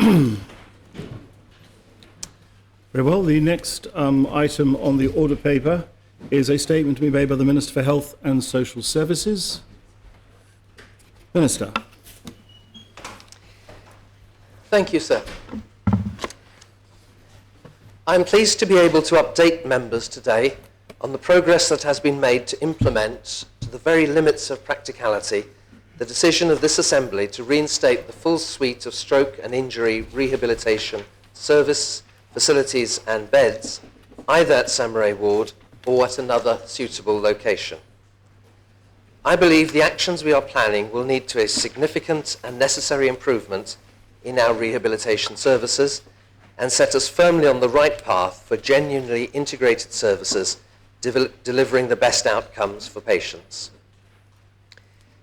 Very well. The next item on the order paper is a statement to be made by the Minister for Health and Social Services. Minister. Thank you, sir. I'm pleased to be able to update members today on the progress that has been made to implement, to the very limits of practicality, the decision of this Assembly to reinstate the full suite of stroke and injury rehabilitation service, facilities and beds, either at Samaray Ward or at another suitable location. I believe the actions we are planning will lead to a significant and necessary improvement in our rehabilitation services and set us firmly on the right path for genuinely integrated services delivering the best outcomes for patients.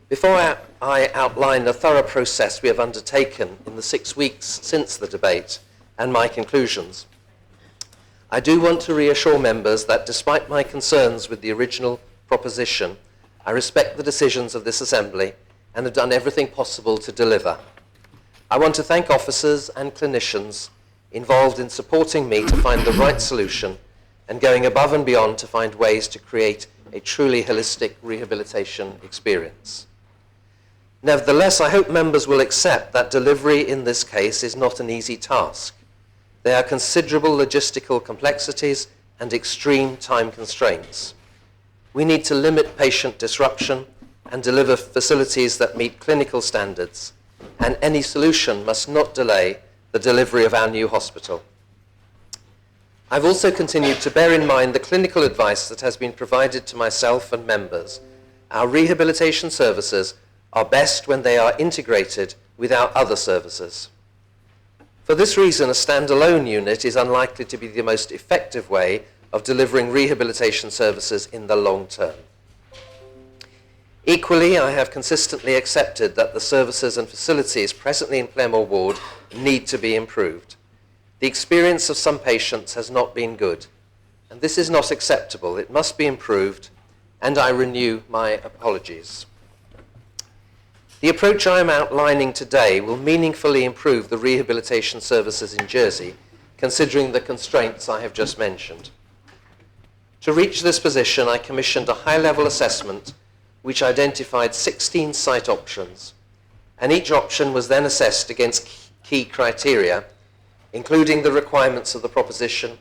Before I outline the thorough process we have undertaken in the 6 weeks since the debate and my conclusions, I do want to reassure members that despite my concerns with the original proposition, I respect the decisions of this Assembly and have done everything possible to deliver. I want to thank officers and clinicians involved in supporting me to find the right solution and going above and beyond to find ways to create a truly holistic rehabilitation experience. Nevertheless, I hope members will accept that delivery in this case is not an easy task. There are considerable logistical complexities and extreme time constraints. We need to limit patient disruption and deliver facilities that meet clinical standards, and any solution must not delay the delivery of our new hospital. I've also continued to bear in mind the clinical advice that has been provided to myself and members. Our rehabilitation services are best when they are integrated with our other services. For this reason, a standalone unit is unlikely to be the most effective way of delivering rehabilitation services in the long term. Equally, I have consistently accepted that the services and facilities presently in Claremore Ward need to be improved. The experience of some patients has not been good, and this is not acceptable. It must be improved, and I renew my apologies. The approach I am outlining today will meaningfully improve the rehabilitation services in Jersey, considering the constraints I have just mentioned. To reach this position, I commissioned a high-level assessment which identified 16 site options, and each option was then assessed against key criteria, including the requirements of the proposition,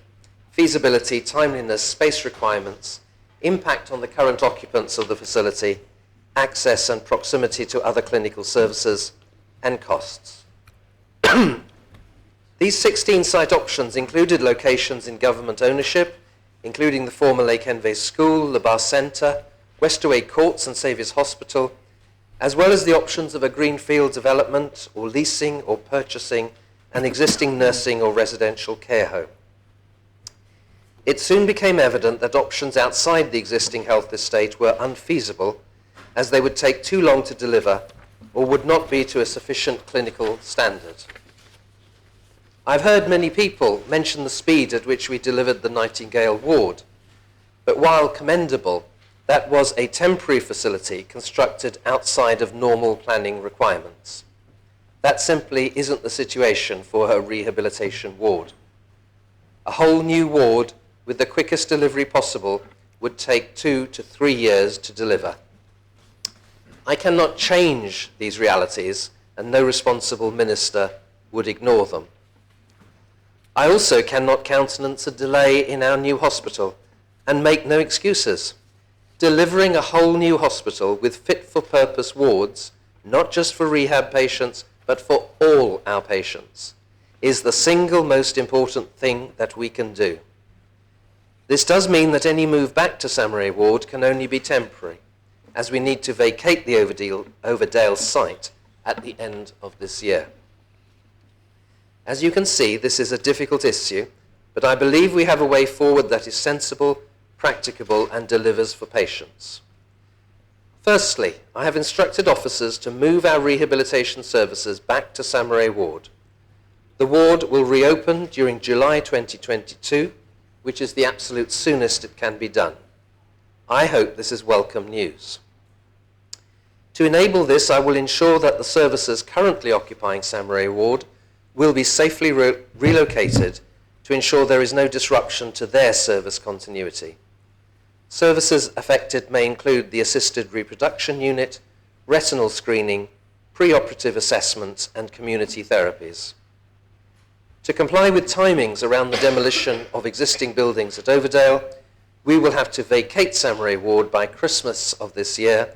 feasibility, timeliness, space requirements, impact on the current occupants of the facility, access and proximity to other clinical services, and costs. These 16 site options included locations in government ownership, including the former Lake Envey School, the Bar Centre, Westaway Courts and Saviour's Hospital, as well as the options of a greenfield development or leasing or purchasing an existing nursing or residential care home. It soon became evident that options outside the existing health estate were unfeasible, as they would take too long to deliver or would not be to a sufficient clinical standard. I've heard many people mention the speed at which we delivered the Nightingale Ward, but while commendable, that was a temporary facility constructed outside of normal planning requirements. That simply isn't the situation for her rehabilitation ward. A whole new ward with the quickest delivery possible would take 2 to 3 years to deliver. I cannot change these realities, and no responsible minister would ignore them. I also cannot countenance a delay in our new hospital and make no excuses. Delivering a whole new hospital with fit-for-purpose wards, not just for rehab patients, but for all our patients, is the single most important thing that we can do. This does mean that any move back to Samaray Ward can only be temporary, as we need to vacate the Overdale site at the end of this year. As you can see, this is a difficult issue, but I believe we have a way forward that is sensible, practicable, and delivers for patients. Firstly, I have instructed officers to move our rehabilitation services back to Samaray Ward. The ward will reopen during July 2022, which is the absolute soonest it can be done. I hope this is welcome news. To enable this, I will ensure that the services currently occupying Samaray Ward will be safely relocated to ensure there is no disruption to their service continuity. Services affected may include the assisted reproduction unit, retinal screening, preoperative assessments, and community therapies. To comply with timings around the demolition of existing buildings at Overdale, we will have to vacate Samurai Ward by Christmas of this year,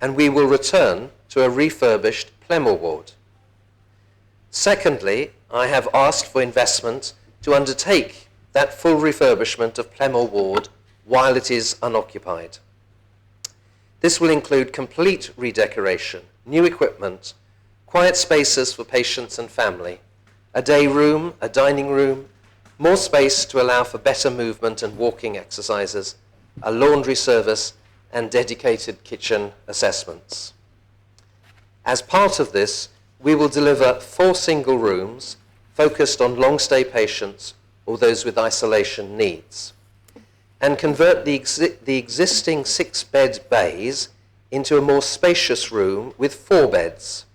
and we will return to a refurbished Plemmoor Ward. Secondly, I have asked for investment to undertake that full refurbishment of Plemmoor Ward while it is unoccupied. This will include complete redecoration, new equipment, quiet spaces for patients and family, a day room, a dining room, more space to allow for better movement and walking exercises, a laundry service, and dedicated kitchen assessments. As part of this, we will deliver 4 single rooms focused on long-stay patients or those with isolation needs, and convert the existing 6-bed bays into a more spacious room with 4 beds.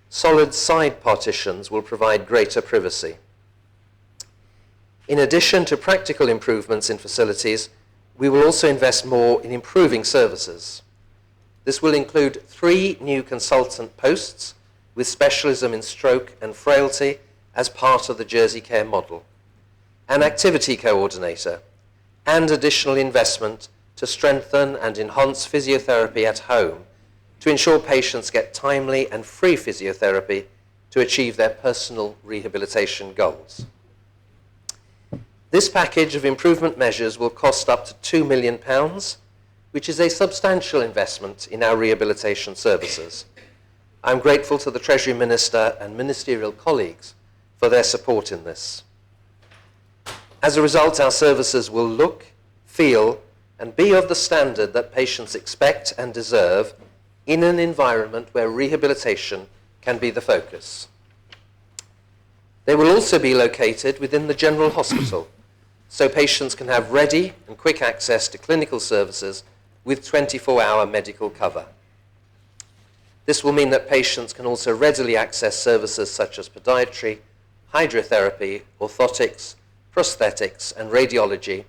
Solid side partitions will provide greater privacy. In addition to practical improvements in facilities, we will also invest more in improving services. This will include 3 new consultant posts with specialism in stroke and frailty as part of the Jersey Care model, an activity coordinator, and additional investment to strengthen and enhance physiotherapy at home to ensure patients get timely and free physiotherapy to achieve their personal rehabilitation goals. This package of improvement measures will cost up to £2 million, which is a substantial investment in our rehabilitation services. I'm grateful to the Treasury Minister and ministerial colleagues for their support in this. As a result, our services will look, feel, and be of the standard that patients expect and deserve in an environment where rehabilitation can be the focus. They will also be located within the General Hospital, so patients can have ready and quick access to clinical services with 24-hour medical cover. This will mean that patients can also readily access services such as podiatry, hydrotherapy, orthotics, prosthetics, and radiology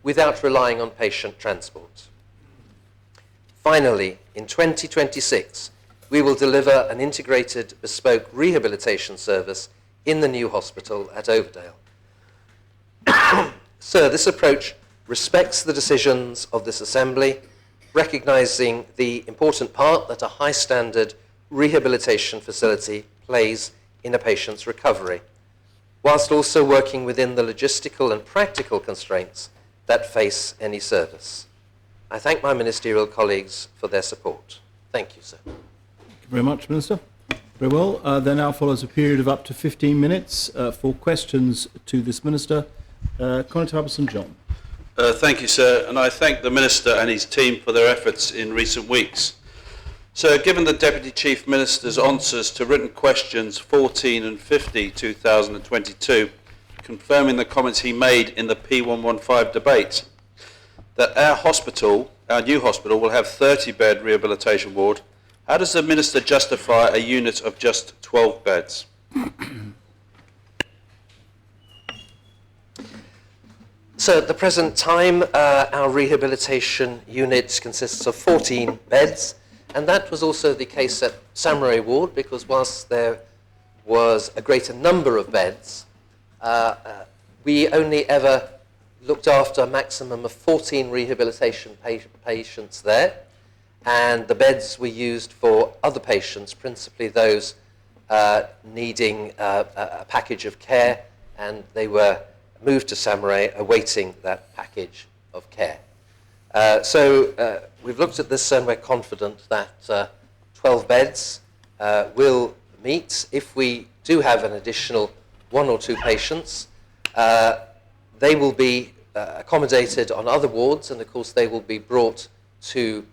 without relying on patient transport. Finally, in 2026, we will deliver an integrated bespoke rehabilitation service in the new hospital at Overdale. Sir, this approach respects the decisions of this Assembly, recognising the important part that a high-standard rehabilitation facility plays in a patient's recovery, whilst also working within the logistical and practical constraints that face any service. I thank my ministerial colleagues for their support. Thank you, sir. Thank you very much, Minister. Very well. There now follows a period of up to 15 minutes for questions to this Minister. Conataba St John. Thank you, sir, and I thank the Minister and his team for their efforts in recent weeks. So, given the Deputy Chief Minister's answers to written questions 14 and 50, 2022, confirming the comments he made in the P115 debate, that our new hospital, will have 30-bed rehabilitation ward, how does the Minister justify a unit of just 12 beds? So at the present time, our rehabilitation unit consists of 14 beds, and that was also the case at Samurai Ward, because whilst there was a greater number of beds, we only ever looked after a maximum of 14 rehabilitation patients there, and the beds were used for other patients, principally those needing a package of care, and they were moved to Samurai awaiting that package of care. So we've looked at this and we're confident that 12 beds will meet. If we do have an additional 1 or 2 patients, they will be accommodated on other wards, and of course they will be brought to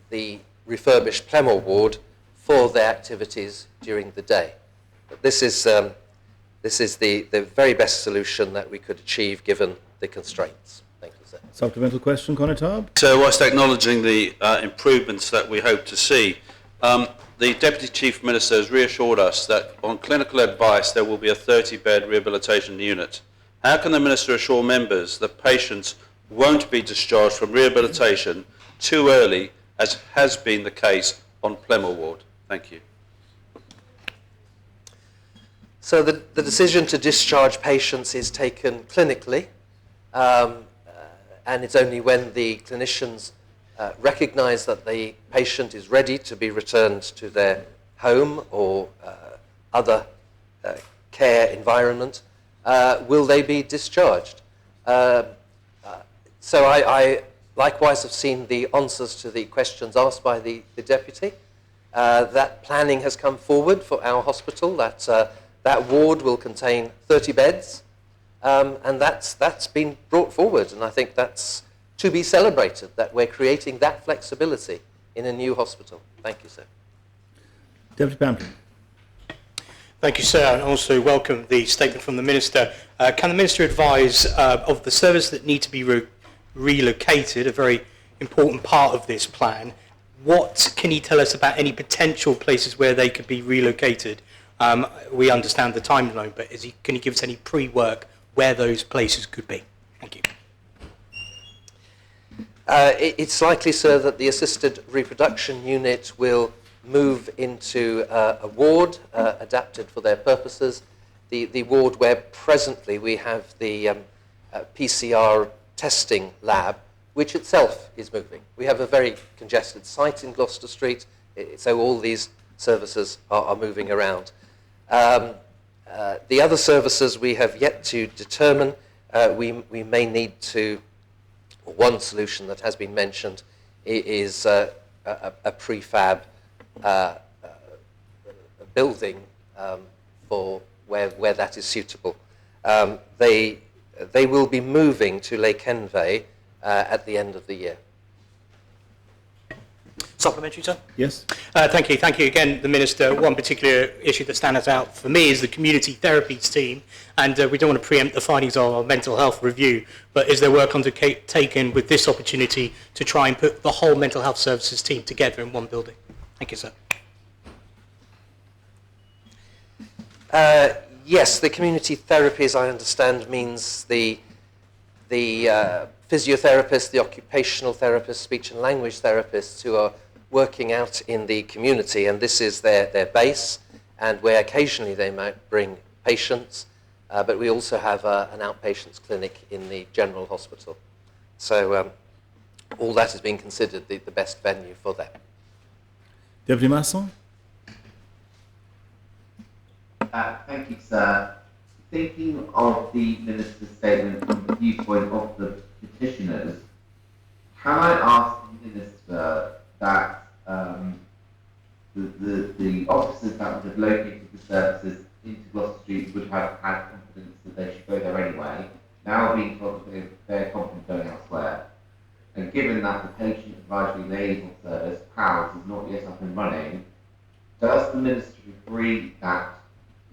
the refurbished Plemmoor ward for their activities during the day. But this is the very best solution that we could achieve given the constraints. Thank you, sir. Supplemental question, Conataba. So, whilst acknowledging the improvements that we hope to see, the Deputy Chief Minister has reassured us that on clinical advice there will be a 30-bed rehabilitation unit. How can the Minister assure members that patients won't be discharged from rehabilitation too early, as has been the case on Plemmer Ward? Thank you. So the decision to discharge patients is taken clinically, and it's only when the clinicians recognise that the patient is ready to be returned to their home or other care environment will they be discharged. So I likewise have seen the answers to the questions asked by the Deputy. That planning has come forward for our hospital. That ward will contain 30 beds, and that's been brought forward, and I think that's to be celebrated, that we're creating that flexibility in a new hospital. Thank you, sir. Deputy Bampton. Thank you, sir, and also welcome the statement from the Minister. Can the Minister advise of the services that need to be relocated, a very important part of this plan? What can he tell us about any potential places where they could be relocated? We understand the timeline, but can he give us any pre-work where those places could be? Thank you. It's likely, sir, that the assisted reproduction unit will move into a ward adapted for their purposes. The ward where presently we have the PCR testing lab, which itself is moving. We have a very congested site in Gloucester Street, so all these services are moving around. The other services we have yet to determine. We may need to. One solution that has been mentioned is a prefab building for where that is suitable. They will be moving to Lake Henvey at the end of the year. Supplementary, sir? Yes. Thank you. Thank you again, the Minister. One particular issue that stands out for me is the community therapies team, and we don't want to preempt the findings of our mental health review, but is there work undertaken with this opportunity to try and put the whole mental health services team together in one building? Thank you, sir. Yes, the community therapies, I understand, means the physiotherapists, the occupational therapists, speech and language therapists who are working out in the community, and this is their base, and where occasionally they might bring patients, but we also have an outpatients clinic in the general hospital. So all that has been considered the best venue for that. Deputy Masson. Thank you, sir. Thinking of the Minister's statement from the viewpoint of the petitioners, can I ask the Minister that the officers that would have located the services into Gloucester Street would have had confidence that they should go there anyway, now being told that they're confident going elsewhere? And given that the Patient Advisory Liaison Service, PALS, is not yet up and running, does the Minister agree that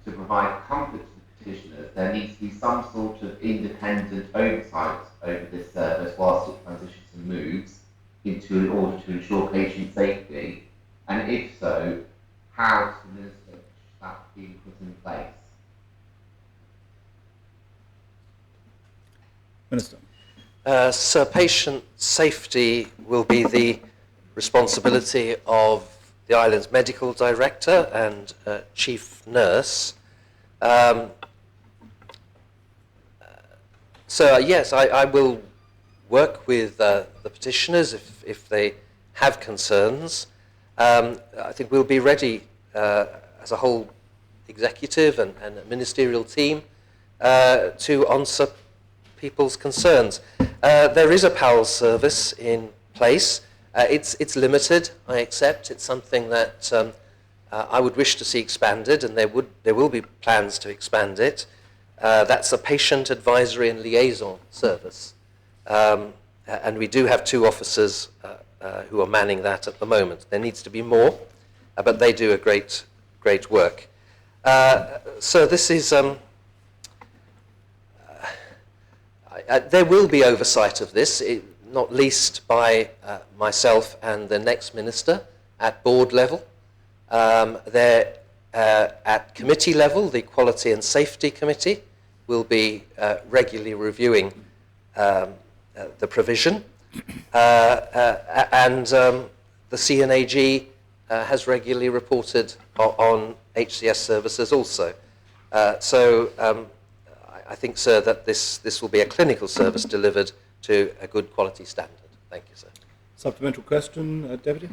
to provide comfort to the petitioners, there needs to be some sort of independent oversight over this service whilst it transitions and moves in order to ensure patient safety? And if so, how does the Minister that being put in place? Minister. So patient safety will be the responsibility of the island's medical director and chief nurse. So yes, I will work with the petitioners if they have concerns. I think we'll be ready as a whole executive and ministerial team to answer people's concerns. There is a PALS service in place. It's limited, I accept. It's something that I would wish to see expanded, and there will be plans to expand it. That's a patient advisory and liaison service. And we do have 2 officers who are manning that at the moment. There needs to be more, but they do a great work. So this is... there will be oversight of this, not least by myself and the next minister at board level. At committee level, the Quality and Safety Committee will be regularly reviewing the provision, and the CNAG has regularly reported on HCS services also. I think, sir, that this will be a clinical service delivered to a good quality standard. Thank you, sir. Supplementary question, Deputy?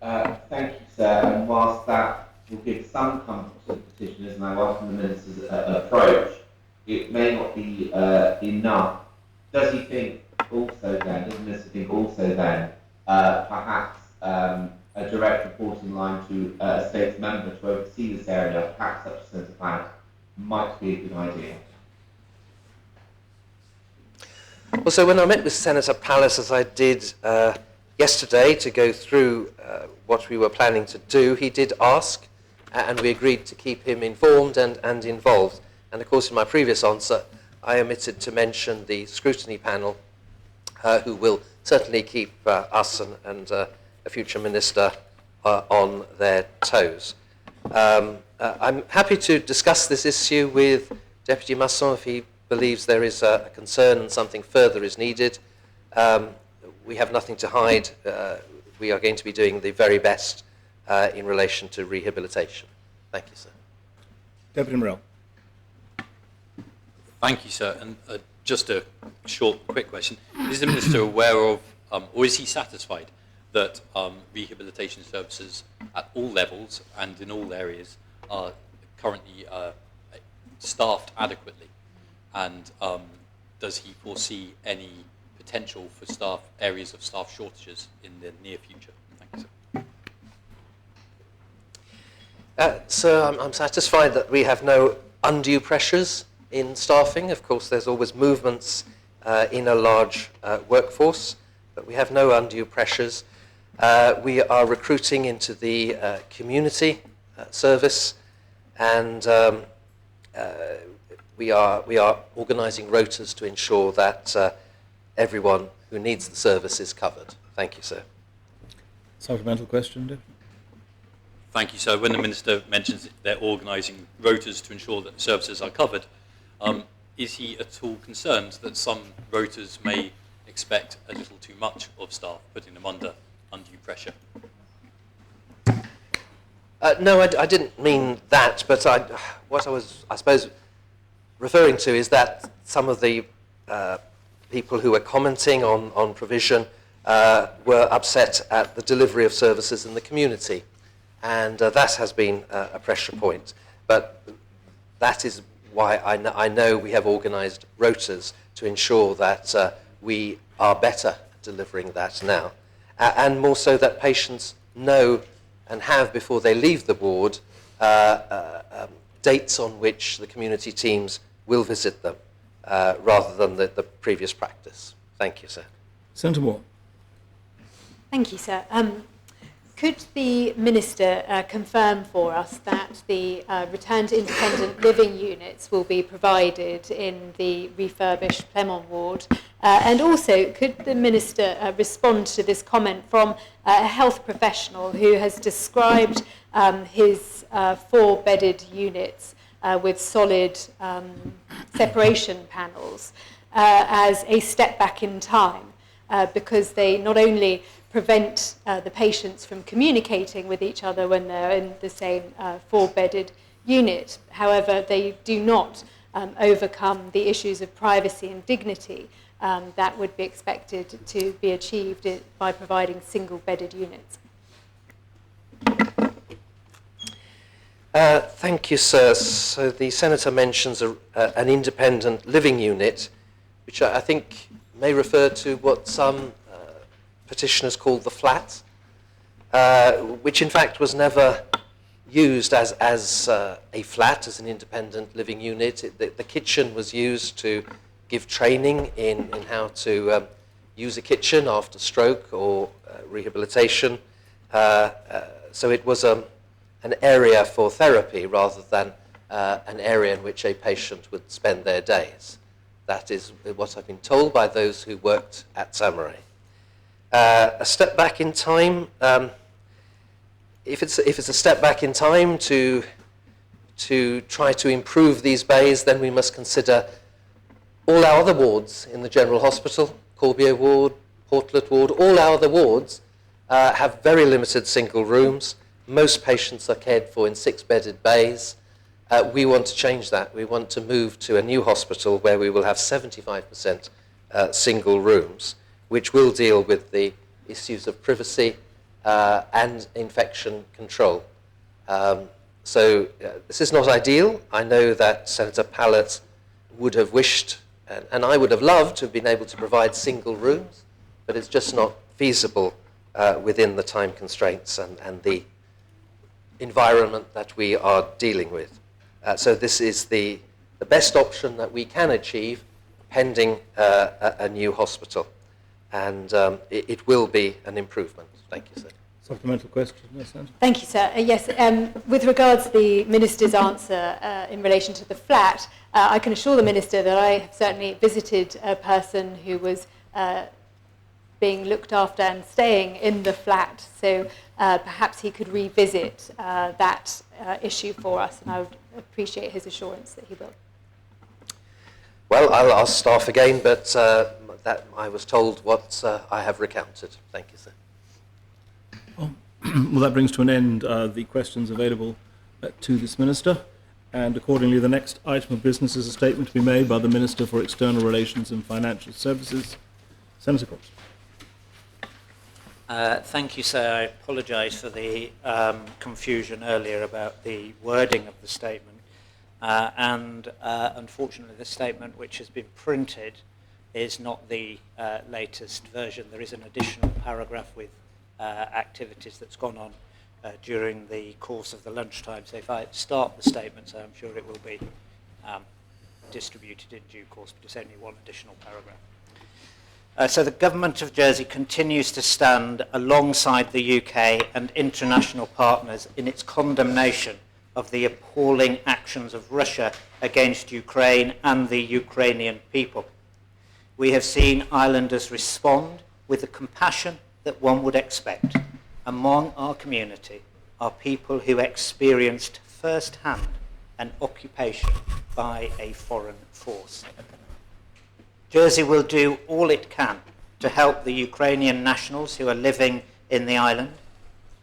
Thank you, sir. And whilst that will give some comfort to the petitioners, and I welcome the Minister's approach, it may not be enough. Does he think also then, does the Minister think also then, perhaps a direct reporting line to a States member to oversee this area, perhaps such a centre plan, might be a good idea? Well, so when I met with Senator Pallas, as I did yesterday, to go through what we were planning to do, he did ask, and we agreed to keep him informed and involved. And of course, in my previous answer, I omitted to mention the scrutiny panel, who will certainly keep us and a future minister on their toes. I'm happy to discuss this issue with Deputy Masson if he believes there is a concern and something further is needed. We have nothing to hide. We are going to be doing the very best in relation to rehabilitation. Thank you, sir. Deputy Morell. Thank you, sir. And just a short, quick question. Is the Minister aware of, or is he satisfied that rehabilitation services at all levels and in all areas are currently staffed adequately? And does he foresee any potential for areas of staff shortages in the near future? Thank you, sir. So I'm satisfied that we have no undue pressures in staffing. Of course, there's always movements in a large workforce, but we have no undue pressures. We are recruiting into the community service, and we are organising rotas to ensure that everyone who needs the service is covered. Thank you, sir. Supplemental question, Deputy? Thank you, sir. When the Minister mentions that they're organising rotas to ensure that the services are covered, is he at all concerned that some rotas may expect a little too much of staff, putting them under undue pressure? No, I didn't mean that, but what I was, I suppose, referring to is that some of the people who were commenting on provision were upset at the delivery of services in the community, and that has been a pressure point. But that is why I know we have organised rotas to ensure that we are better at delivering that now, and more so that patients know and have, before they leave the ward, dates on which the community teams will visit them, rather than the previous practice. Thank you, sir. Senator Moore. Thank you, sir. Could the Minister confirm for us that the return to independent living units will be provided in the refurbished Plemon ward? And also, could the Minister respond to this comment from a health professional who has described his 4-bedded units with solid separation panels as a step back in time, because they not only prevent the patients from communicating with each other when they're in the same 4-bedded unit. However, they do not overcome the issues of privacy and dignity that would be expected to be achieved by providing single-bedded units. Thank you, sir. So the Senator mentions an independent living unit, which I think may refer to what some petitioners call the flat, which in fact was never used as a flat, as an independent living unit. The kitchen was used to give training in how to use a kitchen after stroke or rehabilitation. So it was an area for therapy rather than an area in which a patient would spend their days. That is what I've been told by those who worked at Samurai. A step back in time, if it's a step back in time to try to improve these bays, then we must consider all our other wards in the General Hospital, Corbier Ward, Portlet Ward, all our other wards have very limited single rooms. Most patients are cared for in 6-bedded bays. We want to change that. We want to move to a new hospital where we will have 75% single rooms, which will deal with the issues of privacy and infection control. So this is not ideal. I know that Senator Pallett would have wished, and I would have loved to have been able to provide single rooms, but it's just not feasible within the time constraints and the environment that we are dealing with. So this is the best option that we can achieve pending a new hospital. And it will be an improvement. Thank you, sir. Supplemental question, yes, Sandra? Thank you, sir. Yes, with regards to the Minister's answer in relation to the flat, I can assure the Minister that I have certainly visited a person who was being looked after and staying in the flat, so perhaps he could revisit that issue for us, and I would appreciate his assurance that he will. Well, I'll ask staff again, but that I was told what I have recounted. Thank you, sir. Well, that brings to an end the questions available to this Minister, and accordingly the next item of business is a statement to be made by the Minister for External Relations and Financial Services. Senator Cox. Thank you, sir. I apologise for the confusion earlier about the wording of the statement. Unfortunately, the statement which has been printed is not the latest version. There is an additional paragraph with activities that's gone on during the course of the lunchtime. So if I start the statement, so I'm sure it will be distributed in due course, but it's only one additional paragraph. So the Government of Jersey continues to stand alongside the UK and international partners in its condemnation of the appalling actions of Russia against Ukraine and the Ukrainian people. We have seen islanders respond with the compassion that one would expect. Among our community are people who experienced firsthand an occupation by a foreign force. Jersey will do all it can to help the Ukrainian nationals who are living in the island,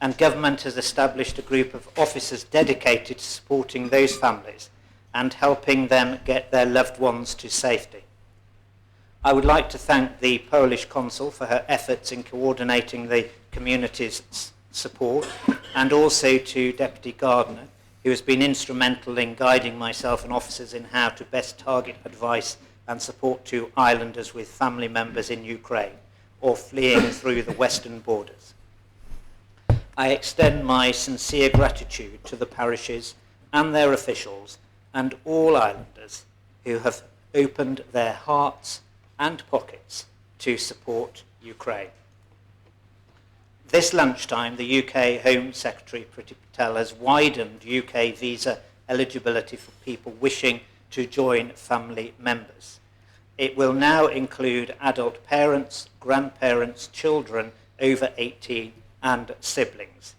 and government has established a group of officers dedicated to supporting those families and helping them get their loved ones to safety. I would like to thank the Polish consul for her efforts in coordinating the community's support, and also to Deputy Gardner, who has been instrumental in guiding myself and officers in how to best target advice and support to islanders with family members in Ukraine or fleeing through the western borders. I extend my sincere gratitude to the parishes and their officials and all islanders who have opened their hearts and pockets to support Ukraine. This lunchtime, the UK Home Secretary Priti Patel has widened UK visa eligibility for people wishing to join family members. It will now include adult parents, grandparents, children over 18 and siblings,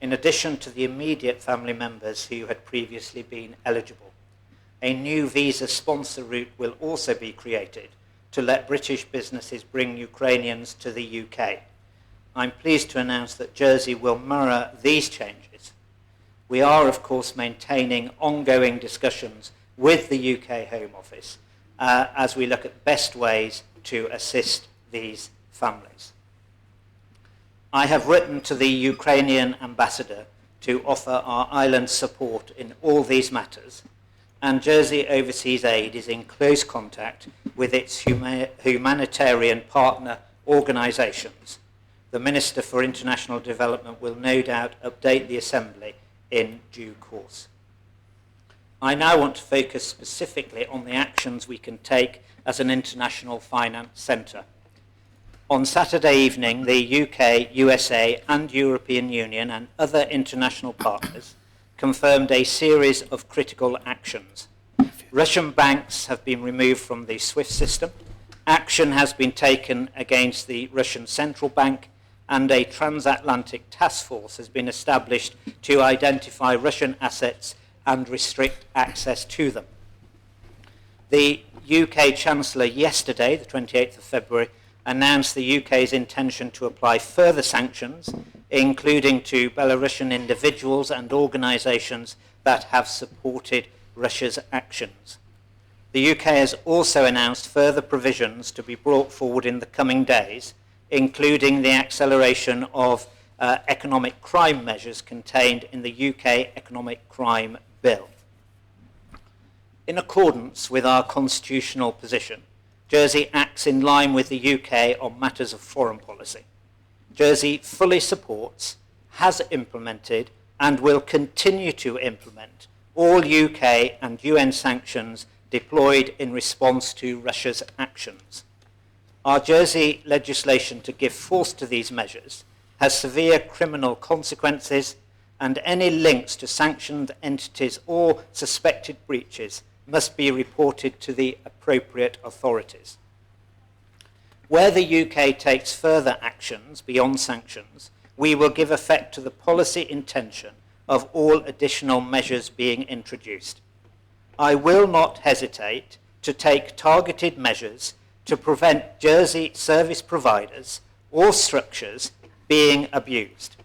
in addition to the immediate family members who had previously been eligible. A new visa sponsor route will also be created to let British businesses bring Ukrainians to the UK. I'm pleased to announce that Jersey will mirror these changes. We are, of course, maintaining ongoing discussions with the UK Home Office as we look at best ways to assist these families. I have written to the Ukrainian ambassador to offer our island support in all these matters, and Jersey Overseas Aid is in close contact with its humanitarian partner organisations. The Minister for International Development will no doubt update the Assembly in due course. I now want to focus specifically on the actions we can take as an international finance centre. On Saturday evening, the UK, USA and European Union and other international partners confirmed a series of critical actions. Russian banks have been removed from the SWIFT system. Action has been taken against the Russian Central Bank, and a transatlantic task force has been established to identify Russian assets and restrict access to them. The UK Chancellor yesterday, the 28th of February, announced the UK's intention to apply further sanctions, including to Belarusian individuals and organisations that have supported Russia's actions. The UK has also announced further provisions to be brought forward in the coming days, including the acceleration of economic crime measures contained in the UK Economic Crime Bill. In accordance with our constitutional position, Jersey acts in line with the UK on matters of foreign policy. Jersey fully supports, has implemented, and will continue to implement all UK and UN sanctions deployed in response to Russia's actions. Our Jersey legislation to give force to these measures has severe criminal consequences, and any links to sanctioned entities or suspected breaches must be reported to the appropriate authorities. Where the UK takes further actions beyond sanctions, we will give effect to the policy intention of all additional measures being introduced. I will not hesitate to take targeted measures to prevent Jersey service providers or structures being abused,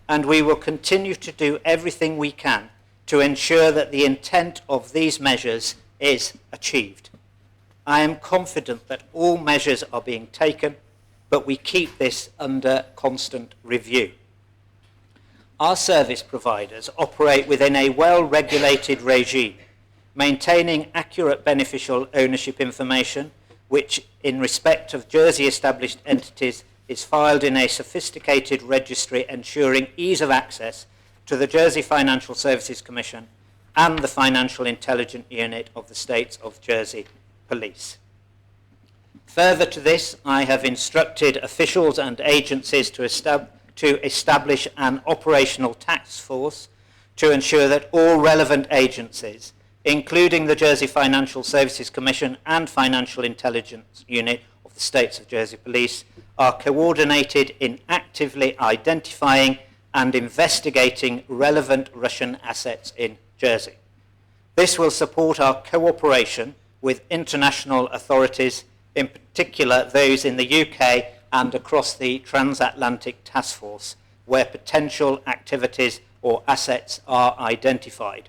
and we will continue to do everything we can to ensure that the intent of these measures is achieved. I am confident that all measures are being taken, but we keep this under constant review. Our service providers operate within a well-regulated regime, maintaining accurate beneficial ownership information, which in respect of Jersey-established entities is filed in a sophisticated registry ensuring ease of access to the Jersey Financial Services Commission and the Financial Intelligence Unit of the States of Jersey Police. Further to this, I have instructed officials and agencies to establish an operational task force to ensure that all relevant agencies, including the Jersey Financial Services Commission and Financial Intelligence Unit of the States of Jersey Police, are coordinated in actively identifying and investigating relevant Russian assets in Jersey. This will support our cooperation with international authorities, in particular those in the UK and across the Transatlantic Task Force, where potential activities or assets are identified.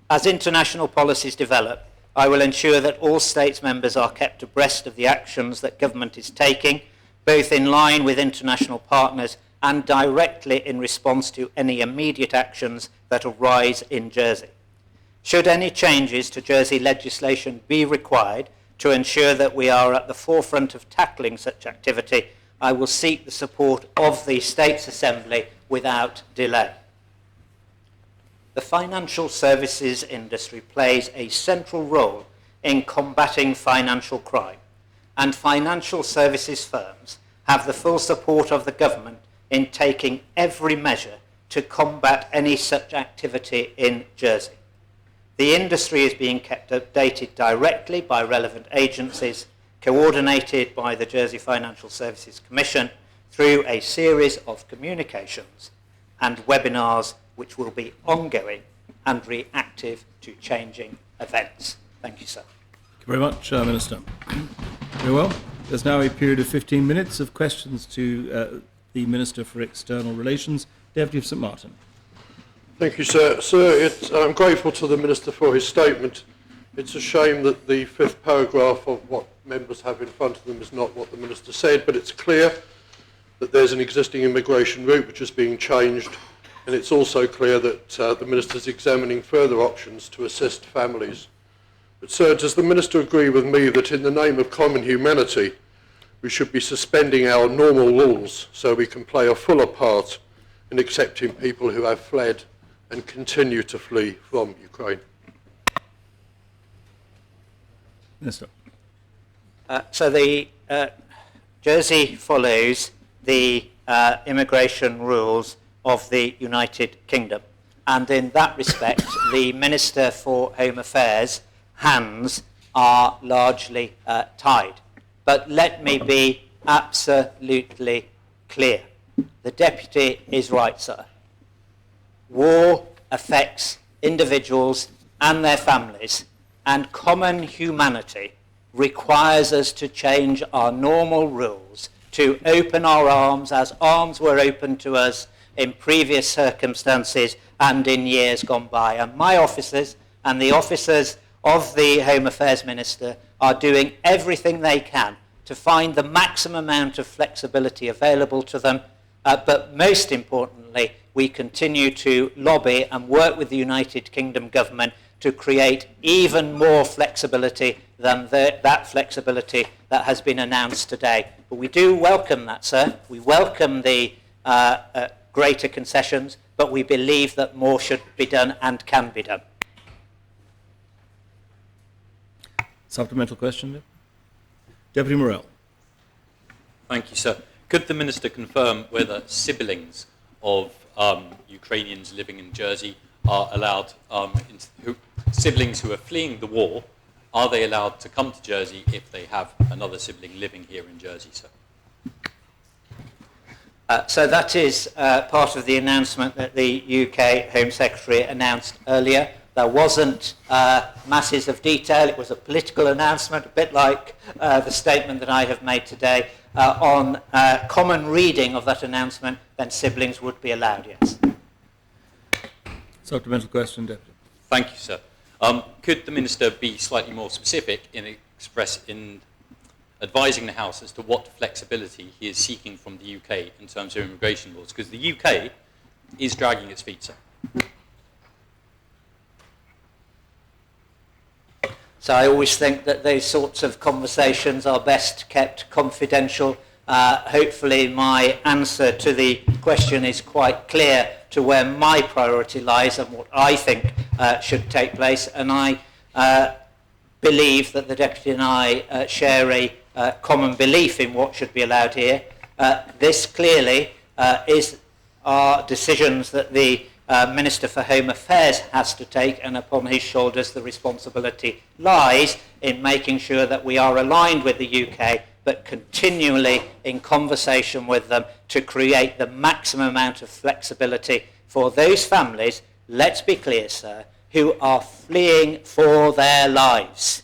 As international policies develop, I will ensure that all states members are kept abreast of the actions that government is taking, both in line with international partners and directly in response to any immediate actions that arise in Jersey. Should any changes to Jersey legislation be required to ensure that we are at the forefront of tackling such activity, I will seek the support of the States Assembly without delay. The financial services industry plays a central role in combating financial crime, and financial services firms have the full support of the government in taking every measure to combat any such activity in Jersey. The industry is being kept updated directly by relevant agencies, coordinated by the Jersey Financial Services Commission through a series of communications and webinars which will be ongoing and reactive to changing events. Thank you, sir. Thank you very much, Minister. Very well. There's now a period of 15 minutes of questions to the Minister for External Relations, Deputy of St Martin. Thank you, sir. Sir, I'm grateful to the Minister for his statement. It's a shame that the fifth paragraph of what members have in front of them is not what the Minister said, but it's clear that there's an existing immigration route which is being changed, and it's also clear that the Minister is examining further options to assist families. But sir, does the Minister agree with me that in the name of common humanity, we should be suspending our normal laws so we can play a fuller part in accepting people who have fled and continue to flee from Ukraine? Minister. So the Jersey follows the immigration rules of the United Kingdom, and in that respect, the Minister for Home Affairs' hands are largely tied. But let me be absolutely clear. The Deputy is right, sir. War affects individuals and their families, and common humanity requires us to change our normal rules, to open our arms as arms were opened to us in previous circumstances and in years gone by. And my officers and the officers of the Home Affairs Minister are doing everything they can to find the maximum amount of flexibility available to them. But most importantly, we continue to lobby and work with the United Kingdom government to create even more flexibility than that flexibility that has been announced today. But we do welcome that, sir. We welcome the greater concessions, but we believe that more should be done and can be done. Supplemental question, Deputy Morell. Thank you, sir. Could the Minister confirm whether siblings of Ukrainians living in Jersey are allowed, siblings who are fleeing the war, are they allowed to come to Jersey if they have another sibling living here in Jersey, sir? So that is part of the announcement that the UK Home Secretary announced earlier. There wasn't masses of detail. It was a political announcement, a bit like the statement that I have made today. On common reading of that announcement, then siblings would be allowed, yes. Supplemental question, Deputy. Thank you, sir. Could the Minister be slightly more specific in advising the House as to what flexibility he is seeking from the UK in terms of immigration laws? Because the UK is dragging its feet, sir. So I always think that those sorts of conversations are best kept confidential. Hopefully my answer to the question is quite clear to where my priority lies and what I think should take place. And I believe that the Deputy and I share a common belief in what should be allowed here. This clearly are decisions that the Minister for Home Affairs has to take, and upon his shoulders the responsibility lies in making sure that we are aligned with the UK, but continually in conversation with them to create the maximum amount of flexibility for those families, let's be clear, sir, who are fleeing for their lives.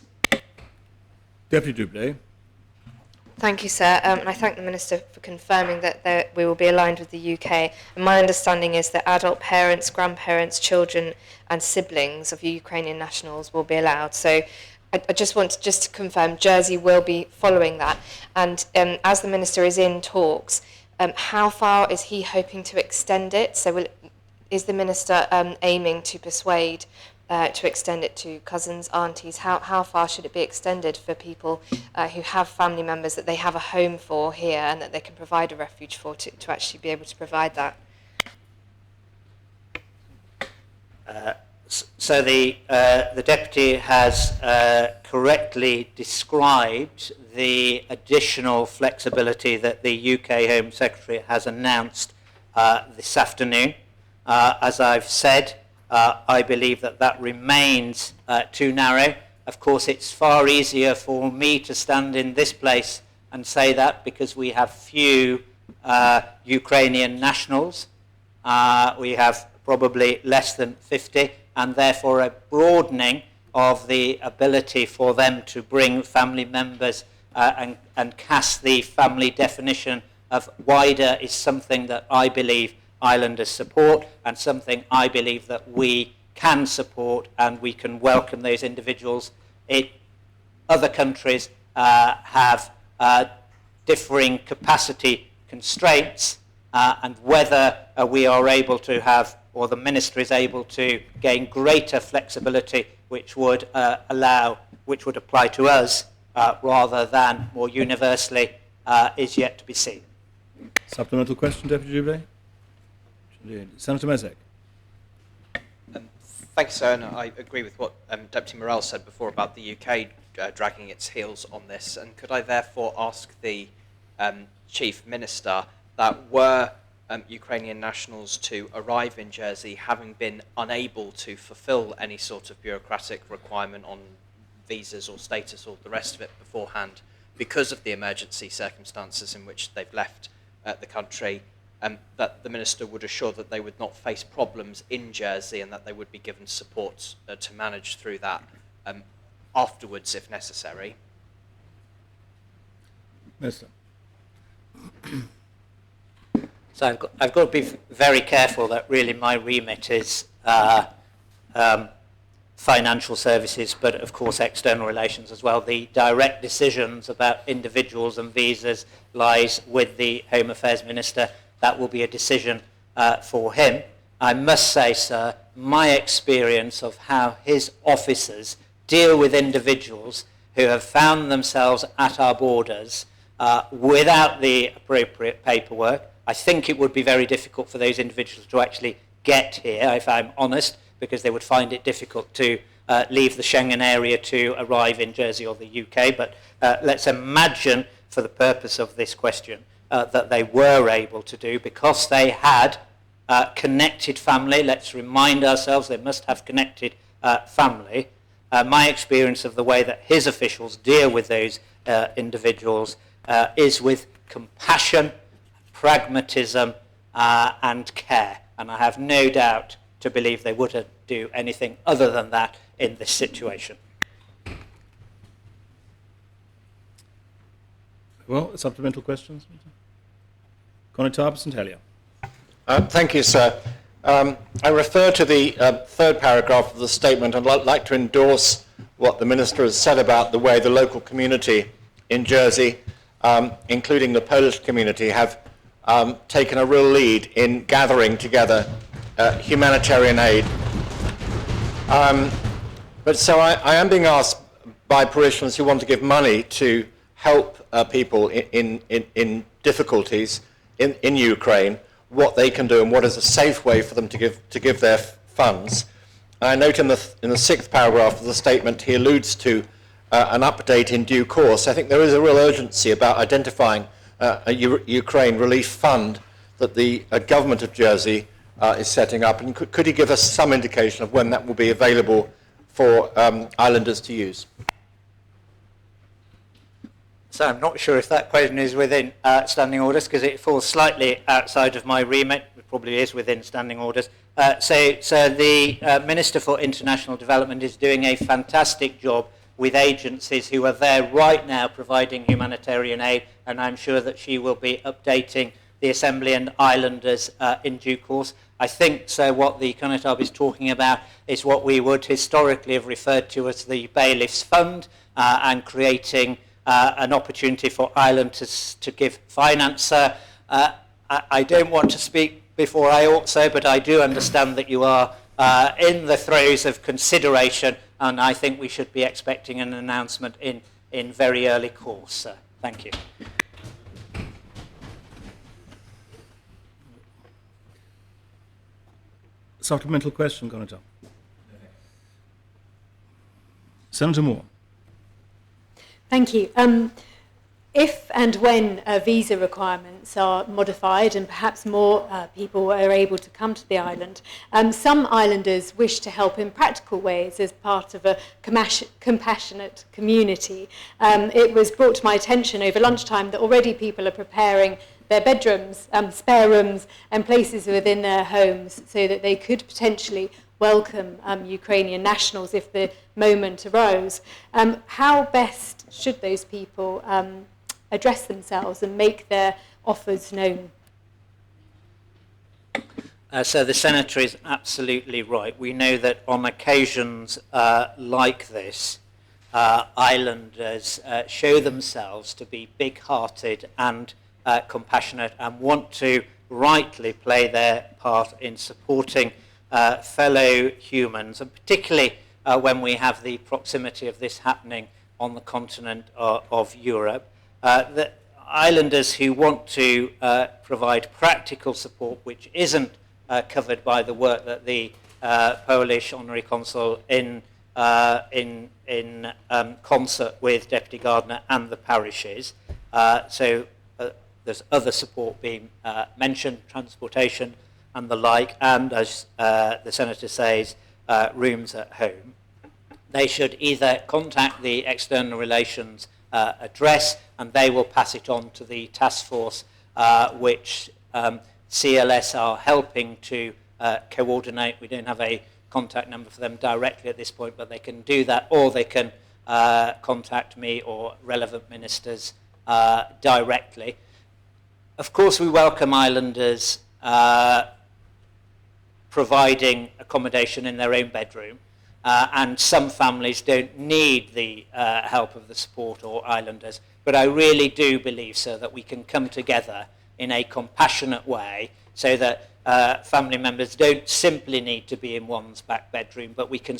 Deputy Dublé. Thank you, sir. And I thank the Minister for confirming that we will be aligned with the UK. And my understanding is that adult parents, grandparents, children and siblings of Ukrainian nationals will be allowed. So I just want to confirm Jersey will be following that. And as the Minister is in talks, how far is he hoping to extend it? So is the Minister aiming to persuade to extend it to cousins, aunties? How far should it be extended for people who have family members that they have a home for here and that they can provide a refuge for to actually be able to provide that? So the Deputy has correctly described the additional flexibility that the UK Home Secretary has announced this afternoon. As I've said, I believe that remains too narrow. Of course, it's far easier for me to stand in this place and say that because we have few Ukrainian nationals. We have probably less than 50, and therefore a broadening of the ability for them to bring family members and cast the family definition of wider is something that I believe Islanders support, and something I believe that we can support, and we can welcome those individuals. Other countries have differing capacity constraints, and whether we are able to have, or the Minister is able to gain greater flexibility, which would apply to us rather than more universally, is yet to be seen. Supplemental question, Deputy Dublé. Senator Mezek. Thank you, sir, and I agree with what Deputy Morell said before about the UK dragging its heels on this. And could I therefore ask the Chief Minister that were Ukrainian nationals to arrive in Jersey, having been unable to fulfil any sort of bureaucratic requirement on visas or status or the rest of it beforehand because of the emergency circumstances in which they've left the country, that the Minister would assure that they would not face problems in Jersey and that they would be given support to manage through that afterwards if necessary. Minister. So I've got to be very careful that really my remit is financial services, but of course external relations as well. The direct decisions about individuals and visas lies with the Home Affairs Minister. That will be a decision for him. I must say, sir, my experience of how his officers deal with individuals who have found themselves at our borders without the appropriate paperwork, I think it would be very difficult for those individuals to actually get here, if I'm honest, because they would find it difficult to leave the Schengen area to arrive in Jersey or the UK. But let's imagine, for the purpose of this question, that they were able to do because they had connected family. Let's remind ourselves they must have connected family. My experience of the way that his officials deal with those individuals is with compassion, pragmatism, and care. And I have no doubt to believe they wouldn't do anything other than that in this situation. Well, supplemental questions? Conatapa St Helier. Thank you, sir. I refer to the third paragraph of the statement and I'd like to endorse what the Minister has said about the way the local community in Jersey, including the Polish community, have taken a real lead in gathering together humanitarian aid. But so I am being asked by parishioners who want to give money to help people in difficulties in Ukraine, what they can do and what is a safe way for them to give their funds. I note in the sixth paragraph of the statement he alludes to an update in due course. I think there is a real urgency about identifying a Ukraine relief fund that the government of Jersey is setting up, and could he give us some indication of when that will be available for islanders to use? So I'm not sure if that question is within standing orders because it falls slightly outside of my remit. It probably is within standing orders. So the Minister for International Development is doing a fantastic job with agencies who are there right now providing humanitarian aid, and I'm sure that she will be updating the Assembly and islanders in due course. I think so what the Conatapa is talking about is what we would historically have referred to as the Bailiffs Fund, and creating an opportunity for islanders to give finance. I don't want to speak before I ought so, but I do understand that you are in the throes of consideration, and I think we should be expecting an announcement in very early course. Thank you. Supplemental question, Conatapa. Senator Moore. Thank you. If and when visa requirements are modified and perhaps more people are able to come to the island, some islanders wish to help in practical ways as part of a compassionate community. It was brought to my attention over lunchtime that already people are preparing their bedrooms, spare rooms and places within their homes so that they could potentially welcome Ukrainian nationals if the moment arose. How best should those people address themselves and make their offers known? So the Senator is absolutely right. We know that on occasions like this, islanders show themselves to be big-hearted and compassionate and want to rightly play their part in supporting fellow humans, and particularly when we have the proximity of this happening on the continent of Europe. The islanders who want to provide practical support, which isn't covered by the work that the Polish Honorary Consul in concert with Deputy Gardner and the parishes. There's other support being mentioned, transportation and the like, and as the Senator says, rooms at home. They should either contact the External Relations address and they will pass it on to the task force which CLS are helping to coordinate. We don't have a contact number for them directly at this point, but they can do that, or they can contact me or relevant ministers directly. Of course, we welcome islanders providing accommodation in their own bedroom, and some families don't need the help of the support or islanders. But I really do believe, sir, that we can come together in a compassionate way so that family members don't simply need to be in one's back bedroom, but we can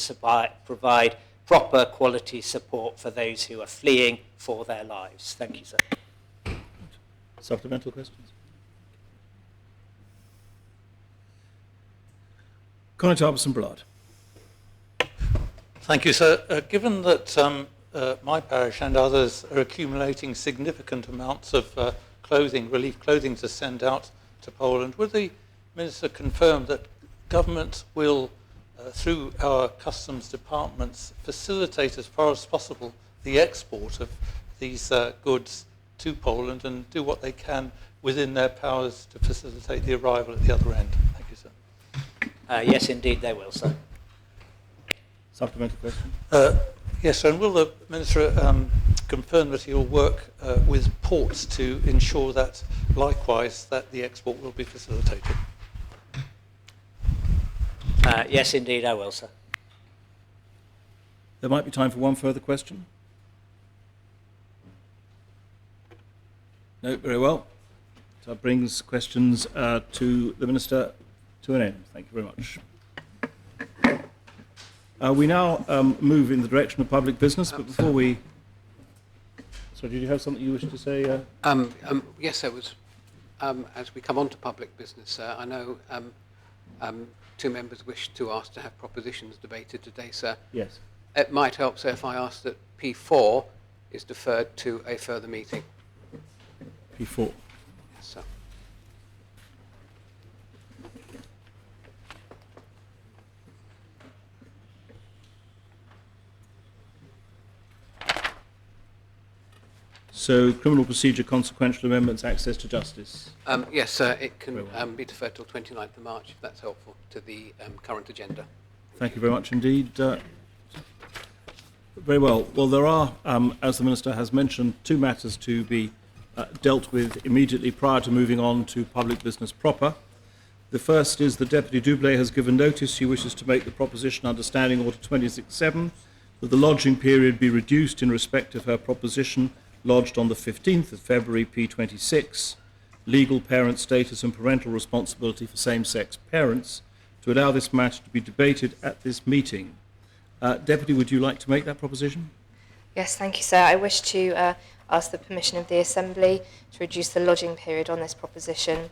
provide proper quality support for those who are fleeing for their lives. Thank you, sir. Supplemental questions? Conor Harbison-Brard. Thank you, sir. Given that my parish and others are accumulating significant amounts of clothing, relief clothing to send out to Poland, would the Minister confirm that government will, through our customs departments, facilitate as far as possible the export of these goods to Poland and do what they can within their powers to facilitate the arrival at the other end? Thank you, sir. Yes, indeed, they will, sir. Supplementary question? Yes, sir. And will the Minister confirm that he will work with ports to ensure that, likewise, that the export will be facilitated? Yes, indeed, I will, sir. There might be time for one further question. No, very well. So that brings questions to the Minister to an end. Thank you very much. We now move in the direction of public business, but before we... Sorry, did you have something you wished to say? Yes, there was. As we come on to public business, I know two members wish to ask to have propositions debated today, sir. Yes. It might help, sir, if I ask that P4 is deferred to a further meeting. P4. Yes, sir. So, criminal procedure, consequential amendments, access to justice. Yes, sir. It can be deferred till 29th of March, if that's helpful, to the current agenda. Thank you very much indeed. Very well. Well, there are, as the Minister has mentioned, two matters to be dealt with immediately prior to moving on to public business proper. The first is the Deputy Doublé has given notice she wishes to make the proposition under Standing Order 26.7 that the lodging period be reduced in respect of her proposition lodged on the 15th of February P26, legal parent status and parental responsibility for same-sex parents, to allow this matter to be debated at this meeting. Deputy, would you like to make that proposition? Yes, thank you, sir. I wish to ask the permission of the Assembly to reduce the lodging period on this proposition.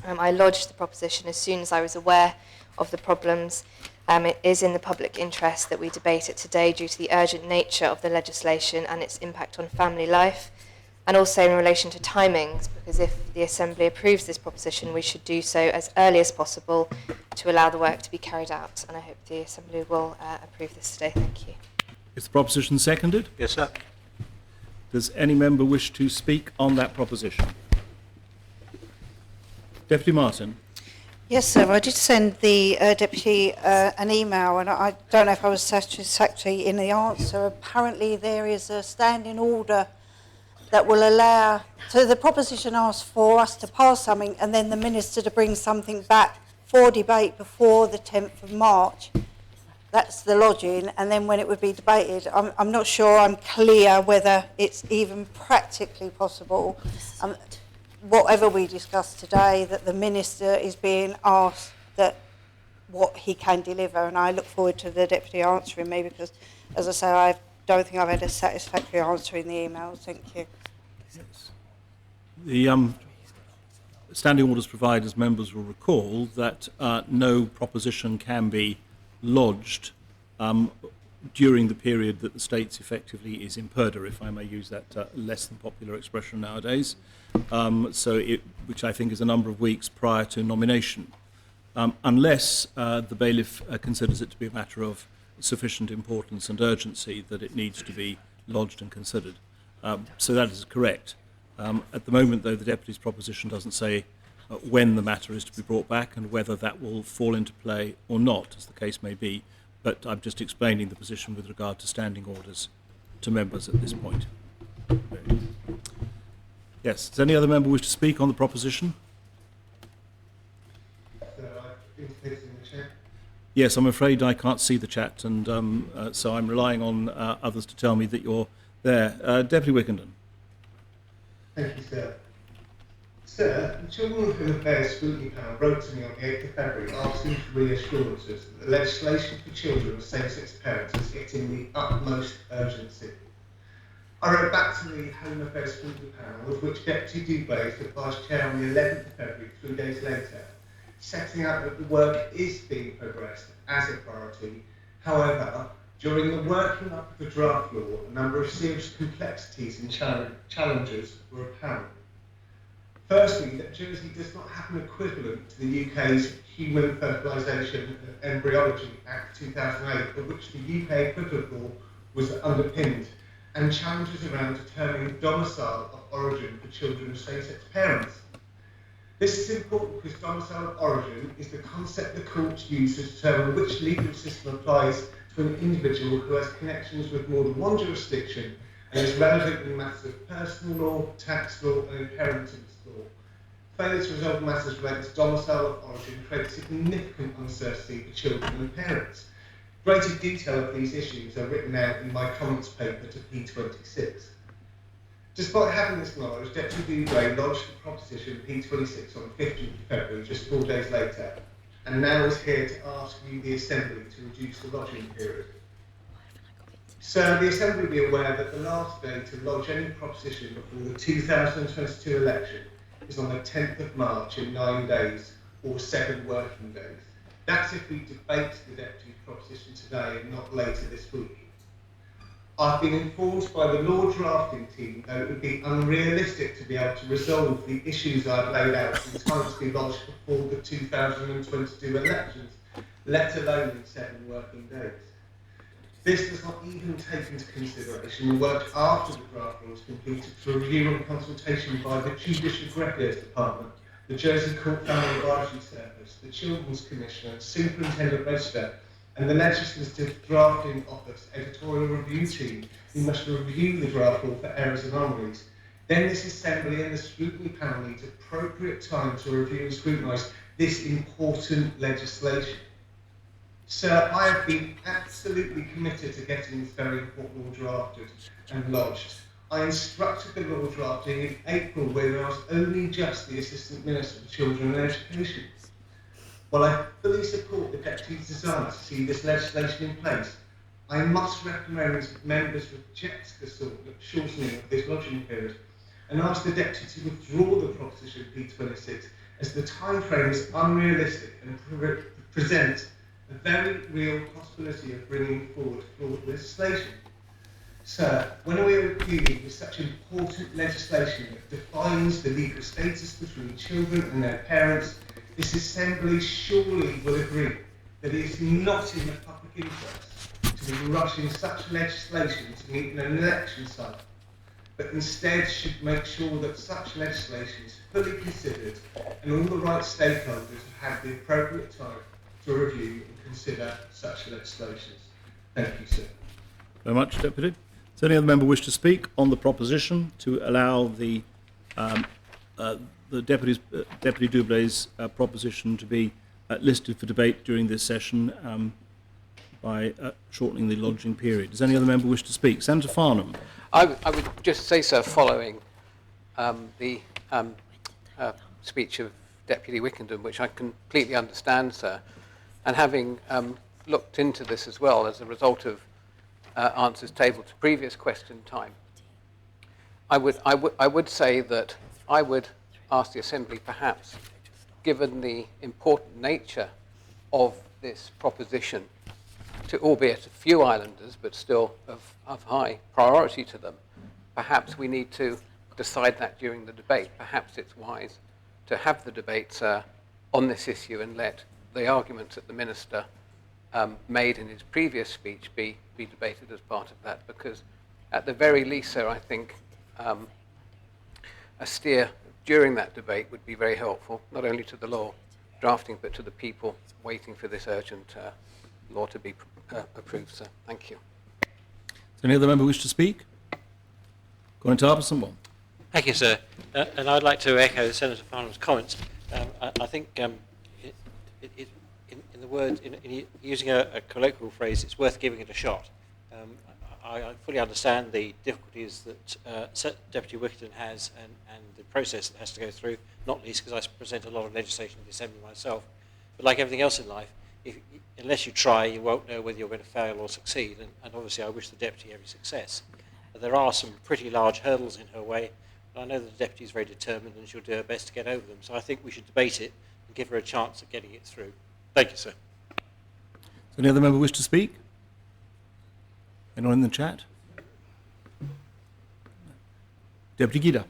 I lodged the proposition as soon as I was aware of the problems. It is in the public interest that we debate it today due to the urgent nature of the legislation and its impact on family life, and also in relation to timings, because if the Assembly approves this proposition, we should do so as early as possible to allow the work to be carried out. And I hope the Assembly will approve this today. Thank you. Is the proposition seconded? Yes, sir. Does any member wish to speak on that proposition? Deputy Martin. Yes, sir. I did send the Deputy an email, and I don't know if I was satisfactory in the answer. Apparently there is a standing order that will allow... So the proposition asks for us to pass something and then the Minister to bring something back for debate before the 10th of March. That's the lodging, and then when it would be debated. I'm not sure I'm clear whether it's even practically possible. Whatever we discuss today, that the Minister is being asked that what he can deliver, and I look forward to the Deputy answering me, because, as I say, I don't think I've had a satisfactory answer in the emails. Thank you. The standing orders provide, as members will recall, that no proposition can be lodged during the period that the States effectively is in purdah, if I may use that less than popular expression nowadays, which I think is a number of weeks prior to nomination, unless the bailiff considers it to be a matter of sufficient importance and urgency that it needs to be lodged and considered. So that is correct. At the moment, though, the Deputy's proposition doesn't say when the matter is to be brought back and whether that will fall into play or not, as the case may be. But I'm just explaining the position with regard to standing orders to members at this point. Yes, does any other member wish to speak on the proposition? Yes, I'm afraid I can't see the chat, and so I'm relying on others to tell me that you're there. Deputy Wickenden. Thank you, sir. Sir, the Children and Affairs Scrutiny Panel wrote to me on the 8th of February asking for reassurances that the legislation for children of same-sex parents is getting the utmost urgency. I wrote back to the Home Affairs Scrutiny Panel, of which Deputy Dubé is Vice Chair on the 11th of February, 3 days later, setting out that the work is being progressed as a priority. However, during the working up of the draft law, a number of serious complexities and challenges were apparent. Firstly, that Jersey does not have an equivalent to the UK's Human Fertilisation and Embryology Act 2008, of which the UK equivalent law was underpinned, and challenges around determining domicile of origin for children of same-sex parents. This is important because domicile of origin is the concept the courts use to determine which legal system applies to an individual who has connections with more than one jurisdiction and is relevant in matters of personal law, tax law and inheritance law. Failure to resolve matters related to domicile of origin creates significant uncertainty for children and parents. Greater detail of these issues are written out in my comments paper to P26. Despite having this knowledge, Deputy Dubé lodged the proposition P26 on the 15th of February, just 4 days later, and now is here to ask you, the Assembly, to reduce the lodging period. Sir, the Assembly will be aware that the last day to lodge any proposition before the 2022 election is on the 10th of March in 9 days, or 7 working days. That's if we debate the Deputy's proposition today and not later this week. I've been informed by the law drafting team that it would be unrealistic to be able to resolve the issues I've laid out in time to be lodged before the 2022 elections, let alone in 7 working days. This does not even take into consideration the work after the draft law is completed for review and consultation by the Judicial Records Department, the Jersey Court Family Advisory Service, the Children's Commissioner, Superintendent Register, and the Legislative Drafting Office editorial review team, who must review the draft law for errors and anomalies. Then this Assembly and the Scrutiny Panel needs appropriate time to review and scrutinise this important legislation. Sir, I have been absolutely committed to getting this very important law drafted and lodged. I instructed the law drafting in April, when I was only just the Assistant Minister for Children and Education. While I fully support the Deputy's desire to see this legislation in place, I must recommend members reject the shortening of this lodging period and ask the Deputy to withdraw the proposition P26, as the timeframe is unrealistic and presents a very real possibility of bringing forward flawed legislation. Sir, when we are dealing with such important legislation that defines the legal status between children and their parents, this Assembly surely will agree that it is not in the public interest to be rushing such legislation to meet an election cycle, but instead should make sure that such legislation is fully considered and all the right stakeholders have had the appropriate time to review and consider such legislations. Thank you, sir. Very much, Deputy. Does any other member wish to speak on the proposition to allow the Deputy Dubé's proposition to be listed for debate during this session by shortening the lodging period? Does any other member wish to speak? Senator Farnham. I would just say, sir, following the speech of Deputy Wickenden, which I completely understand, sir, and having looked into this as well as a result of answers tabled to previous question time, I would say that I would ask the Assembly, perhaps, given the important nature of this proposition, to albeit a few islanders, but still of high priority to them, perhaps we need to decide that during the debate. Perhaps it's wise to have the debate on this issue and let the arguments that the Minister made in his previous speech be debated as part of that, because at the very least, sir, I think a steer during that debate would be very helpful, not only to the law drafting, but to the people waiting for this urgent law to be approved. So, thank you. Does any other member wish to speak? Going to Arbison one. Thank you, sir. And I'd like to echo Senator Farnham's comments. I think in the words, in using a colloquial phrase, it's worth giving it a shot. I fully understand the difficulties that Deputy Wickenden has and the process that has to go through, not least because I present a lot of legislation in the Assembly myself. But like everything else in life, unless you try, you won't know whether you're going to fail or succeed. And obviously I wish the Deputy every success. There are some pretty large hurdles in her way. But I know that the Deputy is very determined and she'll do her best to get over them. So I think we should debate it and give her a chance at getting it through. Thank you, sir. Does any other member wish to speak? Anyone in the chat? Deputy Guida.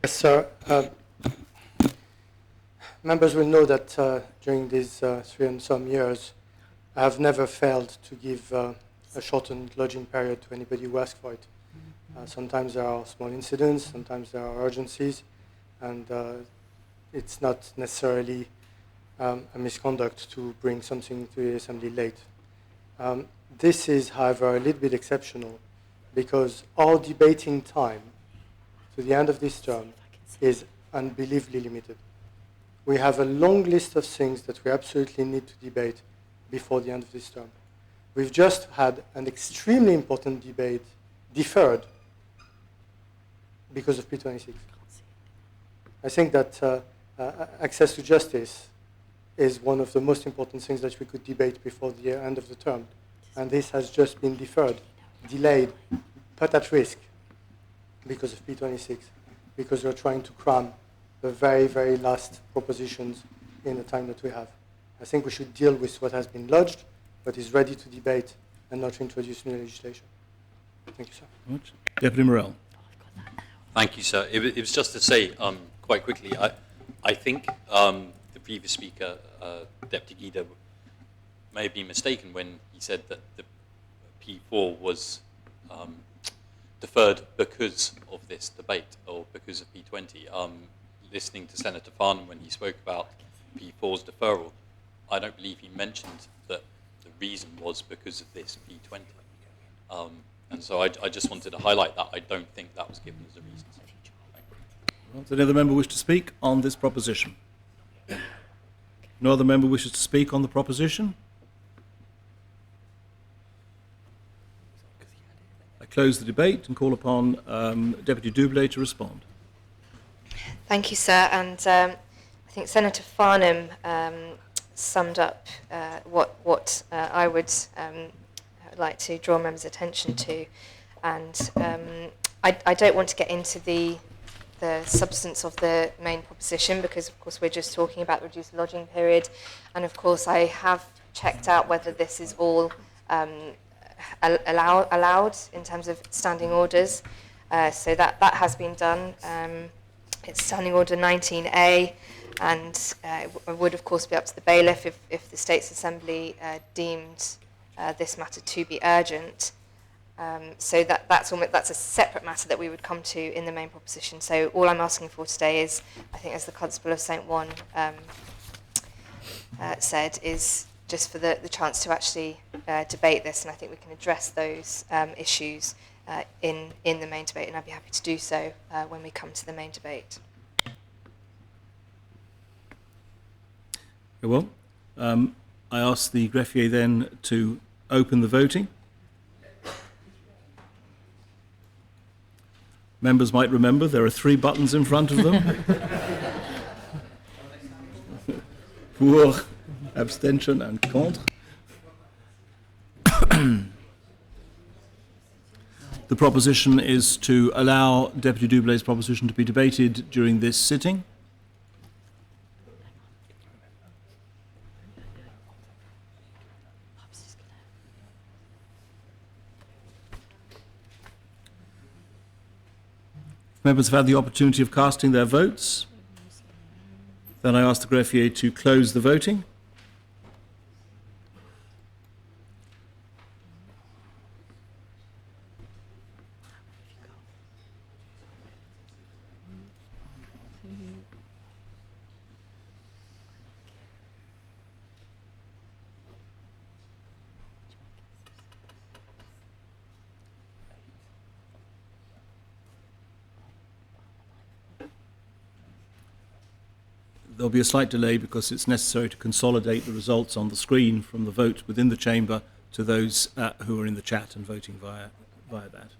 Yes, sir. Members will know that during these 3 and some years, I have never failed to give a shortened lodging period to anybody who asks for it. Sometimes there are small incidents, sometimes there are urgencies, and it's not necessarily a misconduct to bring something to the Assembly late. This is, however, a little bit exceptional because our debating time to the end of this term is unbelievably limited. We have a long list of things that we absolutely need to debate before the end of this term. We've just had an extremely important debate deferred because of P26. I think that access to justice is one of the most important things that we could debate before the end of the term. And this has just been deferred, delayed, put at risk because of P26, because we're trying to cram the very, very last propositions in the time that we have. I think we should deal with what has been lodged, but is ready to debate and not introduce new legislation. Thank you, sir. Deputy Morell. Thank you, sir. It was just to say quite quickly, I think the previous speaker, Deputy Guida, may have been mistaken when he said that the P4 was deferred because of this debate or because of P20. Listening to Senator Farnham when he spoke about P4's deferral, I don't believe he mentioned that the reason was because of this P20. And so I just wanted to highlight that. I don't think that was given as a reason. Does any other member wish to speak on this proposition? No other member wishes to speak on the proposition? I close the debate and call upon Deputy Doublé to respond. Thank you, sir. And I think Senator Farnham summed up what I would like to draw members' attention to. And I don't want to get into the substance of the main proposition because, of course, we're just talking about the reduced lodging period. And, of course, I have checked out whether this is all allowed in terms of standing orders. So that has been done. It's Standing Order 19A, and it would, of course, be up to the bailiff if the States Assembly deemed this matter to be urgent. So that's a separate matter that we would come to in the main proposition. So all I'm asking for today is, I think as the Constable of St. Juan said, is just for the chance to actually debate this, and I think we can address those issues in the main debate, and I'd be happy to do so when we come to the main debate. Very well. I ask the greffier then to open the voting. Members might remember there are 3 buttons in front of them. Pour, abstention and contre. The proposition is to allow Deputy Doublé's proposition to be debated during this sitting. Members have had the opportunity of casting their votes. Then I ask the greffier to close the voting. there'll be a slight delay because it's necessary to consolidate the results on the screen from the vote within the chamber to those who are in the chat and voting via that.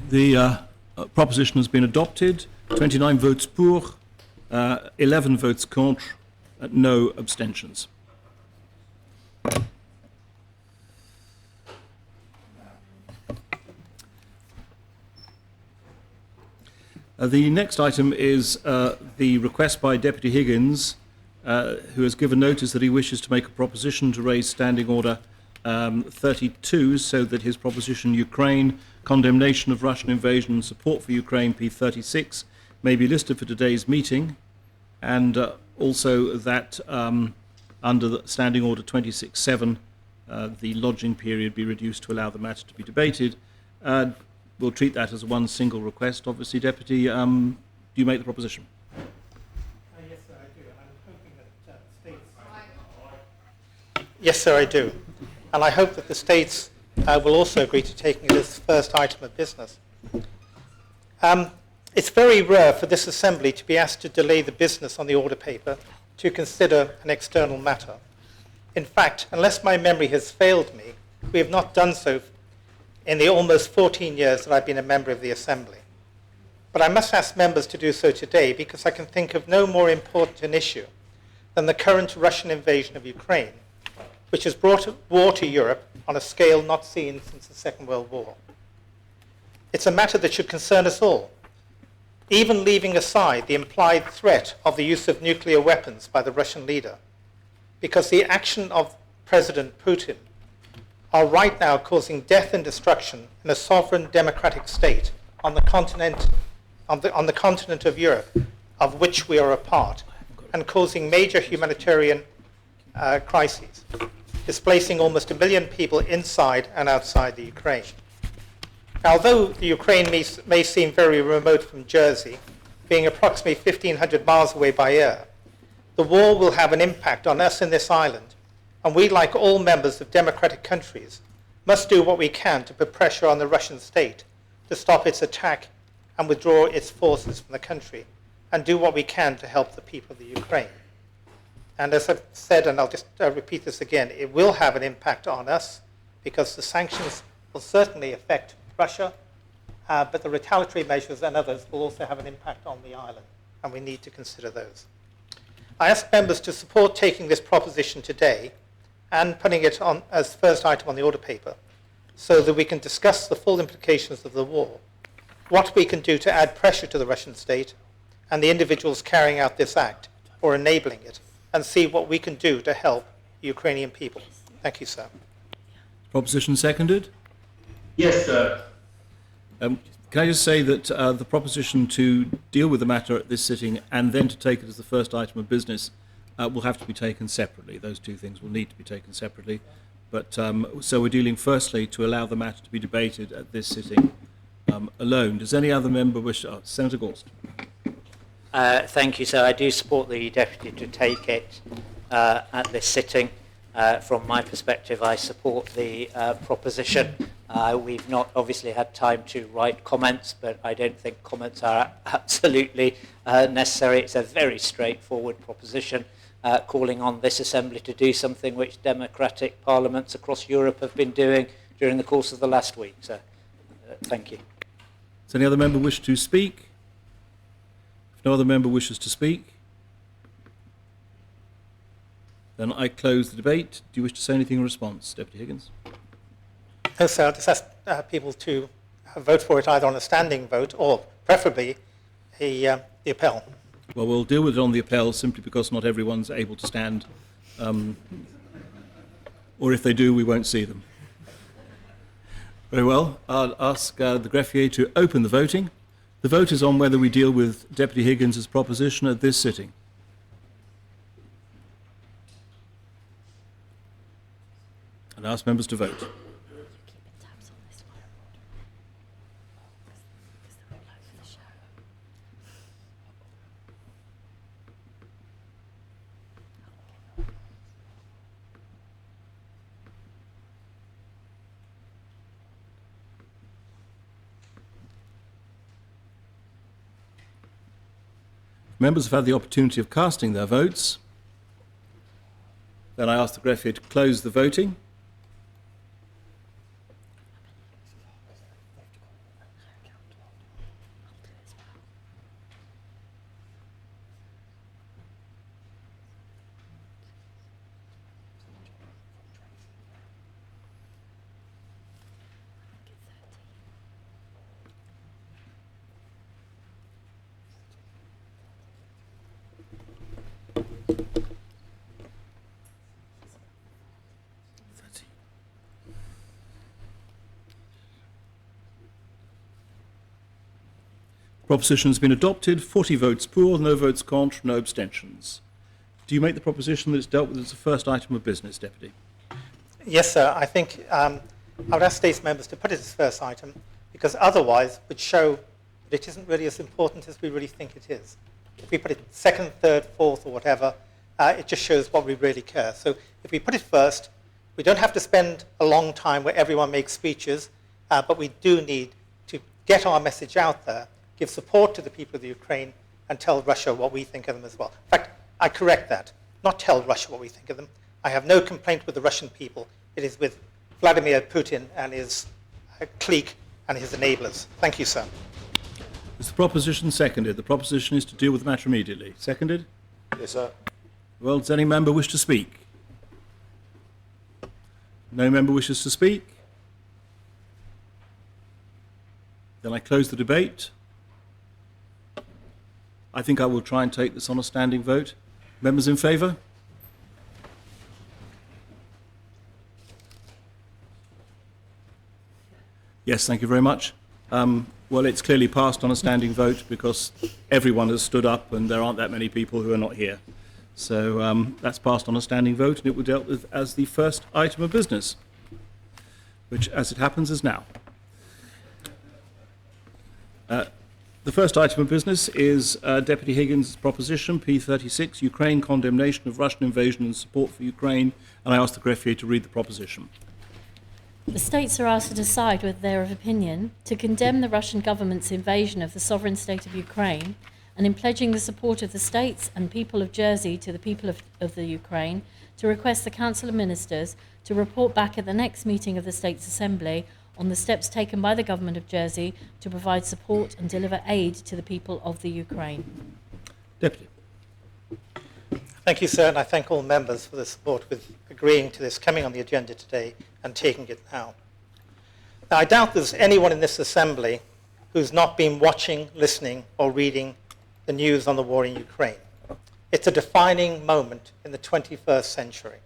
The proposition has been adopted. 29 votes pour, 11 votes contre, no abstentions. The next item is the request by Deputy Higgins, who has given notice that he wishes to make a proposition to raise Standing Order 32, so that his proposition Ukraine, condemnation of Russian invasion and support for Ukraine P36 may be listed for today's meeting, and also that under the Standing Order 26.7 the lodging period be reduced to allow the matter to be debated. We'll treat that as one single request. Obviously, Deputy, do you make the proposition? Yes, sir, I do. I'm hoping that Yes, sir, I do. And I hope that the States will also agree to taking it as the first item of business. It's very rare for this Assembly to be asked to delay the business on the order paper to consider an external matter. In fact, unless my memory has failed me, we have not done so in the almost 14 years that I've been a member of the Assembly. But I must ask members to do so today because I can think of no more important an issue than the current Russian invasion of Ukraine, which has brought war to Europe on a scale not seen since the Second World War. It's a matter that should concern us all, even leaving aside the implied threat of the use of nuclear weapons by the Russian leader, because the action of President Putin are right now causing death and destruction in a sovereign democratic state on the continent of Europe, of which we are a part, and causing major humanitarian crises, displacing almost 1 million people inside and outside the Ukraine. Now, although the Ukraine may seem very remote from Jersey, being approximately 1,500 miles away by air, the war will have an impact on us in this island, and we, like all members of democratic countries, must do what we can to put pressure on the Russian state to stop its attack and withdraw its forces from the country, and do what we can to help the people of the Ukraine. And as I've said, and I'll just repeat this again, it will have an impact on us because the sanctions will certainly affect Russia, but the retaliatory measures and others will also have an impact on the island, and we need to consider those. I ask members to support taking this proposition today and putting it on as first item on the order paper so that we can discuss the full implications of the war, what we can do to add pressure to the Russian state and the individuals carrying out this act or enabling it, and see what we can do to help the Ukrainian people. Thank you, sir. Proposition seconded? Yes, sir. Can I just say that the proposition to deal with the matter at this sitting and then to take it as the first item of business will have to be taken separately. Those two things will need to be taken separately. But so we're dealing firstly to allow the matter to be debated at this sitting alone. Does any other member wish? Senator Gorst. Thank you, sir. I do support the Deputy to take it at this sitting. From my perspective, I support the proposition. We've not obviously had time to write comments, but I don't think comments are absolutely necessary. It's a very straightforward proposition calling on this Assembly to do something which democratic parliaments across Europe have been doing during the course of the last week. So thank you. Does any other member wish to speak? If no other member wishes to speak, then I close the debate. Do you wish to say anything in response, Deputy Higgins? No, sir. I'll just ask people to vote for it either on a standing vote or preferably the appel. Well, we'll deal with it on the appel simply because not everyone's able to stand. Or if they do, we won't see them. Very well. I'll ask the greffier to open the voting. The vote is on whether we deal with Deputy Higgins' proposition at this sitting. And ask members to vote. Members have had the opportunity of casting their votes. Then I ask the greffier to close the voting. Proposition has been adopted, 40 votes for, no votes contra, no abstentions. Do you make the proposition that it's dealt with as the first item of business, Deputy? Yes, sir. I think I would ask States members to put it as first item, because otherwise it would show that it isn't really as important as we really think it is. If we put it second, third, fourth, or whatever, it just shows what we really care. So if we put it first, we don't have to spend a long time where everyone makes speeches, but we do need to get our message out there, give support to the people of the Ukraine, and tell Russia what we think of them as well. In fact, I correct that. Not tell Russia what we think of them. I have no complaint with the Russian people. It is with Vladimir Putin and his clique and his enablers. Thank you, sir. Is the proposition seconded? The proposition is to deal with the matter immediately. Seconded? Yes, sir. Well, does any member wish to speak? No member wishes to speak? Then I close the debate. I think I will try and take this on a standing vote. Members in favour? Yes, thank you very much. Well, it's clearly passed on a standing vote because everyone has stood up and there aren't that many people who are not here. So that's passed on a standing vote and it will be dealt with as the first item of business, which, as it happens, is now. The first item of business is Deputy Higgins' proposition, P36, Ukraine condemnation of Russian invasion and support for Ukraine, and I ask the greffier to read the proposition. The states are asked to decide whether they are of opinion to condemn the Russian government's invasion of the sovereign state of Ukraine, and in pledging the support of the states and people of Jersey to the people of the Ukraine, to request the Council of Ministers to report back at the next meeting of the States Assembly on the steps taken by the Government of Jersey to provide support and deliver aid to the people of the Ukraine. Deputy. Thank you, sir, and I thank all members for the support with agreeing to this coming on the agenda today and taking it now. Now, I doubt there's anyone in this Assembly who's not been watching, listening, or reading the news on the war in Ukraine. It's a defining moment in the 21st century.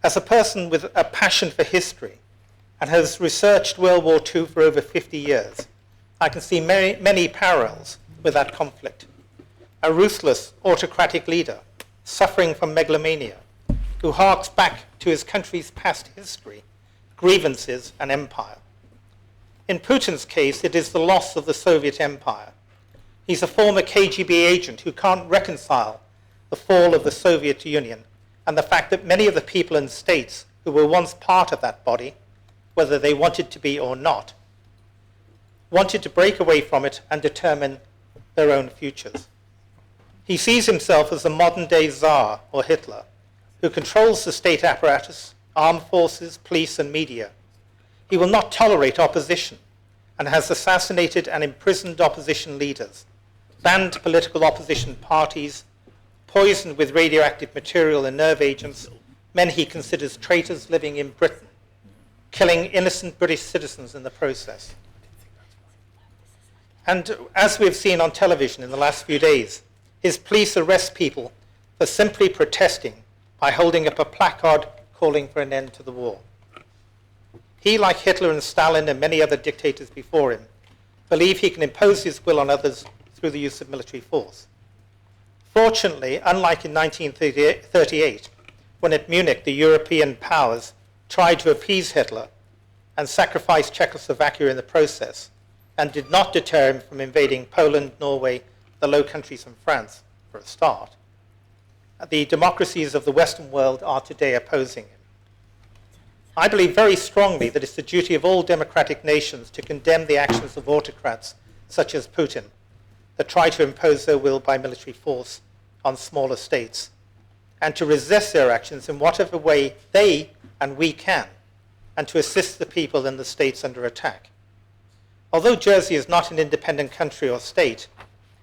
As a person with a passion for history and has researched World War II for over 50 years, I can see many parallels with that conflict. A ruthless autocratic leader suffering from megalomania who harks back to his country's past history, grievances, and empire. In Putin's case, it is the loss of the Soviet Empire. He's a former KGB agent who can't reconcile the fall of the Soviet Union and the fact that many of the people and states who were once part of that body, whether they wanted to be or not, wanted to break away from it and determine their own futures. He sees himself as the modern-day Tsar, or Hitler, who controls the state apparatus, armed forces, police, and media. He will not tolerate opposition and has assassinated and imprisoned opposition leaders, banned political opposition parties, poisoned with radioactive material and nerve agents men he considers traitors living in Britain, killing innocent British citizens in the process. And as we've seen on television in the last few days, his police arrest people for simply protesting by holding up a placard calling for an end to the war. He, like Hitler and Stalin and many other dictators before him, believe he can impose his will on others through the use of military force. Fortunately, unlike in 1938, when at Munich the European powers tried to appease Hitler and sacrifice Czechoslovakia in the process, and did not deter him from invading Poland, Norway, the Low Countries, and France, for a start, the democracies of the Western world are today opposing him. I believe very strongly that it's the duty of all democratic nations to condemn the actions of autocrats such as Putin, that try to impose their will by military force on smaller states, and to resist their actions in whatever way they and we can, and to assist the people in the states under attack. Although Jersey is not an independent country or state,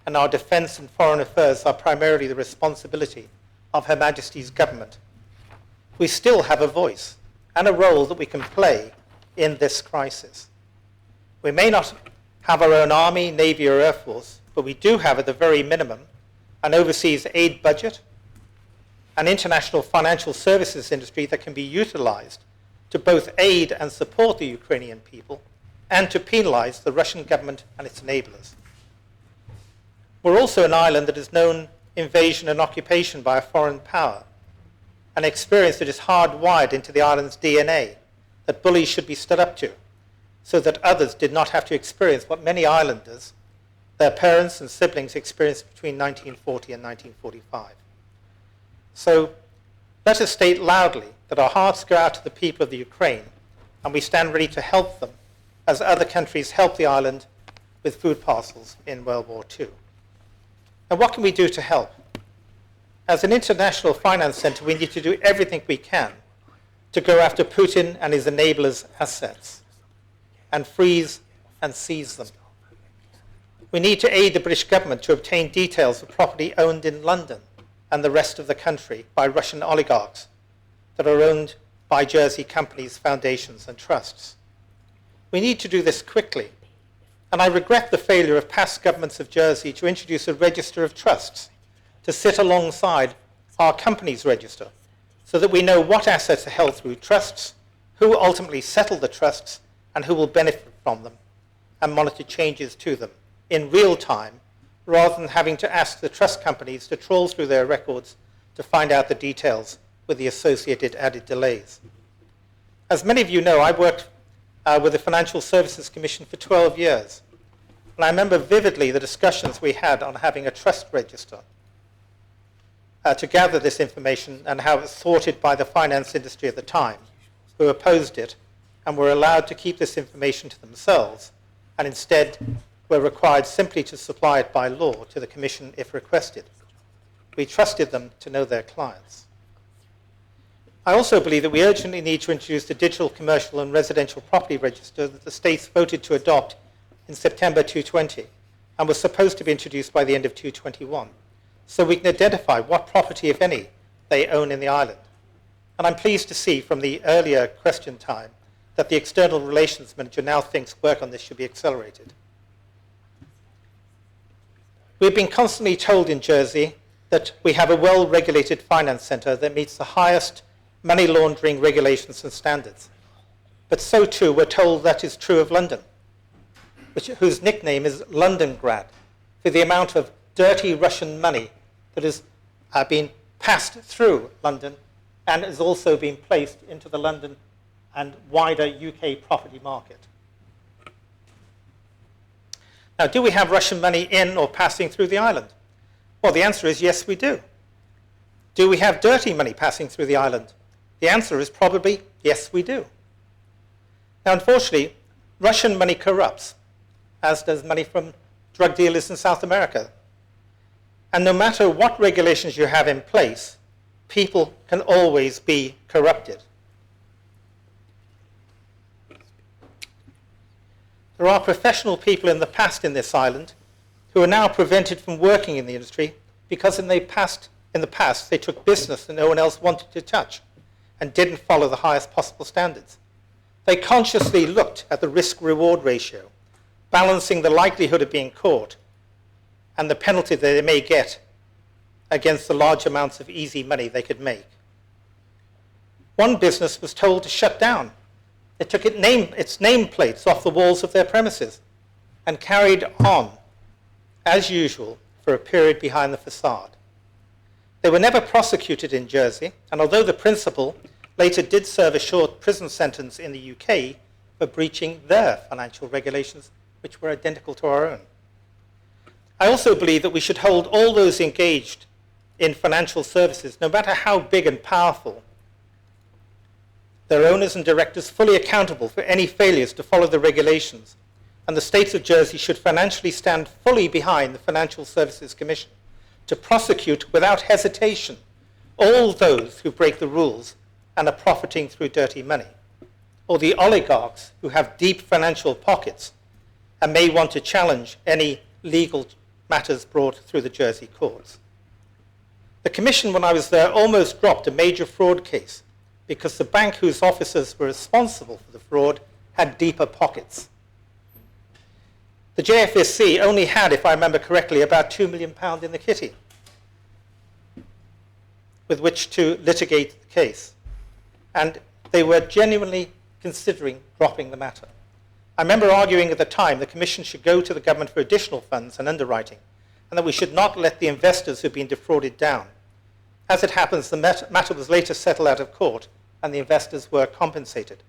and our defence and foreign affairs are primarily the responsibility of Her Majesty's government, we still have a voice and a role that we can play in this crisis. We may not have our own army, navy or air force, but we do have at the very minimum an overseas aid budget, an international financial services industry that can be utilised to both aid and support the Ukrainian people and to penalise the Russian government and its enablers. We're also an island that has known invasion and occupation by a foreign power, an experience that is hardwired into the island's DNA that bullies should be stood up to, so that others did not have to experience what many islanders, their parents and siblings experienced between 1940 and 1945. So let us state loudly that our hearts go out to the people of the Ukraine, and we stand ready to help them as other countries helped the island with food parcels in World War II. And what can we do to help? As an international finance centre, we need to do everything we can to go after Putin and his enablers' assets and freeze and seize them. We need to aid the British government to obtain details of property owned in London and the rest of the country by Russian oligarchs that are owned by Jersey companies, foundations and trusts. We need to do this quickly, and I regret the failure of past governments of Jersey to introduce a register of trusts to sit alongside our companies register so that we know what assets are held through trusts, who ultimately settle the trusts, and who will benefit from them, and monitor changes to them in real time, rather than having to ask the trust companies to trawl through their records to find out the details with the associated added delays. As many of you know, I worked with the Financial Services Commission for 12 years, and I remember vividly the discussions we had on having a trust register to gather this information and how it was thwarted by the finance industry at the time, who opposed it and were allowed to keep this information to themselves, and instead were required simply to supply it by law to the Commission if requested. We trusted them to know their clients. I also believe that we urgently need to introduce the digital commercial and residential property register that the states voted to adopt in September 2020 and was supposed to be introduced by the end of 2021, so we can identify what property, if any, they own in the island. And I'm pleased to see from the earlier question time that the External Relations Manager now thinks work on this should be accelerated. We've been constantly told in Jersey that we have a well-regulated finance centre that meets the highest money laundering regulations and standards. But so too, we're told that is true of London, whose nickname is Londongrad, for the amount of dirty Russian money that has been passed through London and has also been placed into the London and wider UK property market. Now, do we have Russian money in or passing through the island? Well, the answer is yes, we do. Do we have dirty money passing through the island? The answer is probably yes, we do. Now, unfortunately, Russian money corrupts, as does money from drug dealers in South America. And no matter what regulations you have in place, people can always be corrupted. There are professional people in the past in this island who are now prevented from working in the industry because in the past they took business that no one else wanted to touch and didn't follow the highest possible standards. They consciously looked at the risk-reward ratio, balancing the likelihood of being caught and the penalty that they may get against the large amounts of easy money they could make. One business was told to shut down. It took its nameplates off the walls of their premises and carried on, as usual, for a period behind the facade. They were never prosecuted in Jersey, and although the principal later did serve a short prison sentence in the UK for breaching their financial regulations, which were identical to our own. I also believe that we should hold all those engaged in financial services, no matter how big and powerful, their owners and directors fully accountable for any failures to follow the regulations and the States of Jersey should financially stand fully behind the Financial Services Commission to prosecute without hesitation all those who break the rules and are profiting through dirty money, or the oligarchs who have deep financial pockets and may want to challenge any legal matters brought through the Jersey courts. The Commission, when I was there, almost dropped a major fraud case because the bank whose officers were responsible for the fraud had deeper pockets. The JFSC only had, if I remember correctly, about £2 million in the kitty with which to litigate the case. And they were genuinely considering dropping the matter. I remember arguing at the time the Commission should go to the government for additional funds and underwriting, and that we should not let the investors who've been defrauded down. As it happens, the matter was later settled out of court, and the investors were compensated.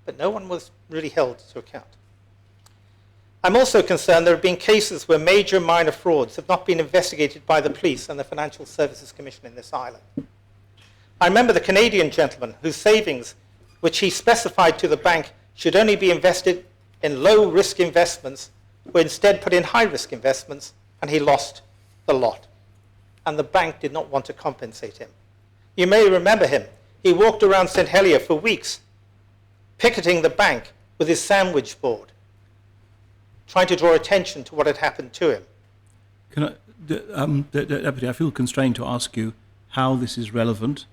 But no one was really held to account. I'm also concerned there have been cases where major minor frauds have not been investigated by the police and the Financial Services Commission in this island. I remember the Canadian gentleman whose savings, which he specified to the bank, should only be invested in low-risk investments, were instead put in high-risk investments, and he lost the lot. And the bank did not want to compensate him. You may remember him. He walked around St. Helier for weeks, picketing the bank with his sandwich board, trying to draw attention to what had happened to him. Can I, Deputy, I feel constrained to ask you how this is relevant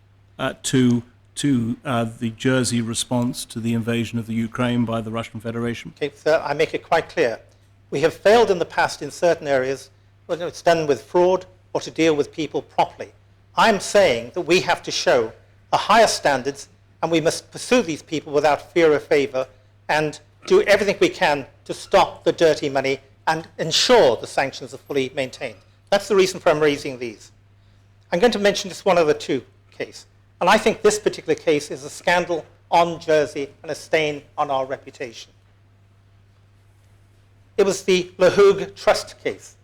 to the Jersey response to the invasion of the Ukraine by the Russian Federation. Okay, sir, I make it quite clear. We have failed in the past in certain areas, whether it's done with fraud or to deal with people properly. I'm saying that we have to show a higher standards, and we must pursue these people without fear or favour and do everything we can to stop the dirty money and ensure the sanctions are fully maintained. That's the reason for I'm raising these. I'm going to mention just one other case. And I think this particular case is a scandal on Jersey and a stain on our reputation. It was the La Hougue Trust case.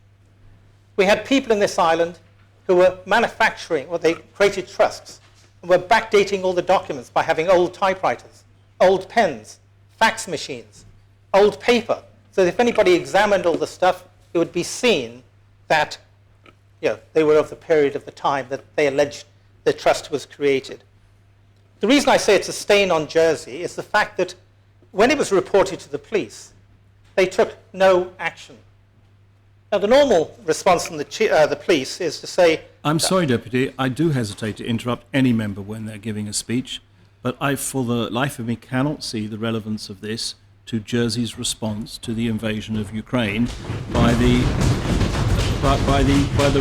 We had people in this island who were manufacturing, or they created trusts, and were backdating all the documents by having old typewriters, old pens, fax machines, old paper. So if anybody examined all the stuff, it would be seen that they were of the period of the time that they alleged the trust was created. The reason I say it's a stain on Jersey is the fact that when it was reported to the police, they took no action. Now, the normal response from the police is to say... I'm sorry, Deputy, I do hesitate to interrupt any member when they're giving a speech, but I, for the life of me, cannot see the relevance of this to Jersey's response to the invasion of Ukraine by the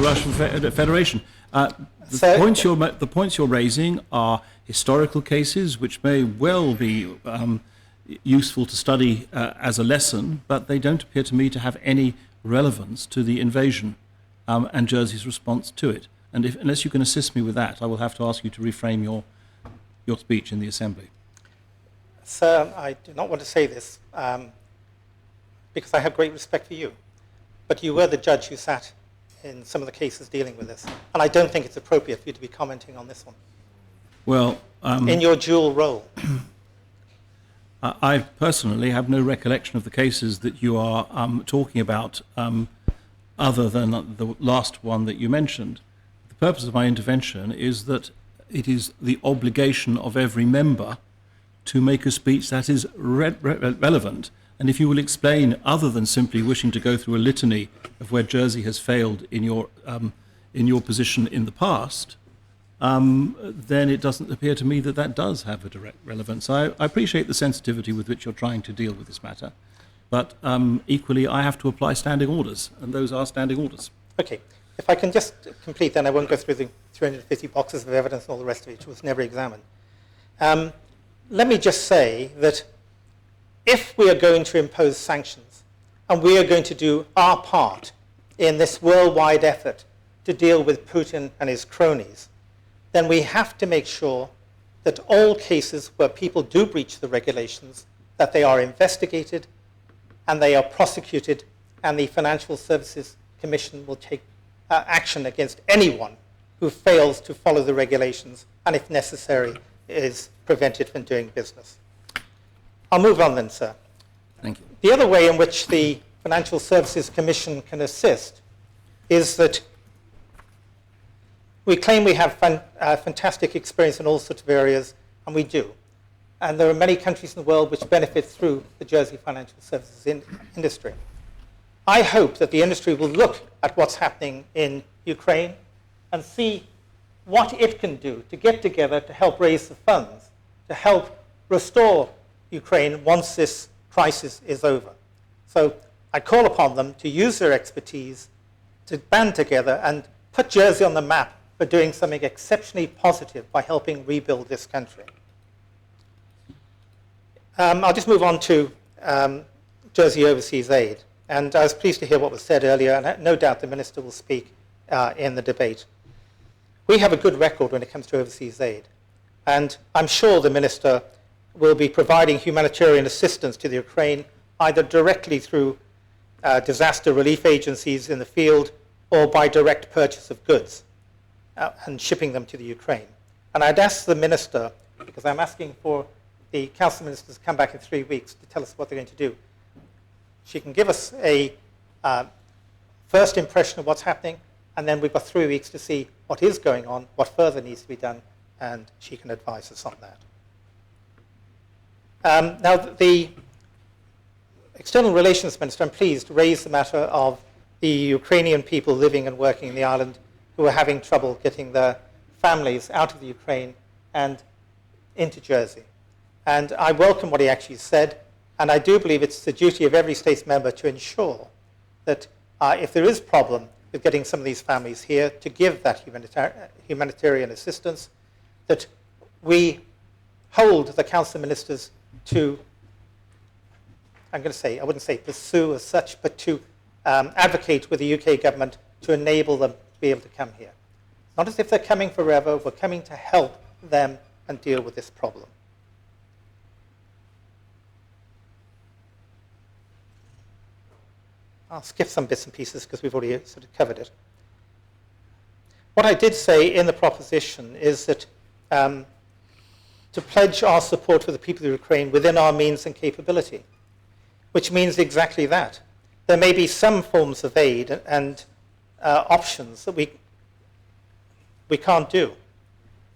Russian Federation. The points you're raising are historical cases which may well be useful to study as a lesson, but they don't appear to me to have any relevance to the invasion and Jersey's response to it. And unless you can assist me with that, I will have to ask you to reframe your speech in the Assembly. Sir, I do not want to say this because I have great respect for you, but you were the judge who sat in some of the cases dealing with this, and I don't think it's appropriate for you to be commenting on this one. Well, in your dual role. I personally have no recollection of the cases that you are talking about other than the last one that you mentioned. The purpose of my intervention is that it is the obligation of every member to make a speech that is relevant. And if you will explain, other than simply wishing to go through a litany of where Jersey has failed in your position in the past, then it doesn't appear to me that that does have a direct relevance. I appreciate the sensitivity with which you're trying to deal with this matter, but equally I have to apply standing orders, and those are standing orders. Okay, if I can just complete, then I won't go through the 350 boxes of evidence and all the rest of it, which was never examined. Let me just say that if we are going to impose sanctions, and we are going to do our part in this worldwide effort to deal with Putin and his cronies, then we have to make sure that all cases where people do breach the regulations, that they are investigated and they are prosecuted, and the Financial Services Commission will take action against anyone who fails to follow the regulations and, if necessary, is prevented from doing business. I'll move on then, sir. Thank you. The other way in which the Financial Services Commission can assist is that we claim we have fantastic experience in all sorts of areas, and we do. And there are many countries in the world which benefit through the Jersey financial services industry. I hope that the industry will look at what's happening in Ukraine and see what it can do to get together to help raise the funds, to help restore Ukraine once this crisis is over. So I call upon them to use their expertise to band together and put Jersey on the map for doing something exceptionally positive by helping rebuild this country. I'll just move on to Jersey Overseas Aid. And I was pleased to hear what was said earlier, and no doubt the Minister will speak in the debate. We have a good record when it comes to overseas aid. And I'm sure the Minister will be providing humanitarian assistance to the Ukraine, either directly through disaster relief agencies in the field or by direct purchase of goods and shipping them to the Ukraine. And I'd ask the Minister, because I'm asking for the Council Ministers to come back in 3 weeks to tell us what they're going to do. She can give us a first impression of what's happening, and then we've got 3 weeks to see what is going on, what further needs to be done, and she can advise us on that. Now, the External Relations Minister, I'm pleased, raised the matter of the Ukrainian people living and working in the island who are having trouble getting their families out of the Ukraine and into Jersey. And I welcome what he actually said, and I do believe it's the duty of every state's member to ensure that if there is a problem with getting some of these families here, to give that humanitarian assistance, that we hold the Council of Ministers to, I'm going to say, I wouldn't say pursue as such, but to advocate with the UK government to enable them to be able to come here. Not as if they're coming forever, we're coming to help them and deal with this problem. I'll skip some bits and pieces because we've already sort of covered it. What I did say in the proposition is that to pledge our support for the people of Ukraine within our means and capability, which means exactly that. There may be some forms of aid and options that we can't do.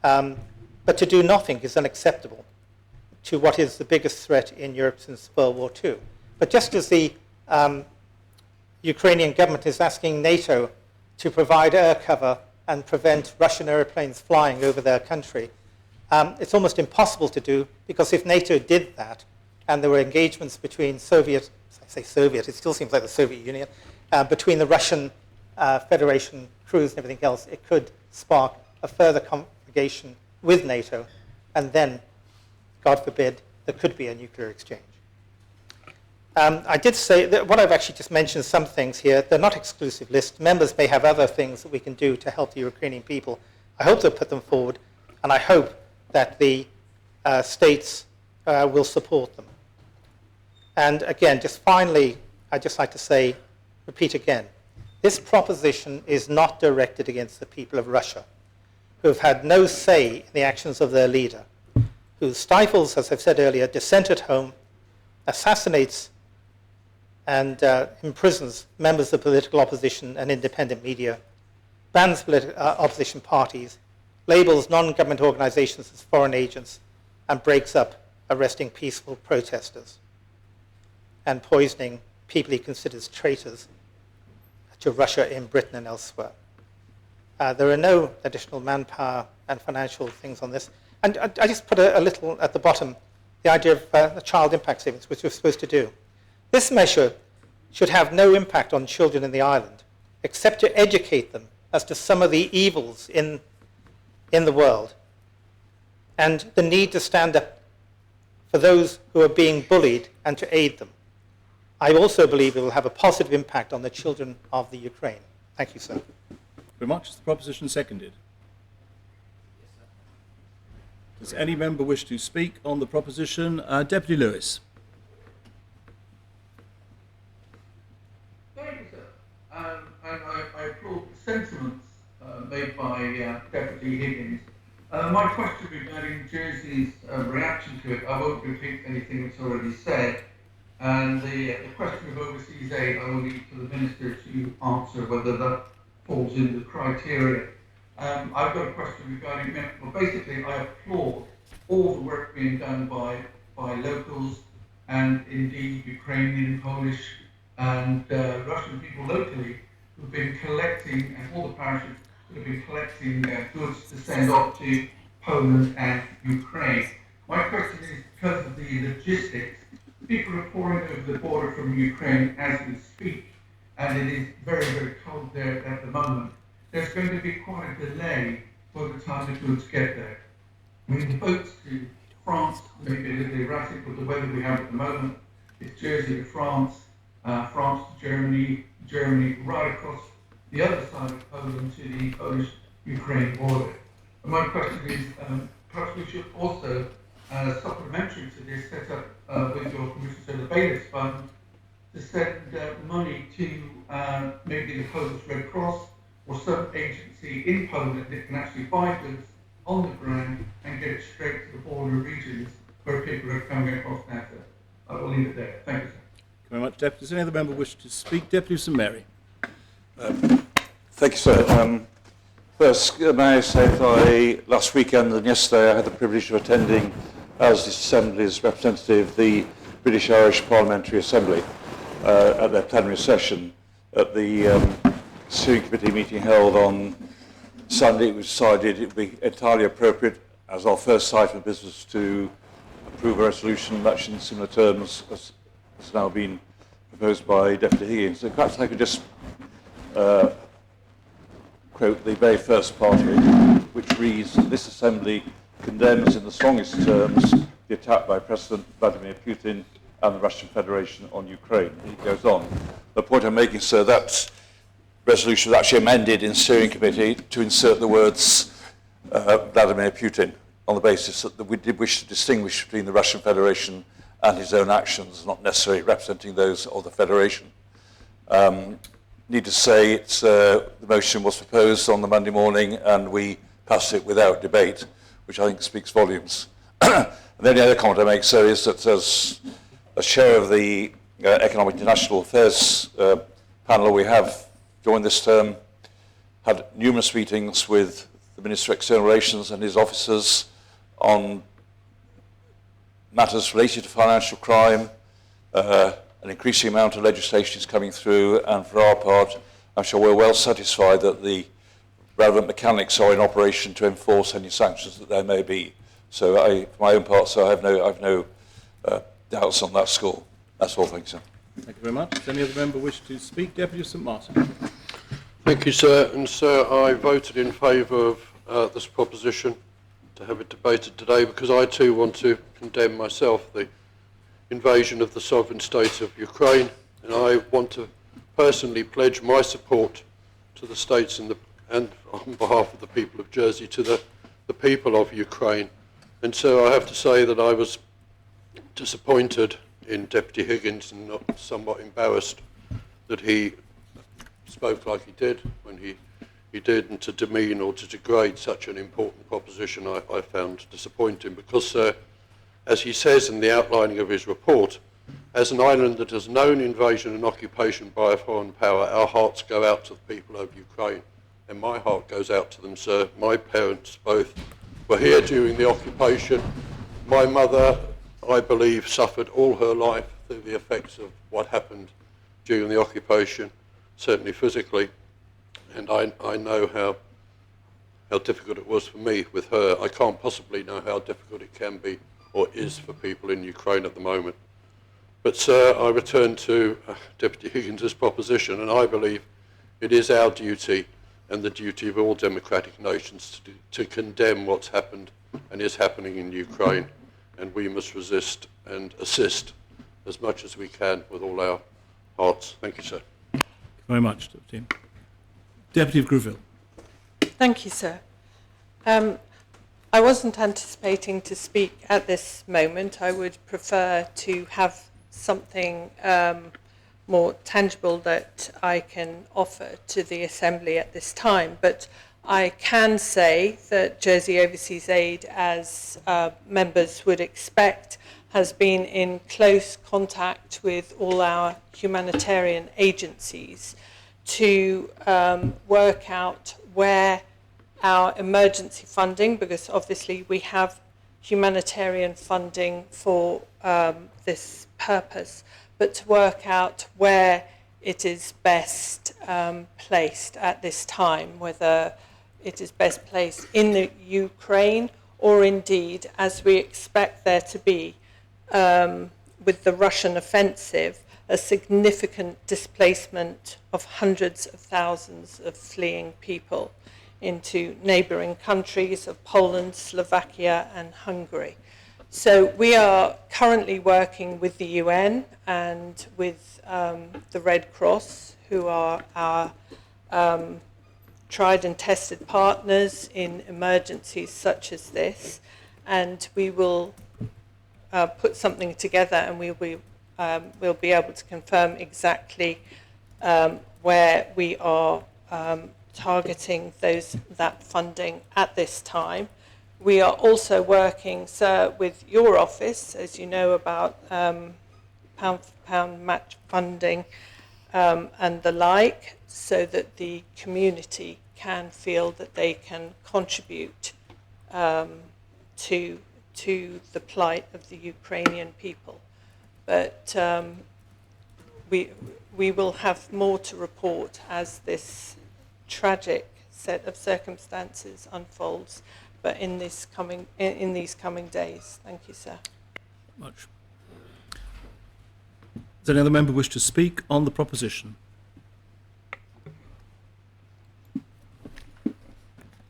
But to do nothing is unacceptable to what is the biggest threat in Europe since World War II. But just as the Ukrainian government is asking NATO to provide air cover and prevent Russian airplanes flying over their country, it's almost impossible to do, because if NATO did that and there were engagements between Soviet, I say Soviet, it still seems like the Soviet Union, between the Russian Federation crews and everything else, it could spark a further confrontation with NATO, and then, God forbid, there could be a nuclear exchange. I did say that what I've actually just mentioned, some things here, they're not exclusive lists. Members may have other things that we can do to help the Ukrainian people. I hope they'll put them forward, and I hope that the states will support them. And again, just finally, I'd just like to say, repeat again, this proposition is not directed against the people of Russia, who have had no say in the actions of their leader, who stifles, as I've said earlier, dissent at home, assassinates and imprisons members of political opposition and independent media, bans opposition parties, labels non-government organizations as foreign agents, and breaks up arresting peaceful protesters and poisoning people he considers traitors to Russia in Britain and elsewhere. There are no additional manpower and financial things on this. And I just put a little at the bottom, the idea of the child impact statements, which we're supposed to do. This measure should have no impact on children in the island, except to educate them as to some of the evils in the world and the need to stand up for those who are being bullied and to aid them. I also believe it will have a positive impact on the children of the Ukraine. Thank you, sir. Very much. Is the proposition seconded? Does any member wish to speak on the proposition? Deputy Lewis. Thank you, sir. And I applaud the sentiments made by Deputy Higgins. My question regarding Jersey's reaction to it, I won't repeat anything that's already said, And the question of overseas aid, I will leave to the Minister to answer whether that falls in the criteria. I've got a question regarding, well, basically I applaud all the work being done by locals and indeed Ukrainian, Polish and Russian people locally who've been collecting, and all the parishes who have been collecting goods to send off to Poland and Ukraine. My question is, because of the logistics, people are pouring over the border from Ukraine as we speak, and it is very, very cold there at the moment. There's going to be quite a delay by the time the goods get there. I mean, the boats to France may be a little erratic with the weather we have at the moment. It's Jersey to France, France to Germany, Germany right across the other side of Poland to the Polish-Ukraine border. And my question is, perhaps we should also, supplementary to this, set up with your permission, so the Bailiffs Fund, to send money to maybe the Polish Red Cross or some agency in Poland that can actually buy goods on the ground and get it straight to the border regions where people are coming across now. I will leave it there. Thank you, sir. Thank you very much, Deputy. Does any other member wish to speak? Deputy St Mary. Thank you, sir. First, may I say that last weekend and yesterday I had the privilege of attending, as the Assembly's representative, the British Irish Parliamentary Assembly at their plenary session. At the steering committee meeting held on Sunday, it was decided it would be entirely appropriate as our first item of business to approve a resolution much in similar terms as has now been proposed by Deputy Higgins. So perhaps I could just quote the very first part of it, which reads that this Assembly condemns in the strongest terms the attack by President Vladimir Putin and the Russian Federation on Ukraine. It goes on. The point I'm making, sir, that resolution was actually amended in steering committee to insert the words Vladimir Putin on the basis that we did wish to distinguish between the Russian Federation and his own actions, not necessarily representing those of the Federation. Need to say the motion was proposed on the Monday morning and we passed it without debate, which I think speaks volumes. And the only other comment I make, sir, is that as a chair of the Economic International Affairs panel, we have during this term had numerous meetings with the Minister of External Relations and his officers on matters related to financial crime. An increasing amount of legislation is coming through, and for our part, I'm sure we're well satisfied that the relevant mechanics are in operation to enforce any sanctions that there may be. So for my own part, so I have no doubts on that score. That's all, thank you, sir. Thank you very much. Does any other member wish to speak? Deputy St Martin. Thank you, sir. And sir, I voted in favour of this proposition to have it debated today because I too want to condemn myself the invasion of the sovereign state of Ukraine, and I want to personally pledge my support to the states and on behalf of the people of Jersey to the people of Ukraine. And so I have to say that I was disappointed in Deputy Higgins and somewhat embarrassed that he spoke like he did when he did, and to demean or to degrade such an important proposition I found disappointing because, as he says in the outlining of his report, as an island that has known invasion and occupation by a foreign power, our hearts go out to the people of Ukraine. And my heart goes out to them, sir. My parents both were here during the occupation. My mother, I believe, suffered all her life through the effects of what happened during the occupation, certainly physically. And I know how difficult it was for me with her. I can't possibly know how difficult it can be or is for people in Ukraine at the moment. But, sir, I return to Deputy Higgins' proposition, and I believe it is our duty and the duty of all democratic nations to condemn what's happened and is happening in Ukraine, and we must resist and assist as much as we can with all our hearts. Thank you, sir. Thank you very much, Deputy. Deputy of Greville. Thank you, sir. I wasn't anticipating to speak at this moment. I would prefer to have something more tangible that I can offer to the Assembly at this time. But I can say that Jersey Overseas Aid, as members would expect, has been in close contact with all our humanitarian agencies to work out where our emergency funding, because obviously we have humanitarian funding for this purpose, but to work out where it is best placed at this time, whether it is best placed in the Ukraine or indeed, as we expect there to be with the Russian offensive, a significant displacement of hundreds of thousands of fleeing people into neighbouring countries of Poland, Slovakia and Hungary. So we are currently working with the UN and with the Red Cross, who are our tried and tested partners in emergencies such as this, and we will put something together and we'll be able to confirm exactly where we are targeting that funding at this time. We are also working, sir, with your office, as you know, about pound-for-pound match funding and the like, so that the community can feel that they can contribute to the plight of the Ukrainian people. But we will have more to report as this tragic set of circumstances unfolds, but in these coming days. Thank you, sir. Much. Does any other member wish to speak on the proposition?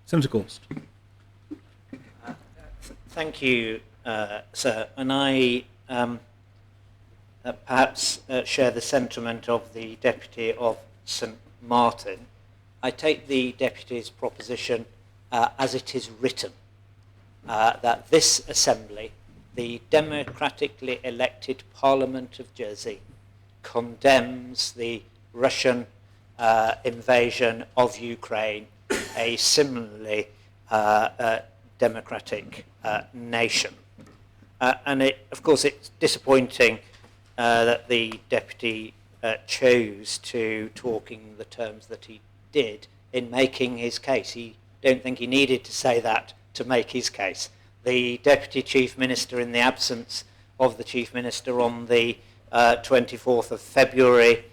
Senator Gorst. Thank you, sir. And I perhaps share the sentiment of the Deputy of St Martin. I take the Deputy's proposition as it is written, that this Assembly, the democratically elected Parliament of Jersey, condemns the Russian invasion of Ukraine, a similarly democratic nation. And of course it's disappointing that the Deputy chose to talk in the terms that he did in making his case. He don't think he needed to say that to make his case. The Deputy Chief Minister, in the absence of the Chief Minister on the 24th of February,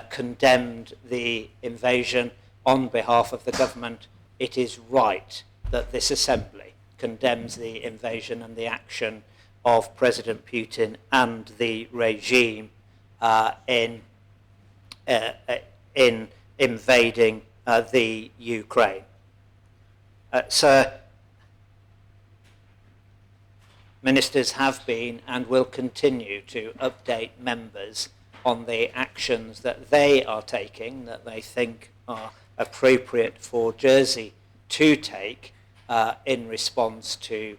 condemned the invasion on behalf of the government. It is right that this Assembly condemns the invasion and the action of President Putin and the regime in invading the Ukraine. Sir, ministers have been and will continue to update members on the actions that they are taking, that they think are appropriate for Jersey to take in response to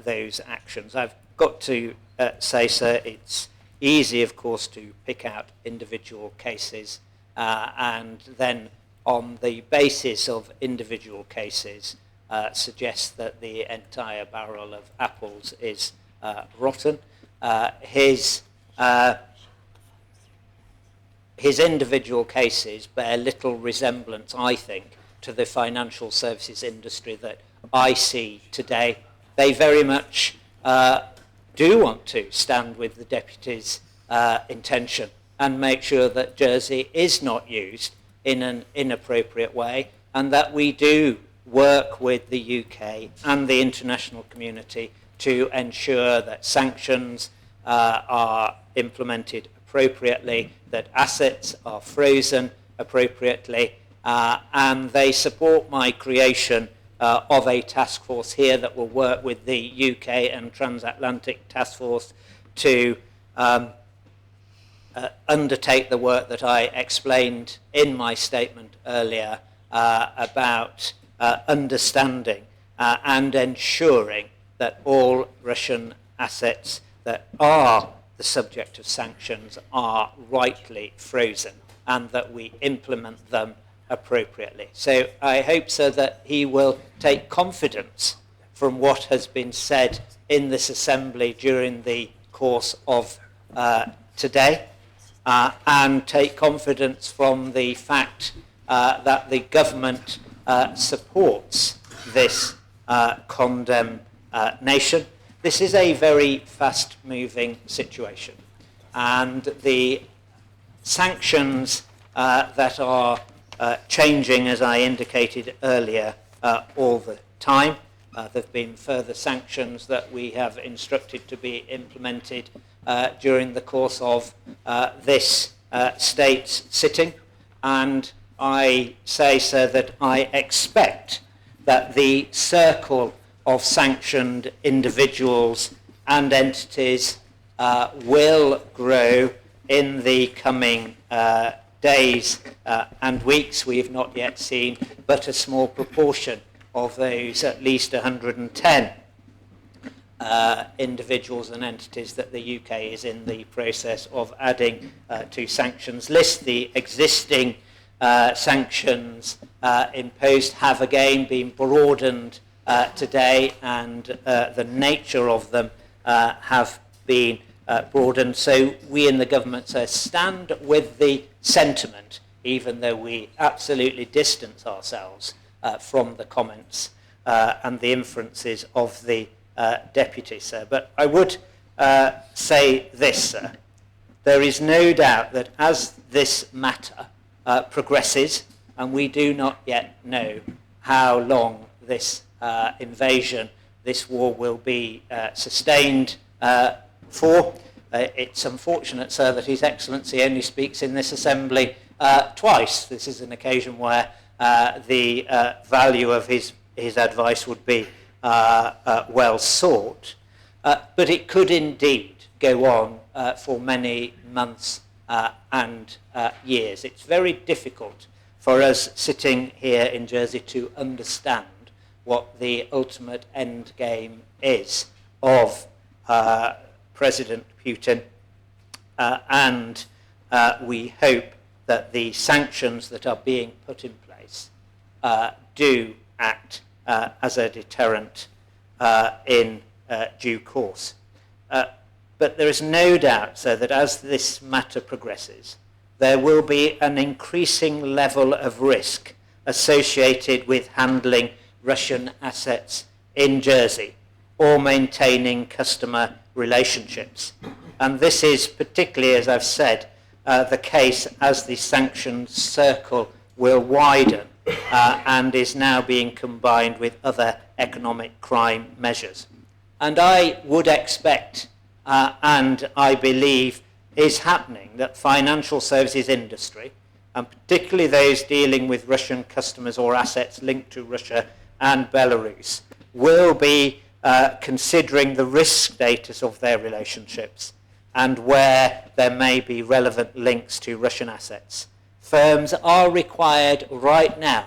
those actions. I've got to say, sir, it's easy, of course, to pick out individual cases and then on the basis of individual cases suggest that the entire barrel of apples is rotten. His individual cases bear little resemblance, I think, to the financial services industry that I see today. They very much do want to stand with the Deputy's intention and make sure that Jersey is not used in an inappropriate way, and that we do work with the UK and the international community to ensure that sanctions are implemented appropriately, that assets are frozen appropriately, and they support my creation of a task force here that will work with the UK and Transatlantic Task Force to undertake the work that I explained in my statement earlier about understanding and ensuring that all Russian assets that are the subject of sanctions are rightly frozen, and that we implement them appropriately. So I hope, sir, that he will take confidence from what has been said in this assembly during the course of today, and take confidence from the fact that the government supports this condemnation. This is a very fast-moving situation, and the sanctions that are changing, as I indicated earlier, all the time. There have been further sanctions that we have instructed to be implemented during the course of this state's sitting, and I say, sir, that I expect that the circle of sanctioned individuals and entities will grow in the coming days and weeks. We have not yet seen but a small proportion of those at least 110 individuals and entities that the UK is in the process of adding to sanctions list. The existing sanctions imposed have again been broadened today, and the nature of them have been broadened. So we in the government stand with the sentiment, even though we absolutely distance ourselves from the comments and the inferences of the deputy, sir. But I would say this, sir. There is no doubt that as this matter progresses, and we do not yet know how long this invasion, this war will be sustained for. It's unfortunate, sir, that His Excellency only speaks in this assembly twice. This is an occasion where the value of his advice would be well sought. But it could indeed go on for many months and years. It's very difficult for us sitting here in Jersey to understand what the ultimate end game is of President Putin, and we hope that the sanctions that are being put in place do act as a deterrent in due course. But there is no doubt, sir, that as this matter progresses, there will be an increasing level of risk associated with handling Russian assets in Jersey or maintaining customer relationships. And this is particularly, as I've said, the case as the sanctions circle will widen and is now being combined with other economic crime measures. And I would expect, and I believe is happening, that financial services industry, and particularly those dealing with Russian customers or assets linked to Russia and Belarus, will be considering the risk status of their relationships and where there may be relevant links to Russian assets. Firms are required right now,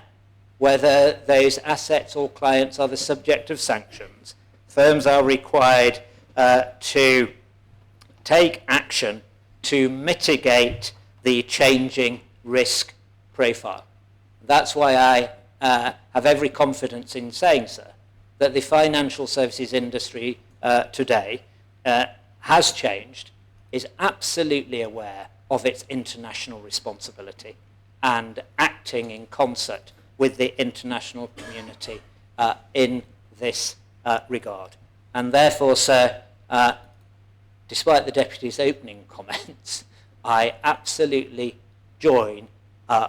whether those assets or clients are the subject of sanctions, firms are required to take action to mitigate the changing risk profile. That's why I have every confidence in saying, sir, that the financial services industry today has changed, is absolutely aware of its international responsibility and acting in concert with the international community in this regard. And therefore, sir, despite the Deputy's opening comments, I absolutely join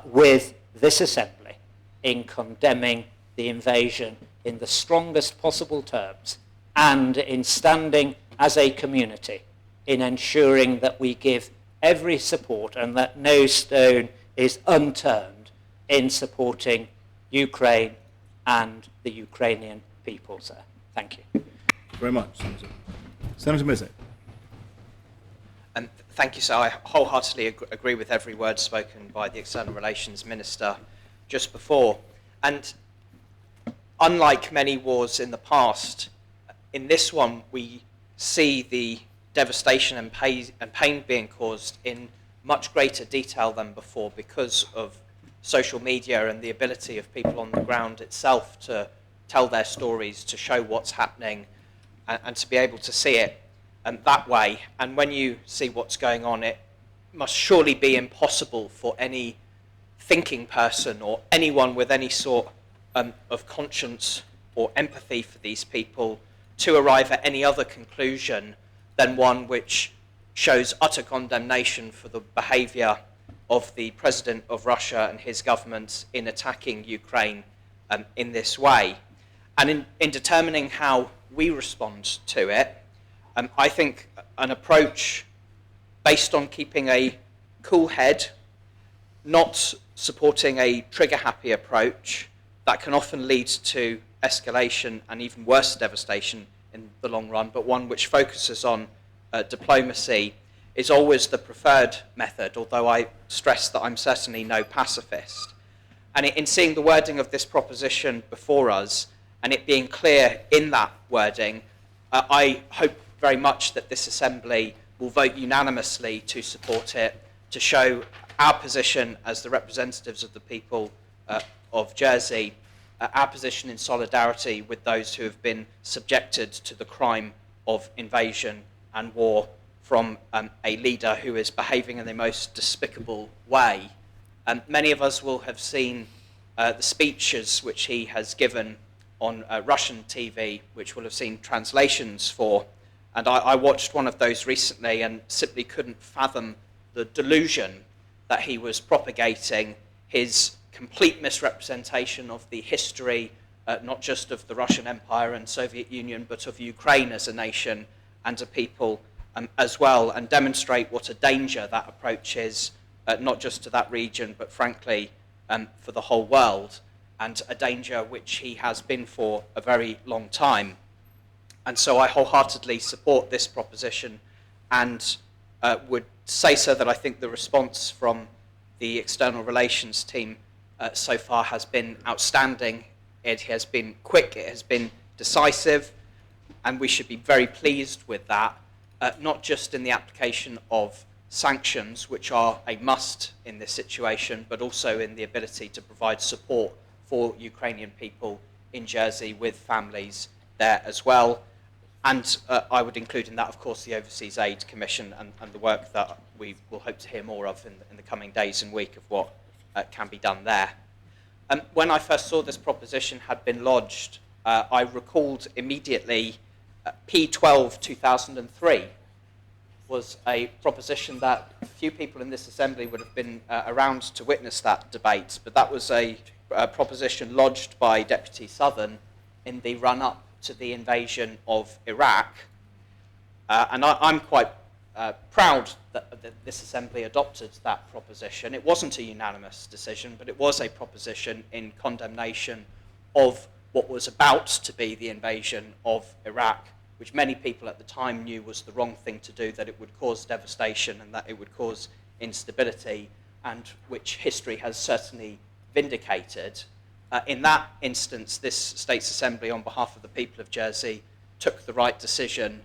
with this Assembly in condemning the invasion in the strongest possible terms and in standing as a community in ensuring that we give every support and that no stone is unturned in supporting Ukraine and the Ukrainian people, sir. Thank you. Very much, Senator. Senator Mizek. Thank you, sir. I wholeheartedly agree with every word spoken by the External Relations Minister just before. And unlike many wars in the past, in this one we see the devastation and pain being caused in much greater detail than before because of social media and the ability of people on the ground itself to tell their stories, to show what's happening, and to be able to see it that way. And when you see what's going on, it must surely be impossible for any thinking person or anyone with any sort of conscience or empathy for these people to arrive at any other conclusion than one which shows utter condemnation for the behaviour of the President of Russia and his government in attacking Ukraine in this way. And in determining how we respond to it, I think an approach based on keeping a cool head, not supporting a trigger-happy approach that can often lead to escalation and even worse devastation in the long run, but one which focuses on diplomacy is always the preferred method, although I stress that I'm certainly no pacifist. And in seeing the wording of this proposition before us, and it being clear in that wording, I hope very much that this Assembly will vote unanimously to support it, to show our position as the representatives of the people of Jersey, our position in solidarity with those who have been subjected to the crime of invasion and war from a leader who is behaving in the most despicable way. Many of us will have seen the speeches which he has given on Russian TV, which will have seen translations for. And I watched one of those recently and simply couldn't fathom the delusion that he was propagating, his complete misrepresentation of the history, not just of the Russian Empire and Soviet Union, but of Ukraine as a nation and a people as well, and demonstrate what a danger that approach is, not just to that region, but frankly, for the whole world, and a danger which he has been for a very long time. And so I wholeheartedly support this proposition and would say, sir, that I think the response from the External Relations team so far has been outstanding. It has been quick, it has been decisive, and we should be very pleased with that, not just in the application of sanctions, which are a must in this situation, but also in the ability to provide support for Ukrainian people in Jersey with families there as well. And I would include in that, of course, the Overseas Aid Commission and the work that we will hope to hear more of in the coming days and week of what can be done there. When I first saw this proposition had been lodged, I recalled immediately P12 2003 was a proposition that few people in this Assembly would have been around to witness that debate, but that was a proposition lodged by Deputy Southern in the run-up to the invasion of Iraq. And I'm quite proud that this Assembly adopted that proposition. It wasn't a unanimous decision, but it was a proposition in condemnation of what was about to be the invasion of Iraq, which many people at the time knew was the wrong thing to do, that it would cause devastation and that it would cause instability, and which history has certainly vindicated. In that instance, this States Assembly, on behalf of the people of Jersey, took the right decision,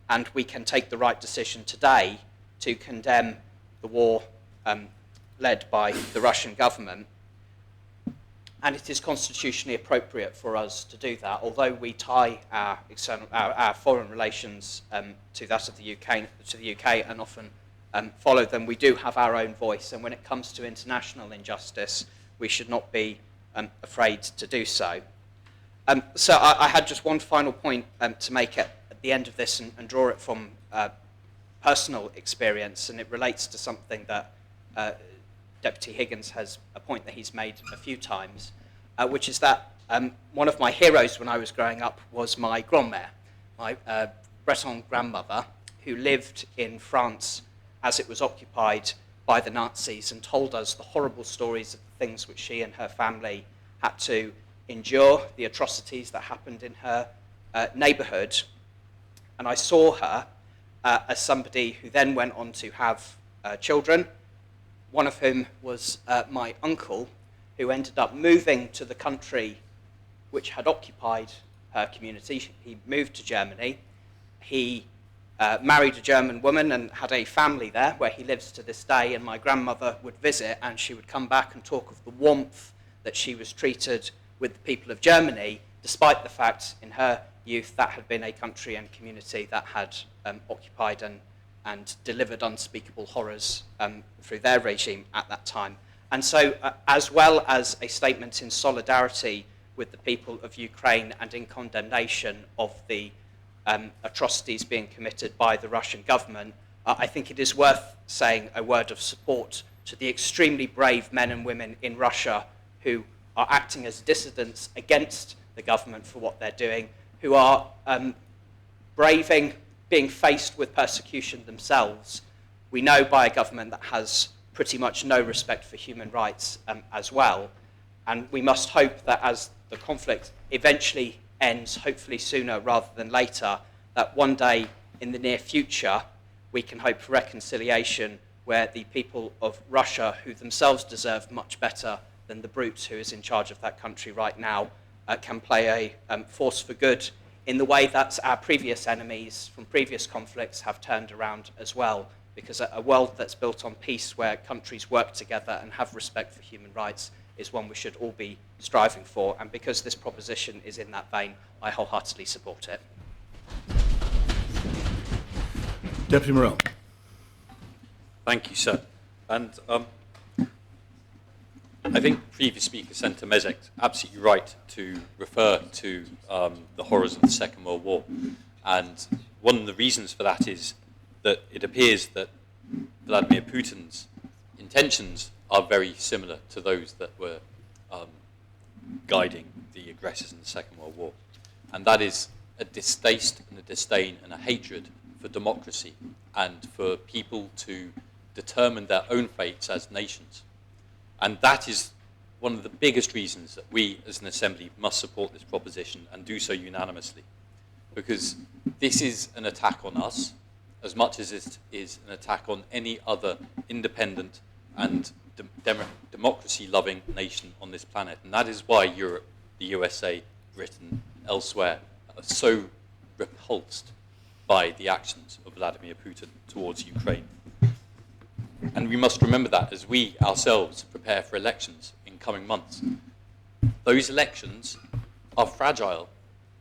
and we can take the right decision today to condemn the war led by the Russian government. And it is constitutionally appropriate for us to do that, although we tie our foreign relations to that of the UK, and often follow them. We do have our own voice, and when it comes to international injustice, we should not be afraid to do so. So I had just one final point to make at the end of this, and draw it from personal experience, and it relates to something that Deputy Higgins has a point that he's made a few times, which is that one of my heroes when I was growing up was my grand-mère, my Breton grandmother, who lived in France as it was occupied by the Nazis, and told us the horrible stories of the things which she and her family had to endure, the atrocities that happened in her neighbourhood. And I saw her as somebody who then went on to have children, one of whom was my uncle, who ended up moving to the country which had occupied her community. He moved to Germany. He married a German woman and had a family there where he lives to this day, and my grandmother would visit and she would come back and talk of the warmth that she was treated with the people of Germany, despite the fact in her youth that had been a country and community that had occupied and delivered unspeakable horrors through their regime at that time. And so, as well as a statement in solidarity with the people of Ukraine and in condemnation of the atrocities being committed by the Russian government, I think it is worth saying a word of support to the extremely brave men and women in Russia who are acting as dissidents against the government for what they're doing, who are braving being faced with persecution themselves. We know by a government that has pretty much no respect for human rights as well. And we must hope that as the conflict eventually ends, hopefully sooner rather than later, that one day in the near future we can hope for reconciliation where the people of Russia, who themselves deserve much better than the brute who is in charge of that country right now, can play a force for good in the way that our previous enemies from previous conflicts have turned around as well. Because a world that's built on peace, where countries work together and have respect for human rights, is one we should all be striving for. And because this proposition is in that vein, I wholeheartedly support it. Deputy Morell. Thank you, sir. And I think previous speaker, Senator Mezek, absolutely right to refer to the horrors of the Second World War. And one of the reasons for that is that it appears that Vladimir Putin's intentions are very similar to those that were guiding the aggressors in the Second World War. And that is a distaste and a disdain and a hatred for democracy and for people to determine their own fates as nations. And that is one of the biggest reasons that we as an Assembly must support this proposition and do so unanimously. Because this is an attack on us, as much as it is an attack on any other independent and democracy-loving nation on this planet. And that is why Europe, the USA, Britain, elsewhere are so repulsed by the actions of Vladimir Putin towards Ukraine. And we must remember that as we ourselves prepare for elections in coming months. Those elections are fragile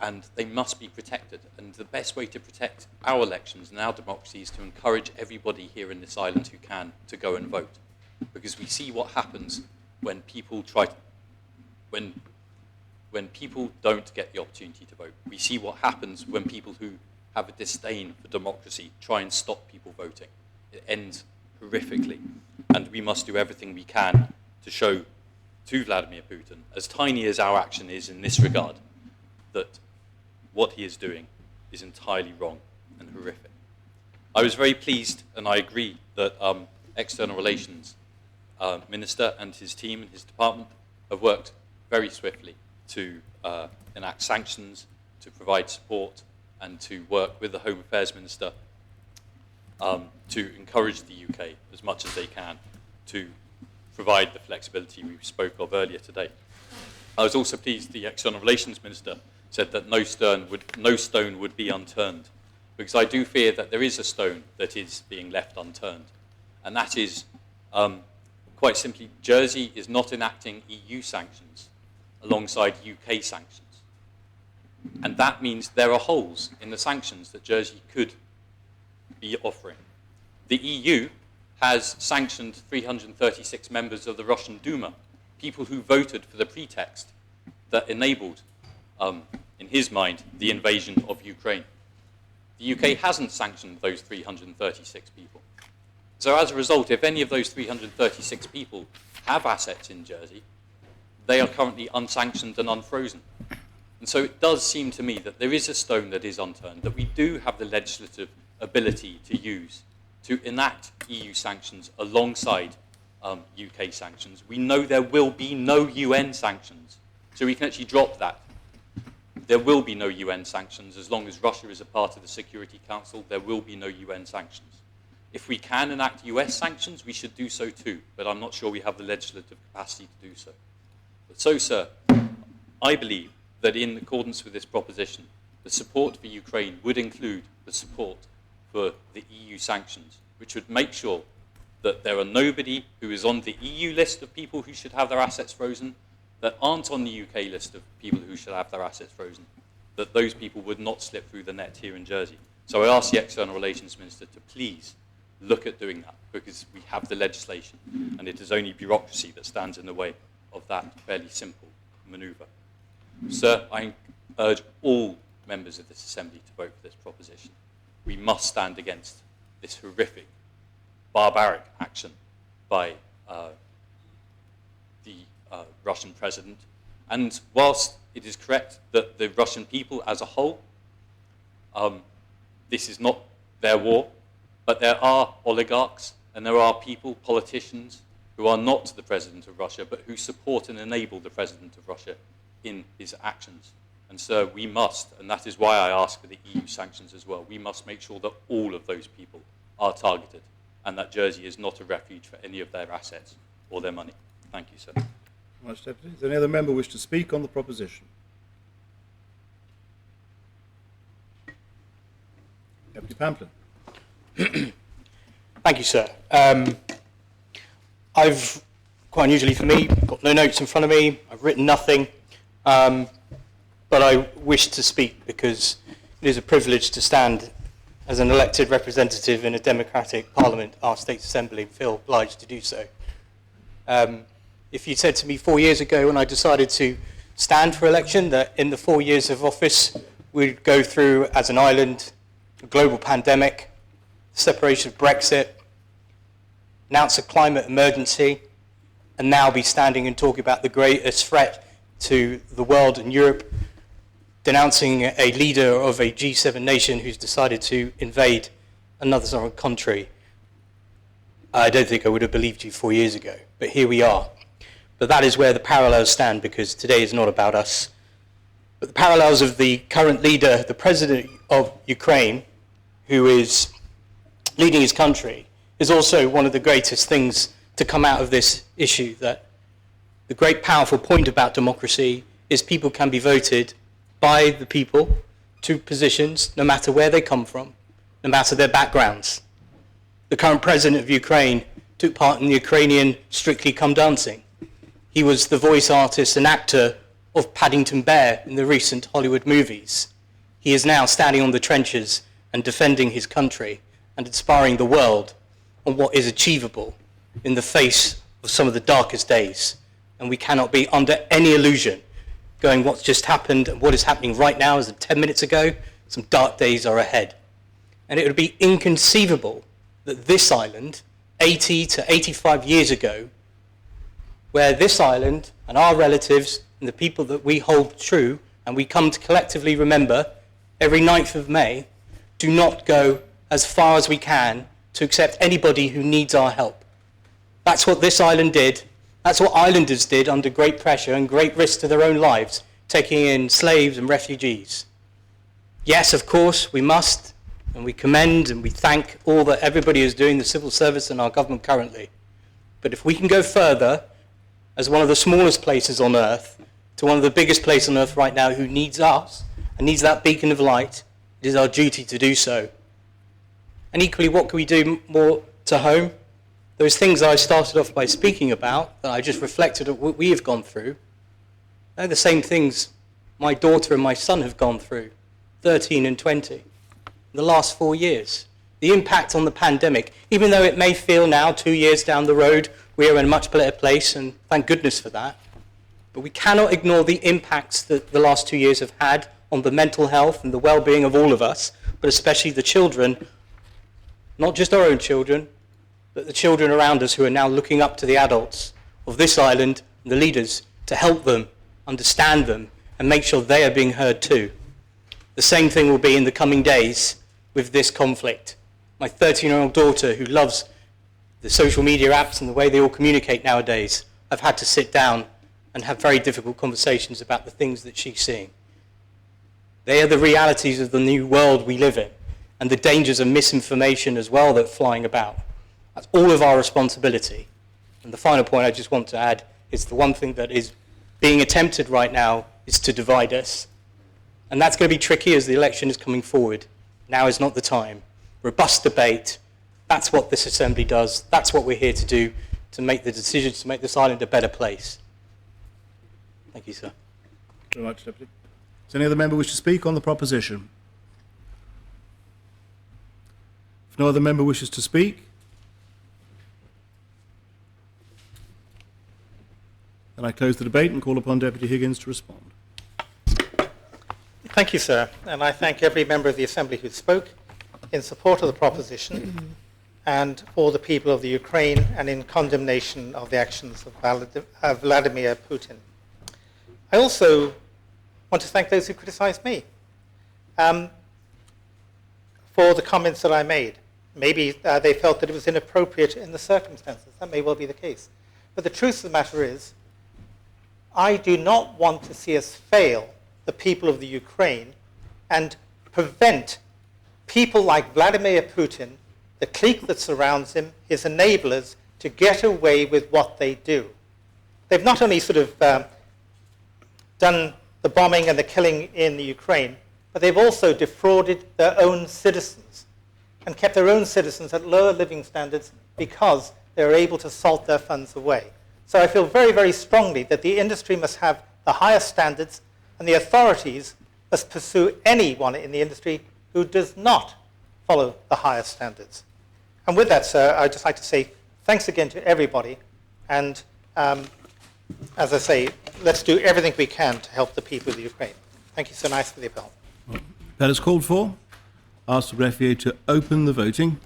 and they must be protected. And the best way to protect our elections and our democracy is to encourage everybody here in this island who can to go and vote. Because we see what happens when people when people don't get the opportunity to vote. We see what happens when people who have a disdain for democracy try and stop people voting. It ends horrifically. And we must do everything we can to show to Vladimir Putin, as tiny as our action is in this regard, that what he is doing is entirely wrong and horrific. I was very pleased, and I agree, that External Relations Minister and his team and his department have worked very swiftly to enact sanctions, to provide support, and to work with the Home Affairs Minister to encourage the UK as much as they can to provide the flexibility we spoke of earlier today. I was also pleased the External Relations Minister said that no stone would be unturned, because I do fear that there is a stone that is being left unturned, and that is quite simply Jersey is not enacting EU sanctions alongside UK sanctions, and that means there are holes in the sanctions that Jersey could be offering. The EU has sanctioned 336 members of the Russian Duma, people who voted for the pretext that enabled, in his mind, the invasion of Ukraine. The UK hasn't sanctioned those 336 people. So as a result, if any of those 336 people have assets in Jersey, they are currently unsanctioned and unfrozen. And so it does seem to me that there is a stone that is unturned, that we do have the legislative ability to use to enact EU sanctions alongside UK sanctions. We know there will be no UN sanctions, so we can actually drop that. There will be no UN sanctions as long as Russia is a part of the Security Council. There will be no UN sanctions. If we can enact US sanctions, we should do so too, but I'm not sure we have the legislative capacity to do so. But so, sir, I believe that in accordance with this proposition, the support for Ukraine would include the support for the EU sanctions, which would make sure that there are nobody who is on the EU list of people who should have their assets frozen that aren't on the UK list of people who should have their assets frozen, that those people would not slip through the net here in Jersey. So I ask the External Relations Minister to please look at doing that, because we have the legislation and it is only bureaucracy that stands in the way of that fairly simple manoeuvre. Sir, I urge all members of this Assembly to vote for this proposition. We must stand against this horrific, barbaric action by the Russian president. And whilst it is correct that the Russian people as a whole, this is not their war, but there are oligarchs and there are people, politicians, who are not the president of Russia, but who support and enable the president of Russia in his actions. And so we must, and that is why I ask for the EU sanctions as well, we must make sure that all of those people are targeted and that Jersey is not a refuge for any of their assets or their money. Thank you, sir. Thank you much, Deputy. Does any other member wish to speak on the proposition? Deputy Pamplin. Thank you, sir. I've, quite unusually for me, got no notes in front of me. I've written nothing. But I wish to speak because it is a privilege to stand as an elected representative in a democratic parliament, our state assembly, and feel obliged to do so. If you said to me 4 years ago when I decided to stand for election that in the 4 years of office we'd go through as an island a global pandemic, separation of Brexit, announce a climate emergency, and now be standing and talking about the greatest threat to the world and Europe, denouncing a leader of a G7 nation who's decided to invade another sovereign country. I don't think I would have believed you 4 years ago, but here we are. But that is where the parallels stand, because today is not about us. But the parallels of the current leader, the president of Ukraine, who is leading his country, is also one of the greatest things to come out of this issue, that the great powerful point about democracy is people can be voted by the people to positions, no matter where they come from, no matter their backgrounds. The current president of Ukraine took part in the Ukrainian Strictly Come Dancing. He was the voice artist and actor of Paddington Bear in the recent Hollywood movies. He is now standing on the trenches and defending his country and inspiring the world on what is achievable in the face of some of the darkest days. And we cannot be under any illusion going what's just happened and what is happening right now as of 10 minutes ago, some dark days are ahead. And it would be inconceivable that this island, 80 to 85 years ago, where this island and our relatives and the people that we hold true and we come to collectively remember every 9th of May, do not go as far as we can to accept anybody who needs our help. That's what this island did. That's what islanders did under great pressure and great risk to their own lives, taking in slaves and refugees. Yes, of course, we must, and we commend and we thank all that everybody is doing, the civil service and our government currently. But if we can go further, as one of the smallest places on earth, to one of the biggest places on earth right now who needs us and needs that beacon of light, it is our duty to do so. And equally, what can we do more to home? Those things that I started off by speaking about, that I just reflected on what we have gone through, they're the same things my daughter and my son have gone through, 13 and 20, in the last 4 years. The impact on the pandemic, even though it may feel now, 2 years down the road, we are in a much better place, and thank goodness for that. But we cannot ignore the impacts that the last 2 years have had on the mental health and the well-being of all of us, but especially the children, not just our own children, but the children around us who are now looking up to the adults of this island and the leaders to help them, understand them, and make sure they are being heard too. The same thing will be in the coming days with this conflict. My 13-year-old daughter, who loves the social media apps and the way they all communicate nowadays, I've had to sit down and have very difficult conversations about the things that she's seeing. They are the realities of the new world we live in, and the dangers of misinformation as well that are flying about. That's all of our responsibility. And the final point I just want to add is the one thing that is being attempted right now is to divide us. And that's going to be tricky as the election is coming forward. Now is not the time. robust debate. That's what this Assembly does. That's what we're here to do, to make the decisions to make this island a better place. Thank you, sir. Thank you very much, Deputy. Does any other member wish to speak on the proposition? If no other member wishes to speak, then I close the debate and call upon Deputy Higgins to respond. Thank you, sir. And I thank every member of the Assembly who spoke in support of the proposition and for the people of the Ukraine and in condemnation of the actions of Vladimir Putin. I also want to thank those who criticized me for the comments that I made. Maybe they felt that it was inappropriate in the circumstances. That may well be the case. But the truth of the matter is, I do not want to see us fail the people of the Ukraine and prevent people like Vladimir Putin, the clique that surrounds him, his enablers, to get away with what they do. They've not only sort of done the bombing and the killing in the Ukraine, but they've also defrauded their own citizens and kept their own citizens at lower living standards because they're able to salt their funds away. So I feel very, very strongly that the industry must have the highest standards and the authorities must pursue anyone in the industry who does not follow the highest standards. And with that, sir, I'd just like to say thanks again to everybody. And as I say, let's do everything we can to help the people of the Ukraine. Thank you so much for the appel. That is called for. Ask the greffier to open the voting.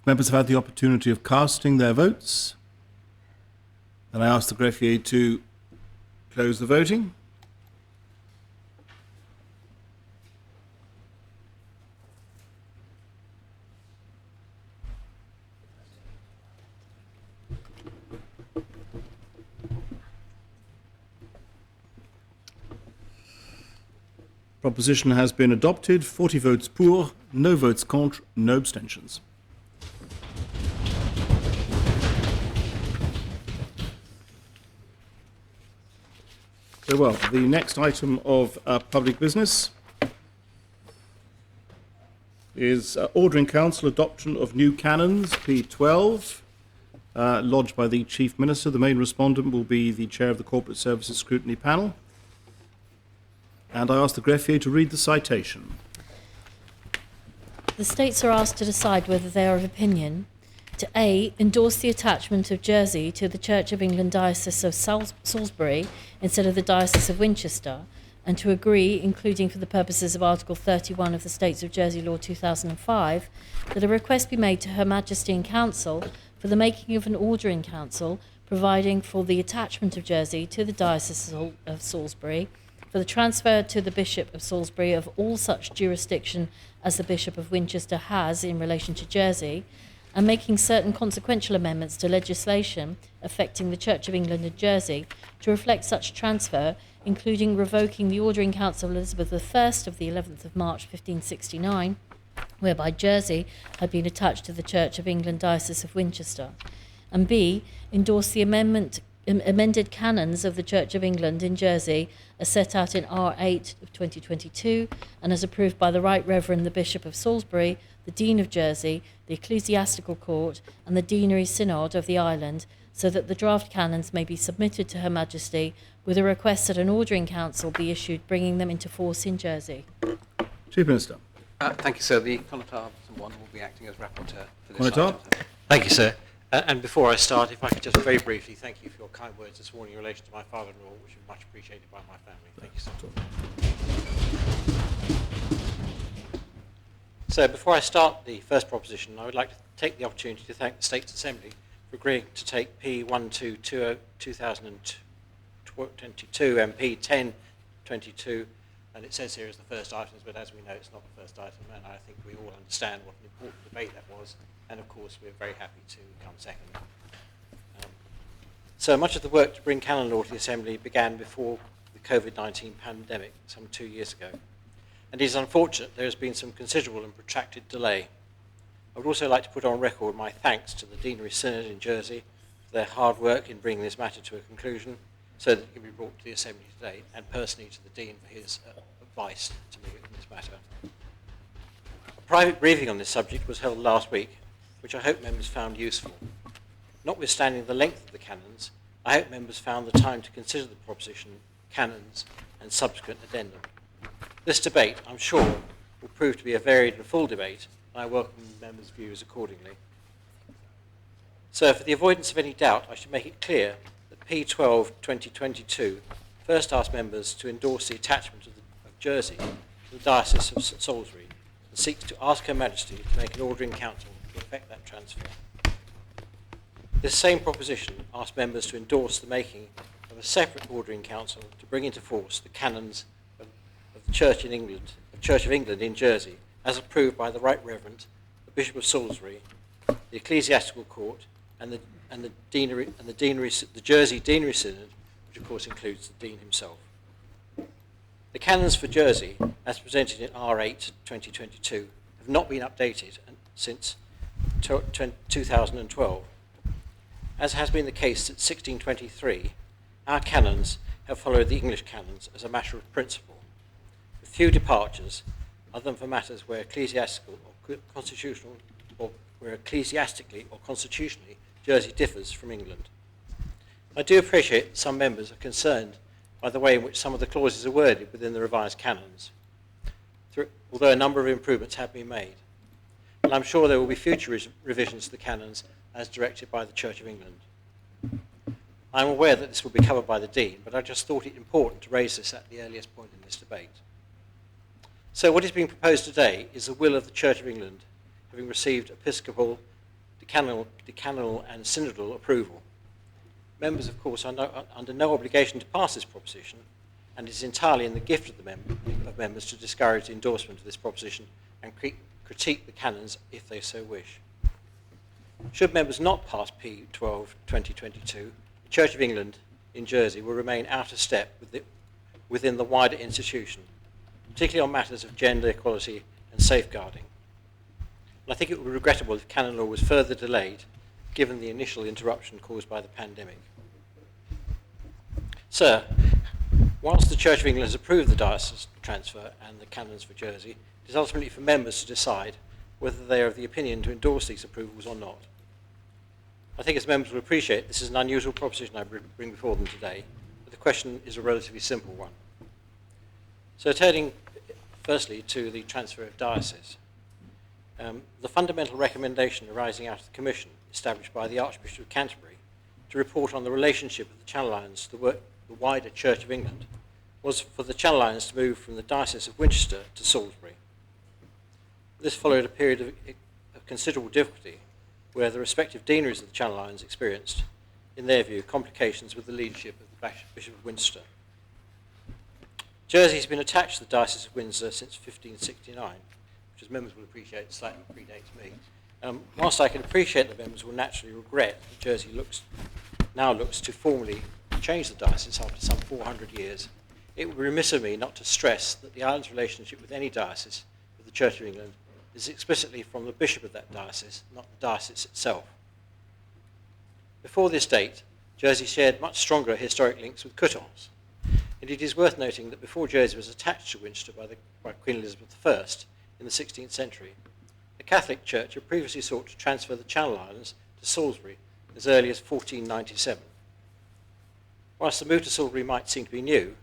Members have had the opportunity of casting their votes, and I ask the greffier to close the voting. Proposition has been adopted. 40 votes pour, no votes contre, no abstentions. Very well. The next item of public business is Ordering Council adoption of new canons, P12, lodged by the Chief Minister. The main respondent will be the Chair of the Corporate Services Scrutiny Panel. And I ask the greffier to read the citation. The states are asked to decide whether they are of opinion to A, endorse the attachment of Jersey to the Church of England Diocese of Salisbury instead of the Diocese of Winchester, and to agree, including for the purposes of Article 31 of the States of Jersey Law 2005, that a request be made to Her Majesty in Council for the making of an order in Council providing for the attachment of Jersey to the Diocese of Salisbury, for the transfer to the Bishop of Salisbury of all such jurisdiction as the Bishop of Winchester has in relation to Jersey, and making certain consequential amendments to legislation affecting the Church of England and Jersey to reflect such transfer, including revoking the Order in Council of Elizabeth I of the 11th of March 1569, whereby Jersey had been attached to the Church of England Diocese of Winchester, and B, endorse the amended canons of the Church of England in Jersey as set out in R8 of 2022 and as approved by the Right Reverend the Bishop of Salisbury, the Dean of Jersey, the Ecclesiastical Court and the Deanery Synod of the island, so that the draft canons may be submitted to Her Majesty with a request that an ordering council be issued bringing them into force in Jersey. Chief Minister. Thank you, sir. The Connotar one will be acting as rapporteur for this Connotar. item. Thank you, sir. And before I start, if I could just very briefly thank you for your kind words this morning in relation to my father-in-law, which are much appreciated by my family. Thank you, sir. So before I start the first proposition, I would like to take the opportunity to thank the States Assembly for agreeing to take P1220 2022 and P1022 and it says here as the first items, but as we know, it's not the first item, and I think we all understand what an important debate that was, and of course we're very happy to come second. So much of the work to bring canon law to the Assembly began before the COVID-19 pandemic, some 2 years ago. And it is unfortunate there has been some considerable and protracted delay. I would also like to put on record my thanks to the Deanery Synod in Jersey for their hard work in bringing this matter to a conclusion so that it can be brought to the Assembly today, and personally to the Dean for his advice to me in this matter. A private briefing on this subject was held last week, which I hope members found useful. Notwithstanding the length of the canons, I hope members found the time to consider the proposition, canons, and subsequent addendum. This debate, I'm sure, will prove to be a varied and full debate, and I welcome members' views accordingly. So, for the avoidance of any doubt, I should make it clear that P12-2022 first asked members to endorse the attachment of Jersey to the Diocese of St Salisbury and seeks to ask Her Majesty to make an order in Council to effect that transfer. This same proposition asked members to endorse the making of a separate order in Council to bring into force the canons of the Church of England in Jersey, as approved by the Right Reverend, the Bishop of Salisbury, the Ecclesiastical Court, and the Jersey Deanery Synod, which of course includes the Dean himself. The canons for Jersey, as presented in R8 2022, have not been updated since 2012. As has been the case since 1623, our canons have followed the English canons as a matter of principle, with few departures other than for matters where ecclesiastical or constitutional, or where ecclesiastically or constitutionally Jersey differs from England. I do appreciate that some members are concerned by the way in which some of the clauses are worded within the revised canons, although a number of improvements have been made. And I'm sure there will be future revisions to the canons as directed by the Church of England. I'm aware that this will be covered by the Dean, but I just thought it important to raise this at the earliest point in this debate. So what is being proposed today is the will of the Church of England, having received episcopal, decanal and synodal approval. Members, of course, are under no obligation to pass this proposition, and it is entirely in the gift of the members to discourage the endorsement of this proposition and critique the canons if they so wish. Should members not pass P12-2022, the Church of England in Jersey will remain out of step within the wider institution, particularly on matters of gender equality and safeguarding. And I think it would be regrettable if canon law was further delayed, given the initial interruption caused by the pandemic. Sir, whilst the Church of England has approved the diocese transfer and the canons for Jersey, it is ultimately for members to decide whether they are of the opinion to endorse these approvals or not. I think as members will appreciate, this is an unusual proposition I bring before them today, but the question is a relatively simple one. So turning firstly to the transfer of diocese, the fundamental recommendation arising out of the Commission established by the Archbishop of Canterbury to report on the relationship of the Channel Islands to the wider Church of England was for the Channel Islands to move from the Diocese of Winchester to Salisbury. This followed a period of considerable difficulty where the respective deaneries of the Channel Islands experienced, in their view, complications with the leadership of the Bishop of Winchester. Jersey has been attached to the Diocese of Windsor since 1569, which, as members will appreciate, slightly predates me. Whilst I can appreciate that members will naturally regret that Jersey now looks to formally change the diocese after some 400 years, it would be remiss of me not to stress that the island's relationship with any diocese of the Church of England is explicitly from the bishop of that diocese, not the diocese itself. Before this date, Jersey shared much stronger historic links with Coutances, and it is worth noting that before Jersey was attached to Winchester by Queen Elizabeth I in the 16th century, the Catholic Church had previously sought to transfer the Channel Islands to Salisbury as early as 1497. Whilst the move to Salisbury might seem to be new,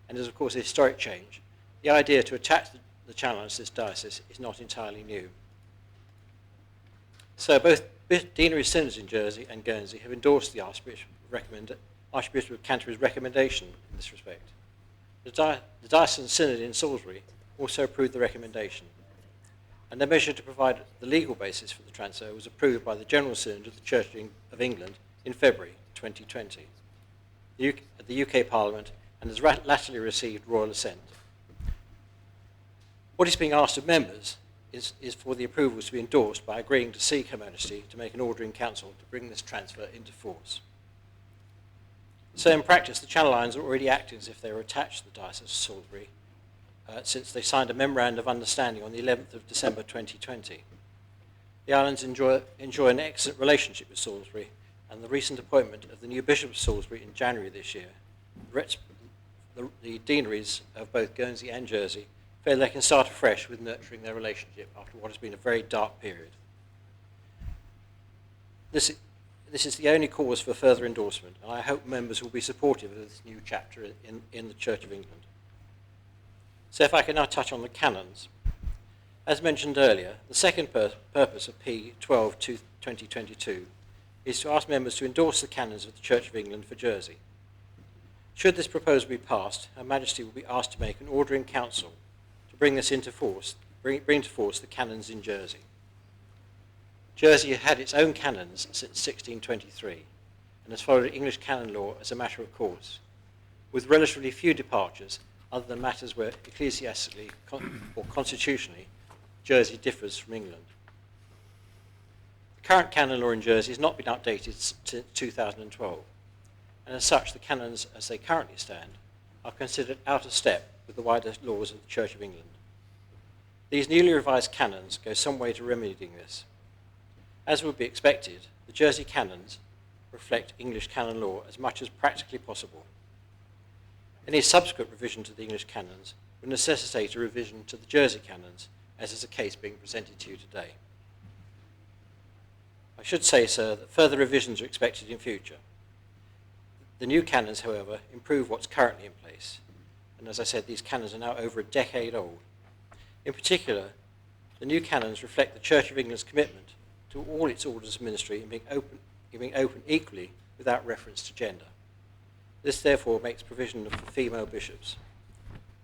and is of course a historic change, the idea to attach the Channel Islands to this diocese is not entirely new. So both deanery synods in Jersey and Guernsey have endorsed the Archbishop of Canterbury's recommendation in this respect. The Diocesan Synod in Salisbury also approved the recommendation, and the measure to provide the legal basis for the transfer was approved by the General Synod of the Church of England in February 2020 at the UK Parliament, and has latterly received royal assent. What is being asked of members is for the approvals to be endorsed by agreeing to seek Her Majesty to make an order in Council to bring this transfer into force. So in practice, the Channel Islands are already acting as if they were attached to the Diocese of Salisbury since they signed a Memorandum of Understanding on the 11th of December 2020. The islands enjoy an excellent relationship with Salisbury, and the recent appointment of the new Bishop of Salisbury in January this year, the deaneries of both Guernsey and Jersey feel they can start afresh with nurturing their relationship after what has been a very dark period. This is the only cause for further endorsement, and I hope members will be supportive of this new chapter in the Church of England. So if I can now touch on the canons. As mentioned earlier, the second purpose of P12/2022 is to ask members to endorse the canons of the Church of England for Jersey. Should this proposal be passed, Her Majesty will be asked to make an order in Council to bring this into force, bring to force the canons in Jersey. Jersey had its own canons since 1623 and has followed English canon law as a matter of course, with relatively few departures other than matters where ecclesiastically or constitutionally Jersey differs from England. The current canon law in Jersey has not been updated since 2012, and as such the canons as they currently stand are considered out of step with the wider laws of the Church of England. These newly revised canons go some way to remedying this. As would be expected, the Jersey canons reflect English canon law as much as practically possible. Any subsequent revision to the English canons would necessitate a revision to the Jersey canons, as is the case being presented to you today. I should say, sir, that further revisions are expected in future. The new canons, however, improve what's currently in place, and as I said, these canons are now over a decade old. In particular, the new canons reflect the Church of England's commitment to all its orders of ministry in being open equally without reference to gender. This therefore makes provision for female bishops.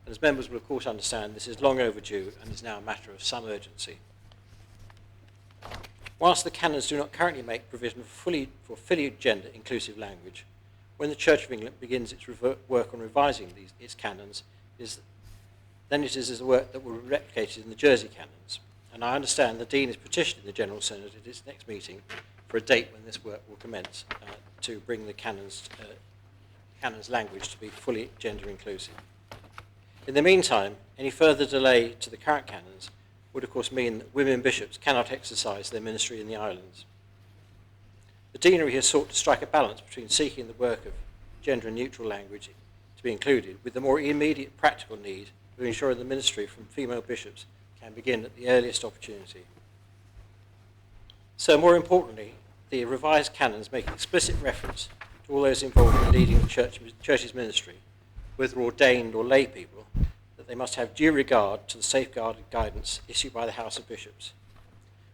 And as members will of course understand, this is long overdue and is now a matter of some urgency. Whilst the canons do not currently make provision for fully gender-inclusive language, when the Church of England begins its work on revising its canons, then it is the work that will be replicated in the Jersey canons. And I understand the Dean is petitioning the General Synod at its next meeting for a date when this work will commence to bring the canons language to be fully gender inclusive. In the meantime, any further delay to the current canons would of course mean that women bishops cannot exercise their ministry in the islands. The Deanery has sought to strike a balance between seeking the work of gender neutral language to be included with the more immediate practical need of ensuring the ministry from female bishops can begin at the earliest opportunity. So more importantly, the revised canons make explicit reference to all those involved in leading the church's ministry, whether ordained or lay people, that they must have due regard to the safeguarded guidance issued by the House of Bishops,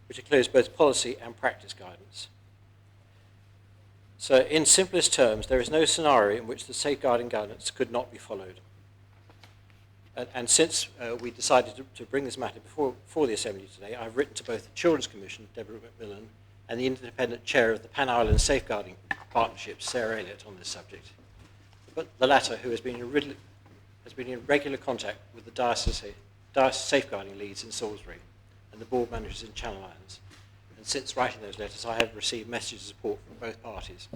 which includes both policy and practice guidance. So in simplest terms, there is no scenario in which the safeguarding guidance could not be followed. And since we decided to bring this matter before the Assembly today, I've written to both the Children's Commission, Deborah McMillan, and the independent chair of the Pan-Island Safeguarding Partnership, Sarah Elliott, on this subject. But the latter, who has been in regular contact with the diocese safeguarding leads in Salisbury and the board managers in Channel Islands. And since writing those letters, I have received messages of support from both parties.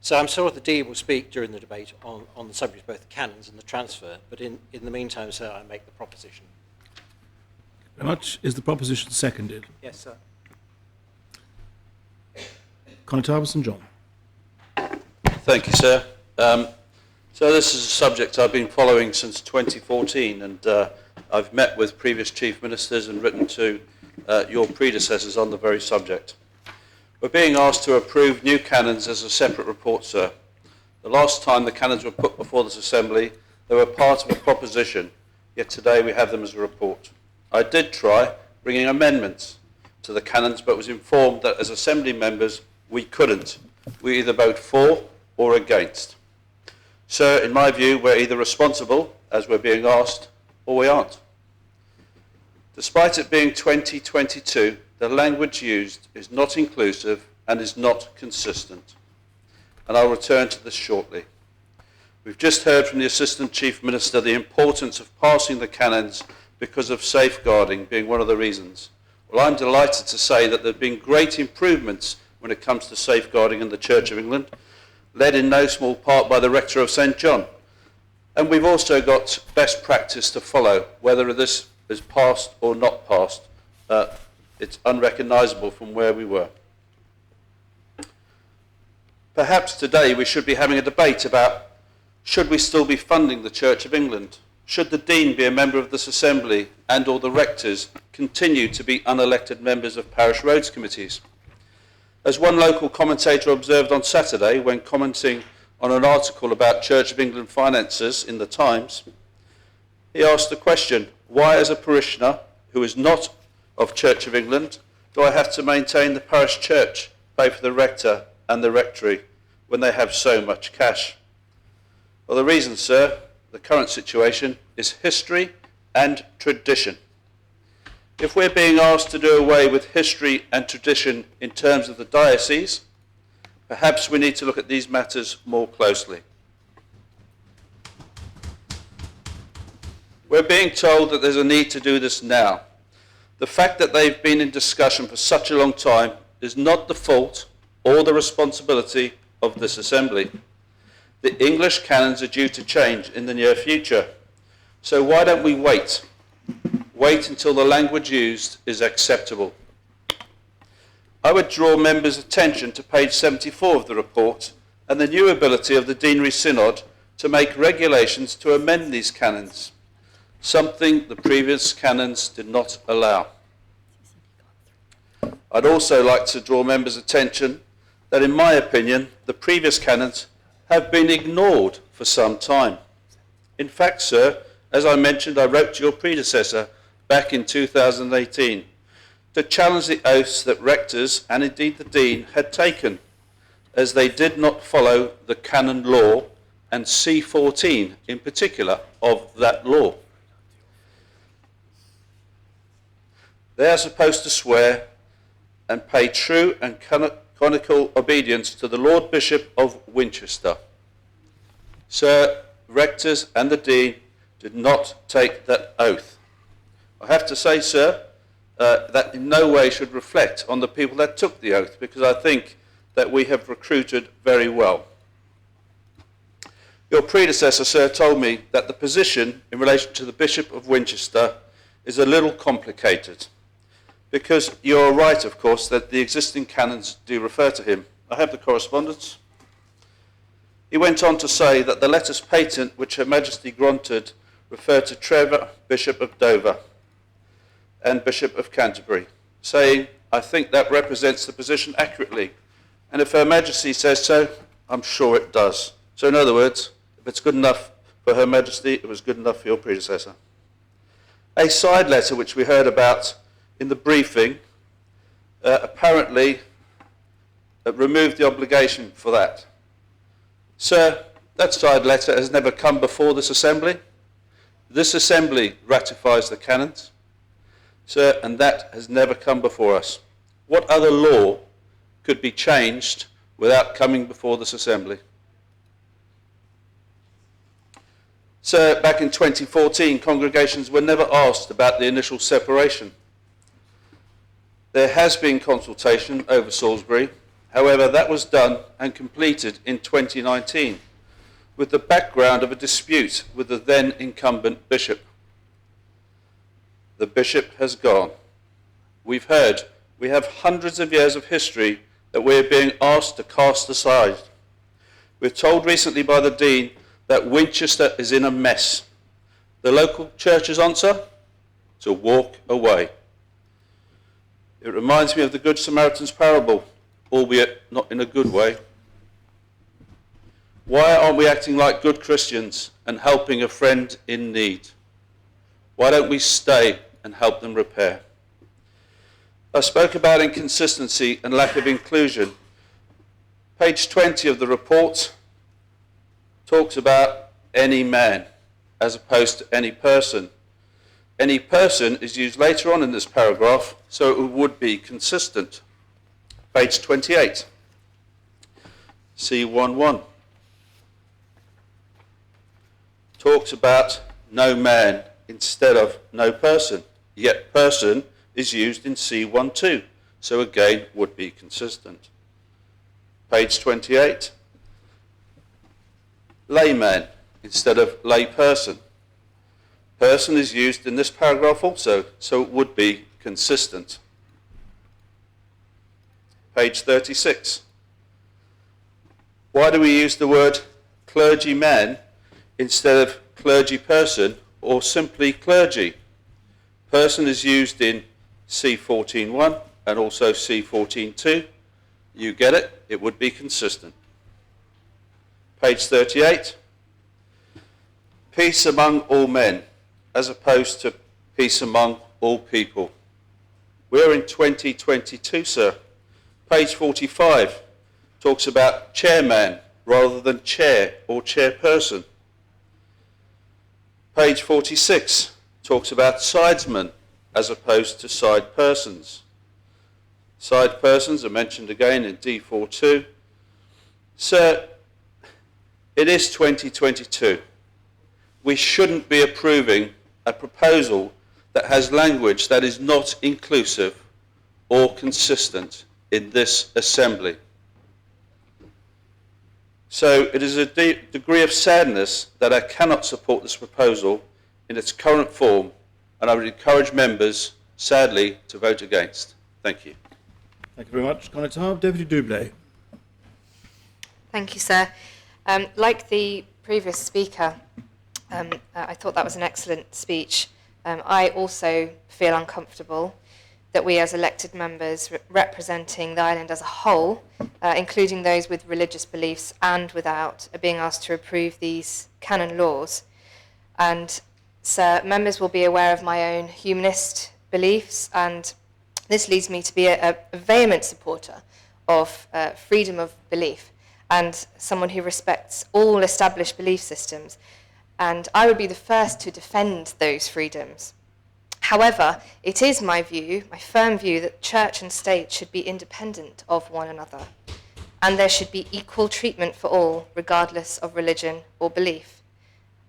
So I'm sure the Dean will speak during the debate on the subject of both the canons and the transfer, but in the meantime, sir, I make the proposition. Very much. Is the proposition seconded? Yes, sir. Conataba St John. Thank you, sir. So this is a subject I've been following since 2014, and I've met with previous chief ministers and written to your predecessors on the very subject. We're being asked to approve new canons as a separate report, sir. The last time the canons were put before this Assembly, they were part of a proposition, yet today we have them as a report. I did try bringing amendments to the canons, but was informed that as Assembly members, we couldn't. We either vote for or against. Sir, in my view, we're either responsible, as we're being asked, or we aren't. Despite it being 2022, the language used is not inclusive and is not consistent. And I'll return to this shortly. We've just heard from the Assistant Chief Minister the importance of passing the canons because of safeguarding being one of the reasons. Well, I'm delighted to say that there have been great improvements when it comes to safeguarding in the Church of England, led in no small part by the Rector of St John. And we've also got best practice to follow, whether this is passed or not passed. It's unrecognisable from where we were. Perhaps today we should be having a debate about should we still be funding the Church of England? Should the Dean be a member of this Assembly and or the Rectors continue to be unelected members of parish roads committees? As one local commentator observed on Saturday when commenting on an article about Church of England finances in the Times, he asked the question, why as a parishioner who is not of Church of England do I have to maintain the parish church, pay for the rector and the rectory when they have so much cash? Well, the reason, sir, the current situation is history and tradition. If we're being asked to do away with history and tradition in terms of the diocese, perhaps we need to look at these matters more closely. We're being told that there's a need to do this now. The fact that they've been in discussion for such a long time is not the fault or the responsibility of this Assembly. The English canons are due to change in the near future. So why don't we wait? Wait until the language used is acceptable. I would draw members' attention to page 74 of the report and the new ability of the Deanery Synod to make regulations to amend these canons, something the previous canons did not allow. I'd also like to draw members' attention that, in my opinion, the previous canons have been ignored for some time. In fact, sir, as I mentioned, I wrote to your predecessor back in 2018 to challenge the oaths that rectors and indeed the Dean had taken, as they did not follow the canon law and C14 in particular of that law. They are supposed to swear and pay true and canonical obedience to the Lord Bishop of Winchester. Sir, rectors and the Dean did not take that oath. I have to say, sir, that in no way should reflect on the people that took the oath, because I think that we have recruited very well. Your predecessor, sir, told me that the position in relation to the Bishop of Winchester is a little complicated, because you're right, of course, that the existing canons do refer to him. I have the correspondence. He went on to say that the letters patent which Her Majesty granted refer to Trevor, Bishop of Dover, and Bishop of Canterbury, saying, I think that represents the position accurately, and if Her Majesty says so, I'm sure it does. So in other words, if it's good enough for Her Majesty, it was good enough for your predecessor. A side letter which we heard about in the briefing apparently removed the obligation for that. Sir, that side letter has never come before this Assembly. This Assembly ratifies the canons, sir, and that has never come before us. What other law could be changed without coming before this Assembly? Sir, back in 2014, congregations were never asked about the initial separation. There has been consultation over Salisbury. However, that was done and completed in 2019 with the background of a dispute with the then incumbent bishop. The bishop has gone. We've heard we have hundreds of years of history that we're being asked to cast aside. We're told recently by the Dean that Winchester is in a mess. The local church's answer? To walk away. It reminds me of the Good Samaritan's parable, albeit not in a good way. Why aren't we acting like good Christians and helping a friend in need? Why don't we stay and help them repair? I spoke about inconsistency and lack of inclusion. Page 20 of the report talks about any man as opposed to any person. Any person is used later on in this paragraph, so it would be consistent. Page 28, C11. talks about no man instead of no person, yet person is used in C12, so again would be consistent. Page 28, layman instead of layperson. Person is used in this paragraph also, so it would be consistent. Page 36. Why do we use the word clergyman instead of clergy person or simply clergy? Person is used in C14.1 and also C14.2. You get it, it would be consistent. Page 38. Peace among all men, as opposed to peace among all people. We're in 2022, sir. Page 45 talks about chairman rather than chair or chairperson. Page 46 talks about sidesmen as opposed to side persons. Side persons are mentioned again in D42. Sir, it is 2022. We shouldn't be approving a proposal that has language that is not inclusive or consistent in this assembly. So it is a degree of sadness that I cannot support this proposal in its current form, and I would encourage members, sadly, to vote against. Thank you. Thank you very much. Connétable. Deputy Doublé. Thank you, sir. Like the previous speaker, I thought that was an excellent speech. I also feel uncomfortable that we as elected members representing the island as a whole, including those with religious beliefs and without, are being asked to approve these canon laws. And sir, members will be aware of my own humanist beliefs, and this leads me to be a vehement supporter of freedom of belief and someone who respects all established belief systems. And I would be the first to defend those freedoms. However, it is my view, my firm view, that church and state should be independent of one another, and there should be equal treatment for all, regardless of religion or belief.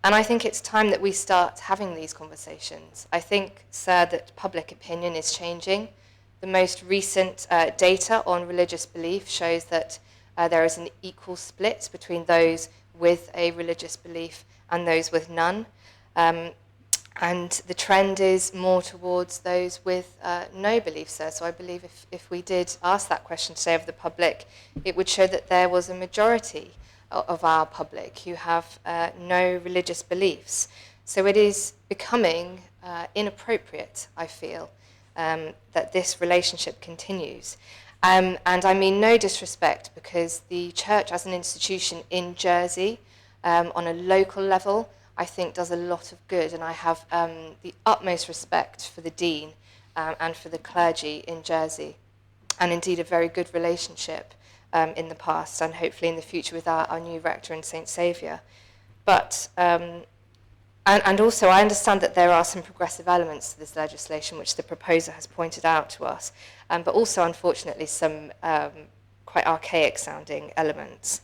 And I think it's time that we start having these conversations. I think, sir, that public opinion is changing. The most recent data on religious belief shows that there is an equal split between those with a religious belief and those with none. And the trend is more towards those with no belief, sir. So I believe if we did ask that question today of the public, it would show that there was a majority of our public who have no religious beliefs. So it is becoming inappropriate, I feel, that this relationship continues. And I mean no disrespect, because the church as an institution in Jersey, on a local level, I think does a lot of good, and I have the utmost respect for the Dean and for the clergy in Jersey, and indeed a very good relationship in the past and hopefully in the future with our new rector and St. Saviour. But, and also I understand that there are some progressive elements to this legislation which the proposer has pointed out to us, but also unfortunately some quite archaic sounding elements.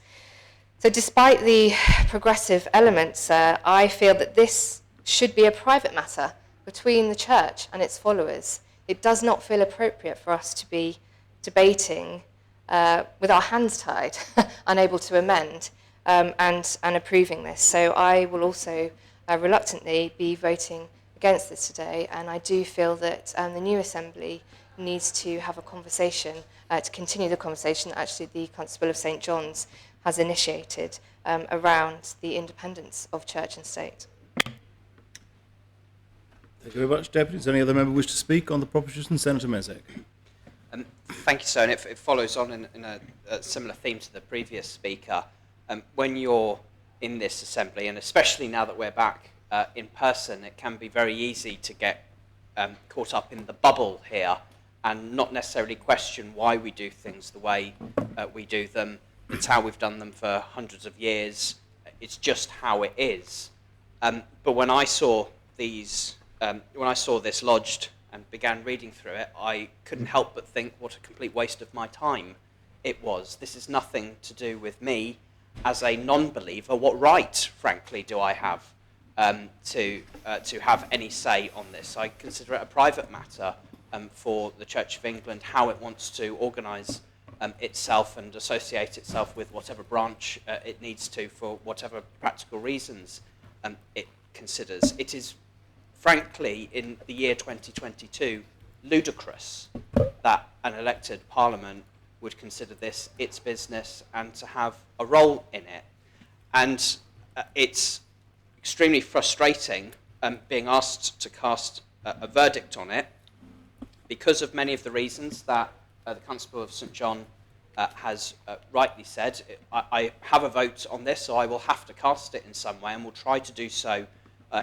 So despite the progressive elements, I feel that this should be a private matter between the church and its followers. It does not feel appropriate for us to be debating with our hands tied, unable to amend, and approving this. So I will also reluctantly be voting against this today, and I do feel that the new Assembly needs to have a conversation, to continue the conversation that actually the Constable of St. John's has initiated around the independence of church and state. Thank you very much, Deputy. Does any other member wish to speak on the proposition? Senator Mezek. Thank you, sir. And it follows on in a similar theme to the previous speaker. When you're in this assembly, and especially now that we're back in person, it can be very easy to get caught up in the bubble here and not necessarily question why we do things the way we do them. It's how we've done them for hundreds of years. It's just how it is. But when I saw these, when I saw this lodged and began reading through it, I couldn't help but think what a complete waste of my time it was. This is nothing to do with me as a non-believer. What right, frankly, do I have to have any say on this. I consider it a private matter for the Church of England how it wants to organise itself and associate itself with whatever branch it needs to for whatever practical reasons it considers. It is, frankly, in the year 2022, ludicrous that an elected parliament would consider this its business and to have a role in it. And it's extremely frustrating being asked to cast a verdict on it because of many of the reasons that the Constable of St John has rightly said. I have a vote on this, so I will have to cast it in some way, and will try to do so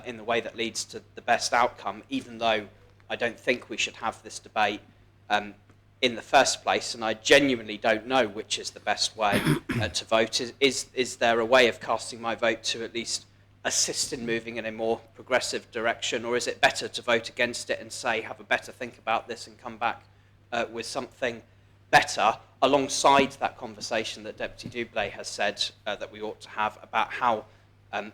in the way that leads to the best outcome, even though I don't think we should have this debate in the first place, and I genuinely don't know which is the best way to vote. Is there a way of casting my vote to at least assist in moving in a more progressive direction, or is it better to vote against it and say, have a better think about this and come back with something better, alongside that conversation that Deputy Dublé has said that we ought to have about how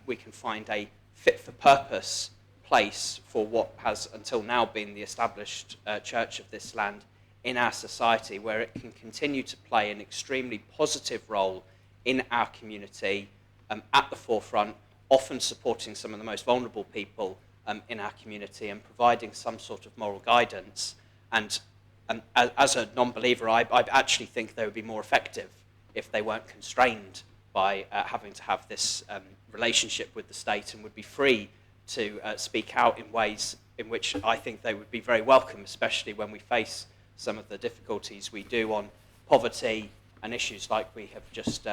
we can find a fit-for-purpose place for what has until now been the established church of this land in our society, where it can continue to play an extremely positive role in our community, at the forefront, often supporting some of the most vulnerable people in our community and providing some sort of moral guidance. And as a non-believer, I actually think they would be more effective if they weren't constrained by having to have this relationship with the state, and would be free to speak out in ways in which I think they would be very welcome, especially when we face some of the difficulties we do on poverty and issues like we have just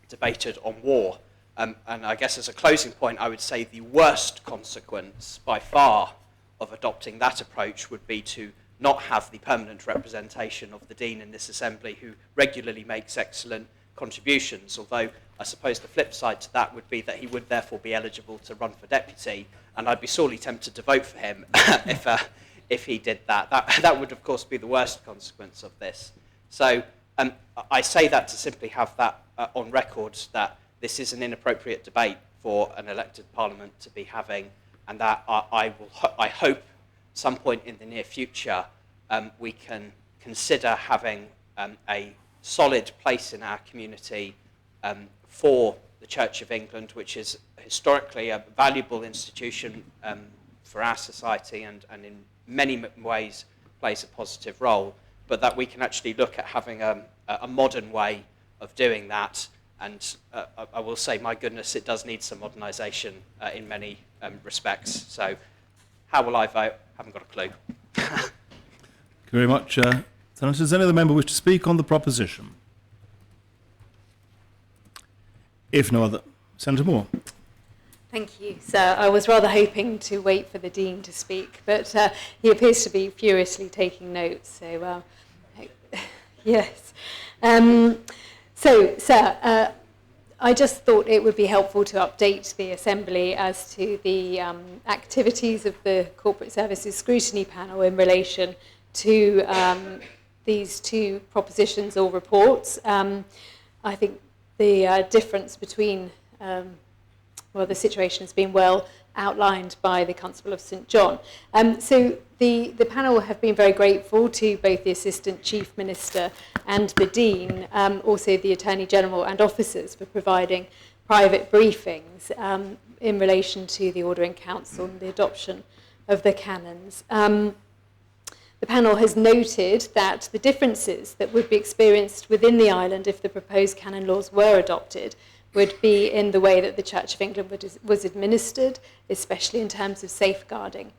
debated on war. And I guess as a closing point, I would say the worst consequence by far of adopting that approach would be to not have the permanent representation of the Dean in this assembly, who regularly makes excellent contributions, although I suppose the flip side to that would be that he would therefore be eligible to run for deputy, and I'd be sorely tempted to vote for him if he did that. That would, of course, be the worst consequence of this. So I say that to simply have that on record, that this is an inappropriate debate for an elected parliament to be having, and that I hope some point in the near future we can consider having a solid place in our community for the Church of England, which is historically a valuable institution for our society and in many ways plays a positive role, but that we can actually look at having a modern way of doing that. And I will say, my goodness, it does need some modernisation in many respects. So how will I vote? Haven't got a clue. Thank you very much. Senators, does any other member wish to speak on the proposition? If no other, Senator Moore. Thank you, sir. I was rather hoping to wait for the Dean to speak, but he appears to be furiously taking notes. So, yes. So, sir, I just thought it would be helpful to update the Assembly as to the activities of the Corporate Services Scrutiny Panel in relation to these two propositions or reports. I think the difference between, the situation has been well outlined by the Constable of St John. So the panel have been very grateful to both the Assistant Chief Minister and the Dean, also the Attorney General and officers, for providing private briefings in relation to the Order in Council and the adoption of the canons. The panel has noted that the differences that would be experienced within the island if the proposed canon laws were adopted would be in the way that the Church of England was administered, especially in terms of safeguarding.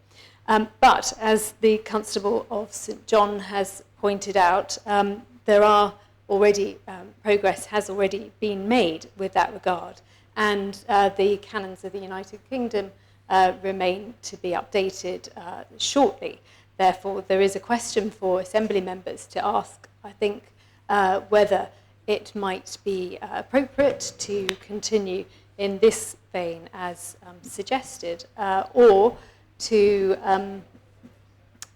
But as the Constable of St John has pointed out, there are already, progress has already been made with that regard, and the canons of the United Kingdom remain to be updated shortly. Therefore, there is a question for Assembly members to ask, I think, whether it might be appropriate to continue in this vein as suggested, or to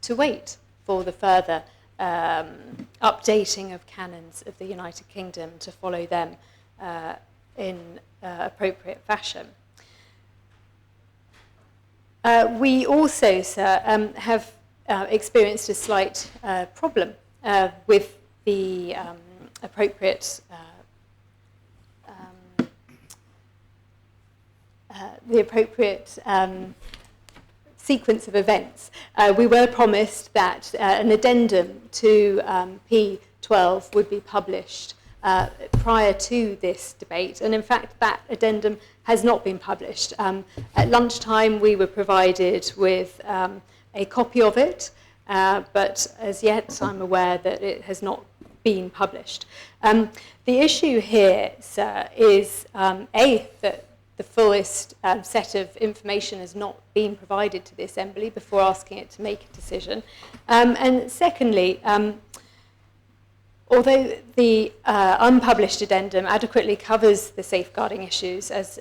wait for the further updating of canons of the United Kingdom to follow them in appropriate fashion. We also, sir, have experienced a slight problem with the appropriate sequence of events. We were promised that an addendum to P12 would be published prior to this debate, and in fact that addendum has not been published. At lunchtime we were provided with a copy of it, but as yet I'm aware that it has not been published. The issue here, sir, is that the fullest set of information has not been provided to the Assembly before asking it to make a decision. And secondly, although the unpublished addendum adequately covers the safeguarding issues, as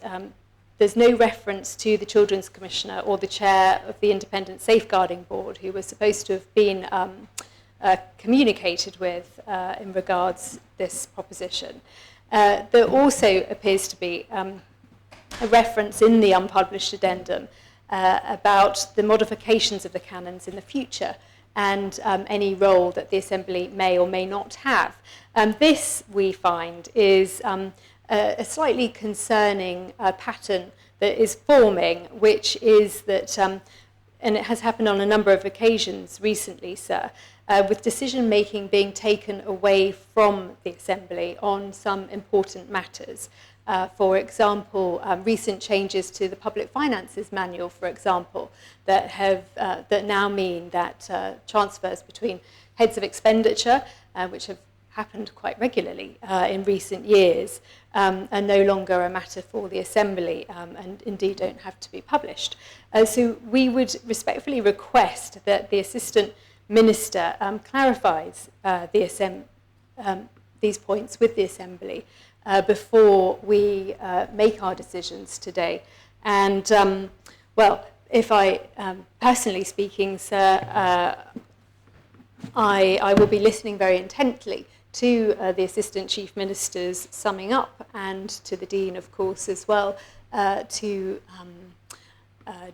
there's no reference to the Children's Commissioner or the chair of the Independent Safeguarding Board, who was supposed to have been communicated with in regards this proposition. There also appears to be a reference in the unpublished addendum about the modifications of the canons in the future and any role that the Assembly may or may not have. This, we find, is a slightly concerning pattern that is forming, which is that, and it has happened on a number of occasions recently, sir, with decision-making being taken away from the Assembly on some important matters. For example, recent changes to the Public Finances Manual, for example, that have that now mean that transfers between heads of expenditure, which have happened quite regularly in recent years, are no longer a matter for the Assembly and indeed don't have to be published. So we would respectfully request that the Assistant Minister clarifies these points with the Assembly before we make our decisions today. And, well, if I, personally speaking, sir, I will be listening very intently to the Assistant Chief Minister's summing up and to the Dean, of course, as well, to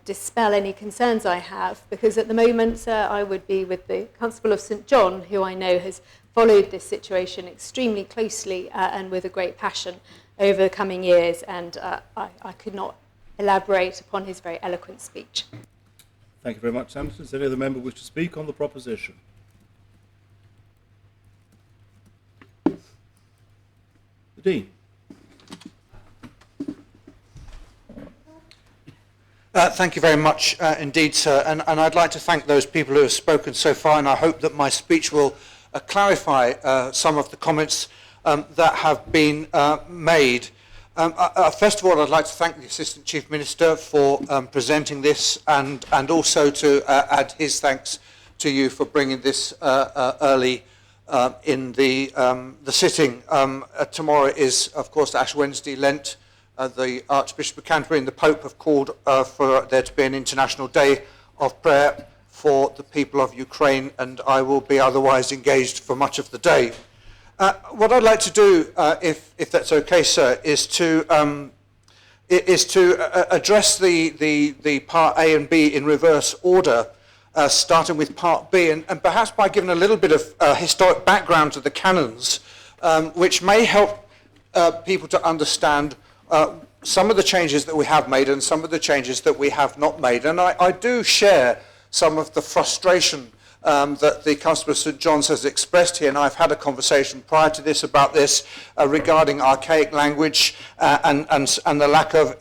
dispel any concerns I have, because at the moment, sir, I would be with the Constable of St John, who I know has followed this situation extremely closely and with a great passion over the coming years, and I could not elaborate upon his very eloquent speech. Thank you very much, Samson. Does any other member wish to speak on the proposition? The Dean. Thank you very much indeed, sir. And I'd like to thank those people who have spoken so far, and I hope that my speech will clarify some of the comments that have been made. First of all, I'd like to thank the Assistant Chief Minister for presenting this, and also to add his thanks to you for bringing this early in the sitting. Tomorrow is, of course, Ash Wednesday, Lent. The Archbishop of Canterbury and the Pope have called for there to be an international day of prayer for the people of Ukraine, and I will be otherwise engaged for much of the day. What I'd like to do, if that's okay, sir, is to address the part A and B in reverse order, starting with part B, and perhaps by giving a little bit of historic background to the canons, which may help people to understand some of the changes that we have made and some of the changes that we have not made. And I do share some of the frustration that the Constable of St John's has expressed here, and I've had a conversation prior to this about this regarding archaic language and the lack of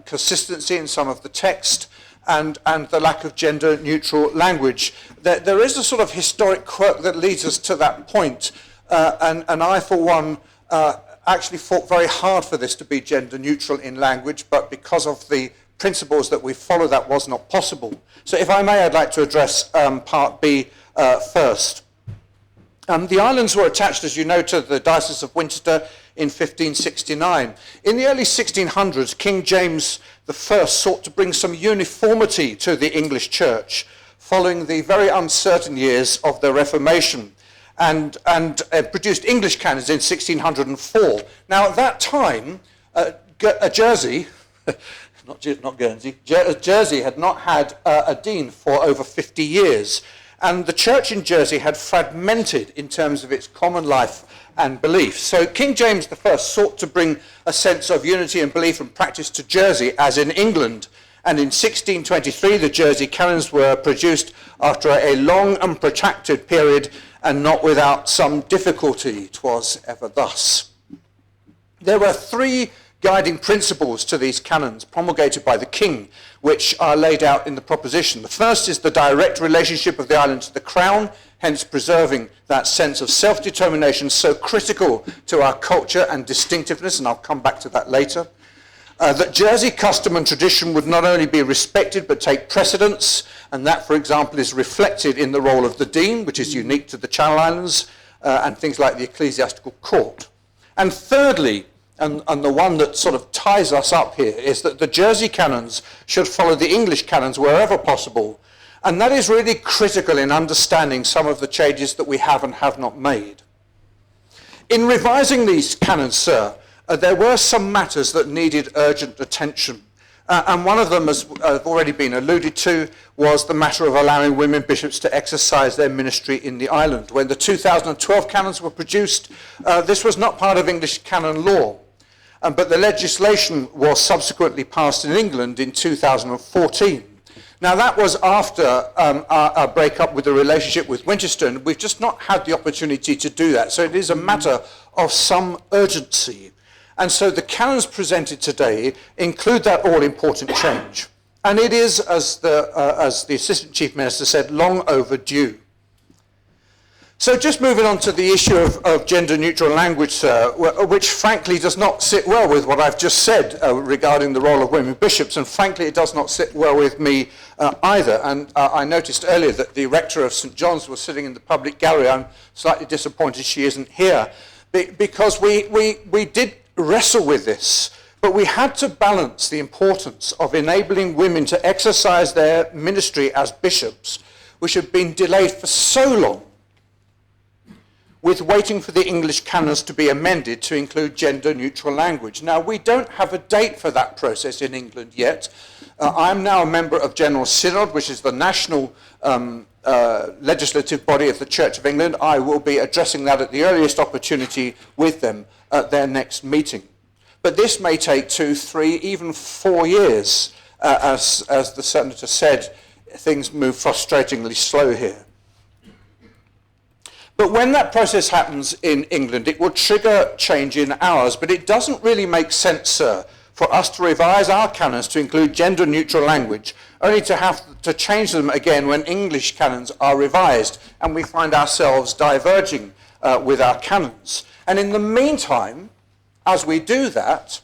consistency in some of the text and the lack of gender-neutral language. There is a sort of historic quirk that leads us to that point, and I, for one, actually fought very hard for this to be gender neutral in language, but because of the principles that we follow, that was not possible. So if I may, I'd like to address part B first. The islands were attached, as you know, to the Diocese of Winchester in 1569. In the early 1600s, King James I sought to bring some uniformity to the English Church following the very uncertain years of the Reformation, and produced English canons in 1604. Now, at that time, Jersey, not Guernsey, Jersey had not had a dean for over 50 years. And the church in Jersey had fragmented in terms of its common life and belief. So King James I sought to bring a sense of unity and belief and practice to Jersey, as in England. And in 1623, the Jersey canons were produced after a long and protracted period, and not without some difficulty. 'Twas ever thus. There were three guiding principles to these canons promulgated by the king, which are laid out in the proposition. The first is the direct relationship of the island to the crown, hence preserving that sense of self-determination so critical to our culture and distinctiveness, and I'll come back to that later. That Jersey custom and tradition would not only be respected but take precedence, and that, for example, is reflected in the role of the dean, which is unique to the Channel Islands, and things like the ecclesiastical court. And thirdly, and the one that sort of ties us up here, is that the Jersey canons should follow the English canons wherever possible. And that is really critical in understanding some of the changes that we have and have not made. In revising these canons, sir, there were some matters that needed urgent attention. And one of them, as already been alluded to, was the matter of allowing women bishops to exercise their ministry in the island. When the 2012 canons were produced, this was not part of English canon law. But the legislation was subsequently passed in England in 2014. Now, that was after our breakup with the relationship with Winchester, and we've just not had the opportunity to do that. So it is a matter of some urgency. And so the canons presented today include that all-important change. And it is, as the Assistant Chief Minister said, long overdue. So just moving on to the issue of gender-neutral language, sir, which frankly does not sit well with what I've just said regarding the role of women bishops, and frankly it does not sit well with me either. And I noticed earlier that the rector of St John's was sitting in the public gallery. I'm slightly disappointed she isn't here, because we did wrestle with this, but we had to balance the importance of enabling women to exercise their ministry as bishops, which had been delayed for so long, with waiting for the English canons to be amended to include gender-neutral language. Now, we don't have a date for that process in England yet. I'm now a member of General Synod, which is the national legislative body of the Church of England. I will be addressing that at the earliest opportunity with them at their next meeting. But this may take 2, 3, even 4 years. As the Senator said, things move frustratingly slow here. But when that process happens in England, it will trigger change in ours, but it doesn't really make sense, sir, for us to revise our canons to include gender-neutral language, only to have to change them again when English canons are revised, and we find ourselves diverging with our canons. And in the meantime, as we do that,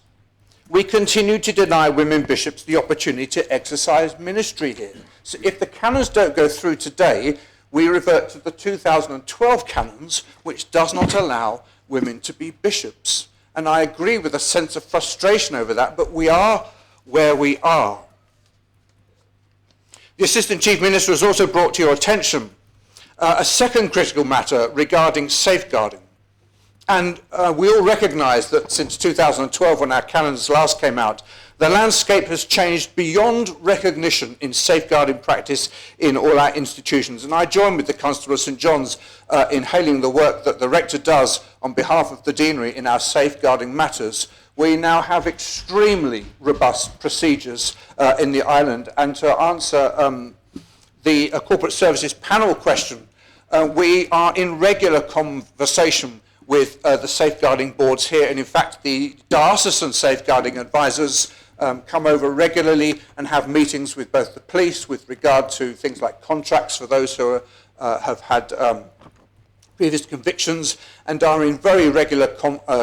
we continue to deny women bishops the opportunity to exercise ministry here. So if the canons don't go through today, we revert to the 2012 canons, which does not allow women to be bishops. And I agree with a sense of frustration over that, but we are where we are. The Assistant Chief Minister has also brought to your attention a second critical matter regarding safeguarding. And we all recognise that since 2012, when our canons last came out, the landscape has changed beyond recognition in safeguarding practice in all our institutions. And I join with the Constable of St John's in hailing the work that the Rector does on behalf of the Deanery in our safeguarding matters. We now have extremely robust procedures in the island. And to answer the Corporate Services panel question, we are in regular conversation with the safeguarding boards here. And in fact, the diocesan safeguarding advisors come over regularly and have meetings with both the police with regard to things like contracts for those who have had previous convictions, and are in very regular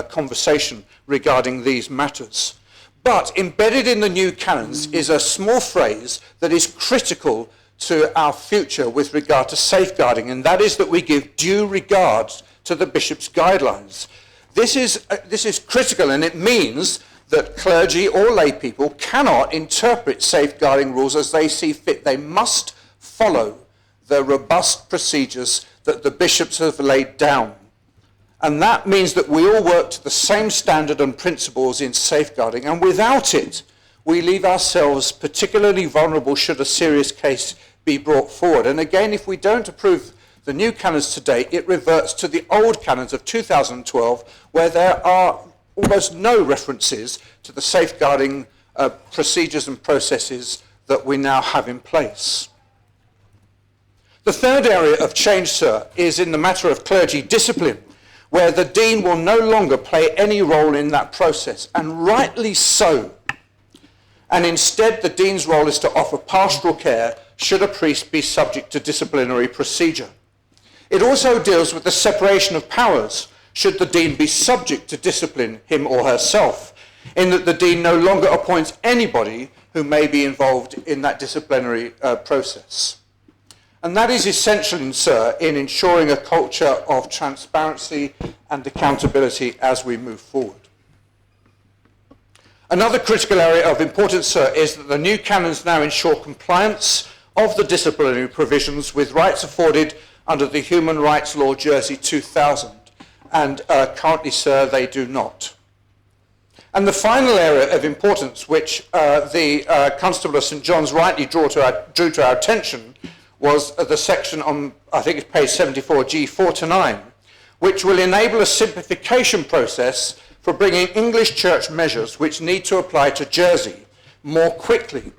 conversation regarding these matters. But embedded in the new canons is a small phrase that is critical to our future with regard to safeguarding, and that is that we give due regard to the bishop's guidelines. This is critical, and it means that clergy or lay people cannot interpret safeguarding rules as they see fit. They must follow the robust procedures that the bishops have laid down. And that means that we all work to the same standard and principles in safeguarding, and without it, we leave ourselves particularly vulnerable should a serious case be brought forward. And again, if we don't approve the new canons today, it reverts to the old canons of 2012, where there are almost no references to the safeguarding procedures and processes that we now have in place. The third area of change, sir, is in the matter of clergy discipline, where the dean will no longer play any role in that process, and rightly so. And instead, the dean's role is to offer pastoral care should a priest be subject to disciplinary procedure. It also deals with the separation of powers should the dean be subject to discipline him or herself, in that the dean no longer appoints anybody who may be involved in that disciplinary process. And that is essential, sir, in ensuring a culture of transparency and accountability as we move forward. Another critical area of importance, sir, is that the new canons now ensure compliance of the disciplinary provisions with rights afforded under the Human Rights Law Jersey 2000. And currently, sir, they do not. And the final area of importance, which the Constable of St John's rightly drew to our attention, was the section on, I think it's page 74G 4 to 9, which will enable a simplification process for bringing English church measures which need to apply to Jersey more quickly,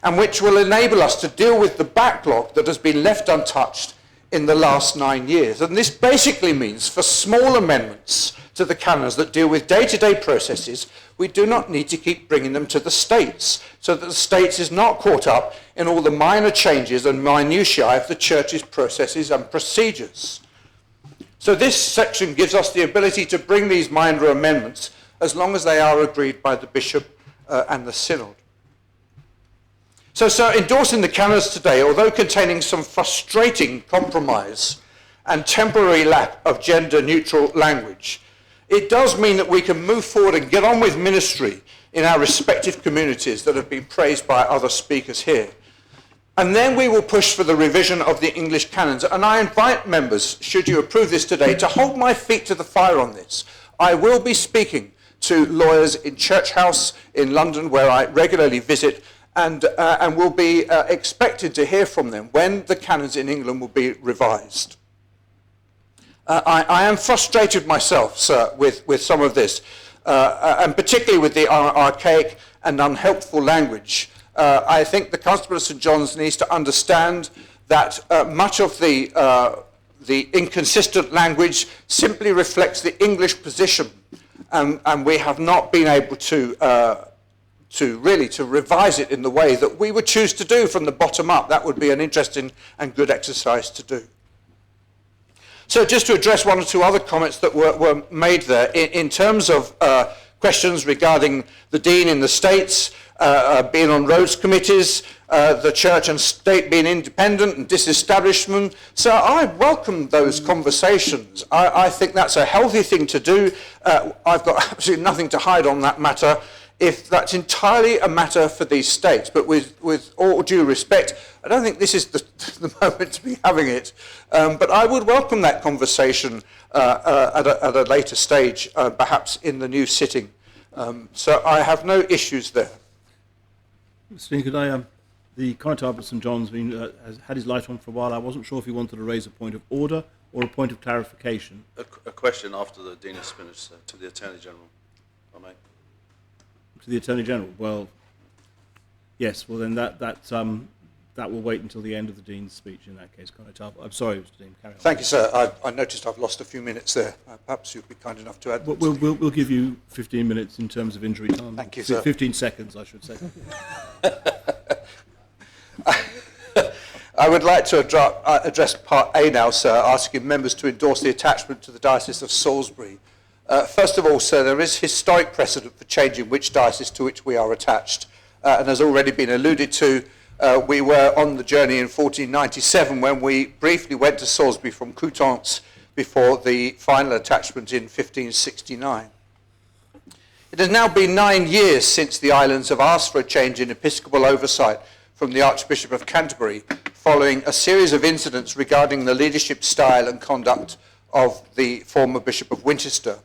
and which will enable us to deal with the backlog that has been left untouched in the last 9 years. And this basically means for small amendments to the canons that deal with day-to-day processes, we do not need to keep bringing them to the States, so that the States is not caught up in all the minor changes and minutiae of the Church's processes and procedures. So this section gives us the ability to bring these minor amendments as long as they are agreed by the Bishop and the Synod. So, sir, endorsing the canons today, although containing some frustrating compromise and temporary lack of gender-neutral language, it does mean that we can move forward and get on with ministry in our respective communities that have been praised by other speakers here. And then we will push for the revision of the English canons. And I invite members, should you approve this today, to hold my feet to the fire on this. I will be speaking to lawyers in Church House in London, where I regularly visit, and will be expected to hear from them when the canons in England will be revised. I am frustrated myself, sir, with some of this, and particularly with the archaic and unhelpful language. I think the Constable of St John's needs to understand that much of the inconsistent language simply reflects the English position, and we have not been able to revise it in the way that we would choose to do from the bottom up. That would be an interesting and good exercise to do. So just to address one or two other comments that were made there, in terms of questions regarding the Dean in the States, being on roads committees, the church and state being independent and disestablishment. So I welcome those conversations. I think that's a healthy thing to do. I've got absolutely nothing to hide on that matter, if that's entirely a matter for these states. But with all due respect, I don't think this is the moment to be having it. But I would welcome that conversation at a later stage, perhaps in the new sitting. So I have no issues there. Mr. Dean, could I, the Constable of St John's has had his light on for a while. I wasn't sure if he wanted to raise a point of order or a point of clarification. A question after the Dean has finished, to the Attorney General, if I may. To the Attorney General? Well, yes. Well, then that will wait until the end of the Dean's speech in that case. I'm sorry, Mr. Dean. Carry on. Thank you, sir. I noticed I've lost a few minutes there. Perhaps you'd be kind enough to add. We'll give you 15 minutes in terms of injury time. Thank you, sir. 15 seconds, I should say. I would like to address Part A now, sir, asking members to endorse the attachment to the Diocese of Salisbury. First of all, sir, there is historic precedent for changing which diocese to which we are attached. And has already been alluded to, we were on the journey in 1497 when we briefly went to Salisbury from Coutances before the final attachment in 1569. It has now been 9 years since the islands have asked for a change in episcopal oversight from the Archbishop of Canterbury, following a series of incidents regarding the leadership style and conduct of the former Bishop of Winchester.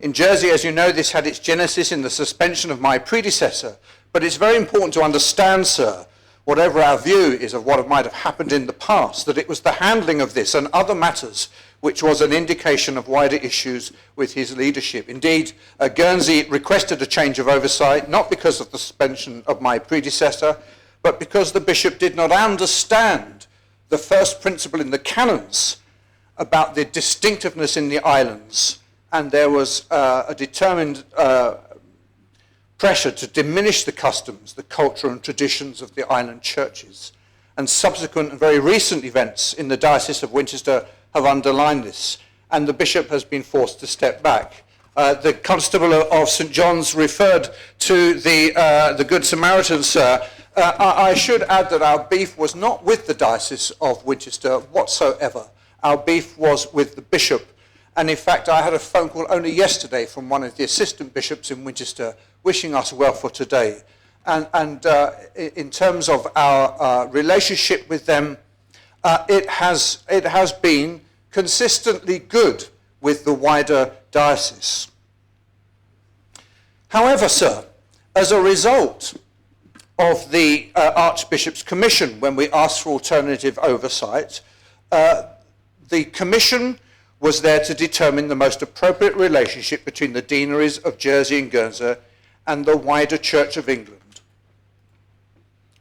In Jersey, as you know, this had its genesis in the suspension of my predecessor, But it's very important to understand, sir, whatever our view is of what might have happened in the past, that it was the handling of this and other matters which was an indication of wider issues with his leadership. Indeed, Guernsey requested a change of oversight, not because of the suspension of my predecessor, but because the bishop did not understand the first principle in the canons about the distinctiveness in the islands, and there was a determined pressure to diminish the customs, the culture and traditions of the island churches. And subsequent and very recent events in the Diocese of Winchester have underlined this, and the bishop has been forced to step back. The Constable of St. John's referred to the Good Samaritan, sir. I should add that our beef was not with the Diocese of Winchester whatsoever. Our beef was with the bishop. And in fact, I had a phone call only yesterday from one of the assistant bishops in Winchester wishing us well for today. And in terms of our relationship with them, it has been consistently good with the wider diocese. However, sir, as a result of the Archbishop's Commission, when we asked for alternative oversight, the Commission was there to determine the most appropriate relationship between the deaneries of Jersey and Guernsey and the wider Church of England.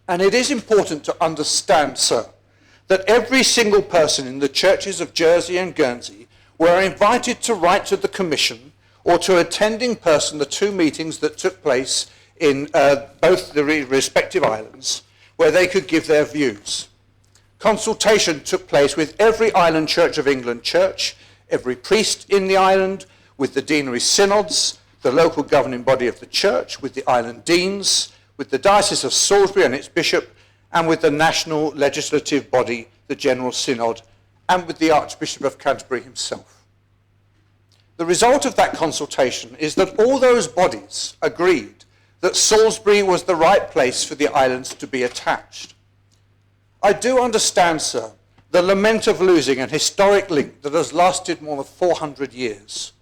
And it is important to understand, sir, that every single person in the churches of Jersey and Guernsey were invited to write to the Commission or to attend in person the two meetings that took place in both the respective islands, where they could give their views. Consultation took place with every Island Church of England church, every priest in the island, with the deanery synods, the local governing body of the church, with the island deans, with the Diocese of Salisbury and its bishop, and with the national legislative body, the General Synod, and with the Archbishop of Canterbury himself. The result of that consultation is that all those bodies agreed that Salisbury was the right place for the islands to be attached. I do understand, sir, the lament of losing an historic link that has lasted more than 400 years.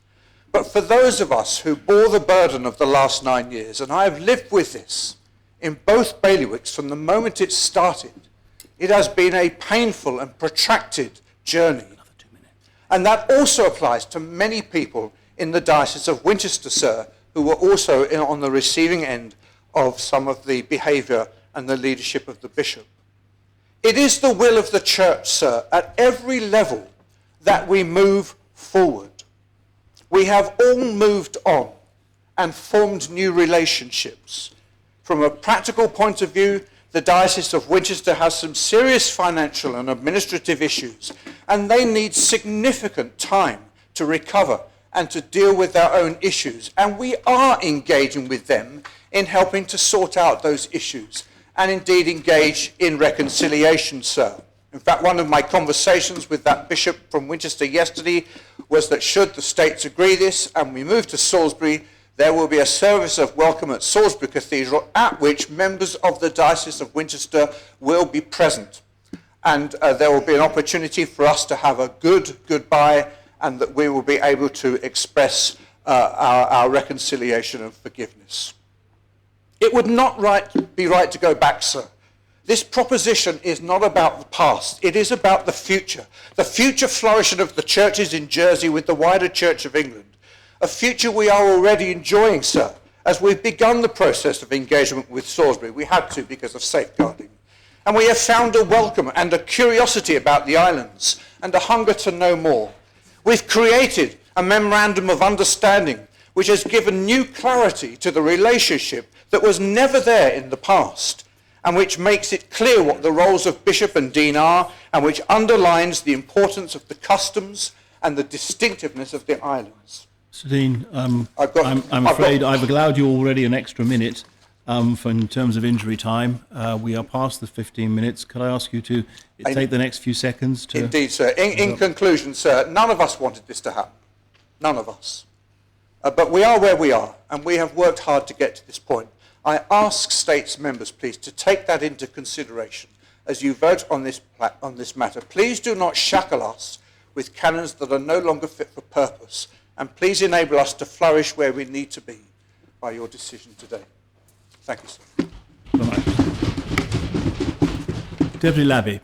But for those of us who bore the burden of the last 9 years, and I have lived with this in both bailiwicks from the moment it started, it has been a painful and protracted journey. And that also applies to many people in the Diocese of Winchester, sir, who were also on the receiving end of some of the behaviour and the leadership of the bishop. It is the will of the church, sir, at every level that we move forward. We have all moved on and formed new relationships. From a practical point of view, the Diocese of Winchester has some serious financial and administrative issues, and they need significant time to recover and to deal with their own issues. And we are engaging with them in helping to sort out those issues and indeed engage in reconciliation, sir. In fact, one of my conversations with that bishop from Winchester yesterday was that should the states agree this and we move to Salisbury, there will be a service of welcome at Salisbury Cathedral at which members of the Diocese of Winchester will be present. And there will be an opportunity for us to have a good goodbye, and that we will be able to express our reconciliation and forgiveness. It would not be right to go back, sir. This proposition is not about the past. It is about the future flourishing of the churches in Jersey with the wider Church of England, a future we are already enjoying, sir, as we've begun the process of engagement with Salisbury. We had to because of safeguarding. And we have found a welcome and a curiosity about the islands and a hunger to know more. We've created a memorandum of understanding which has given new clarity to the relationship that was never there in the past, and which makes it clear what the roles of bishop and dean are, and which underlines the importance of the customs and the distinctiveness of the islands. Mr. Dean, I'm afraid I've allowed you already an extra minute in terms of injury time. We are past the 15 minutes. Could I ask you to take the next few seconds to... Indeed, sir. In conclusion, sir, none of us wanted this to happen. None of us. But we are where we are, and we have worked hard to get to this point. I ask states members, please, to take that into consideration as you vote on this matter. Please do not shackle us with canons that are no longer fit for purpose, and please enable us to flourish where we need to be by your decision today. Thank you, sir. Bye-bye. Deputy Labby.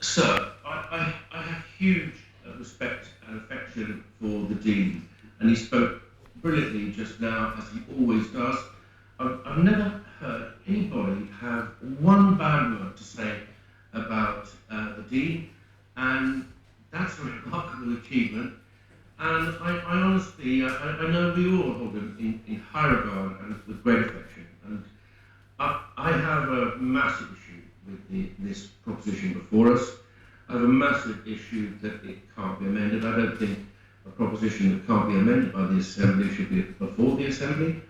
Sir, I have huge respect and affection for the Dean, and he spoke brilliantly just now, as he always does. I've never heard anybody have one bad word to say about the Dean, and that's a remarkable achievement. And I honestly, I know we all hold him in high regard and with great affection. And I have a massive issue with this proposition before us. I have a massive issue that it can't be amended. I don't think a proposition that can't be amended by the Assembly should be before the Assembly.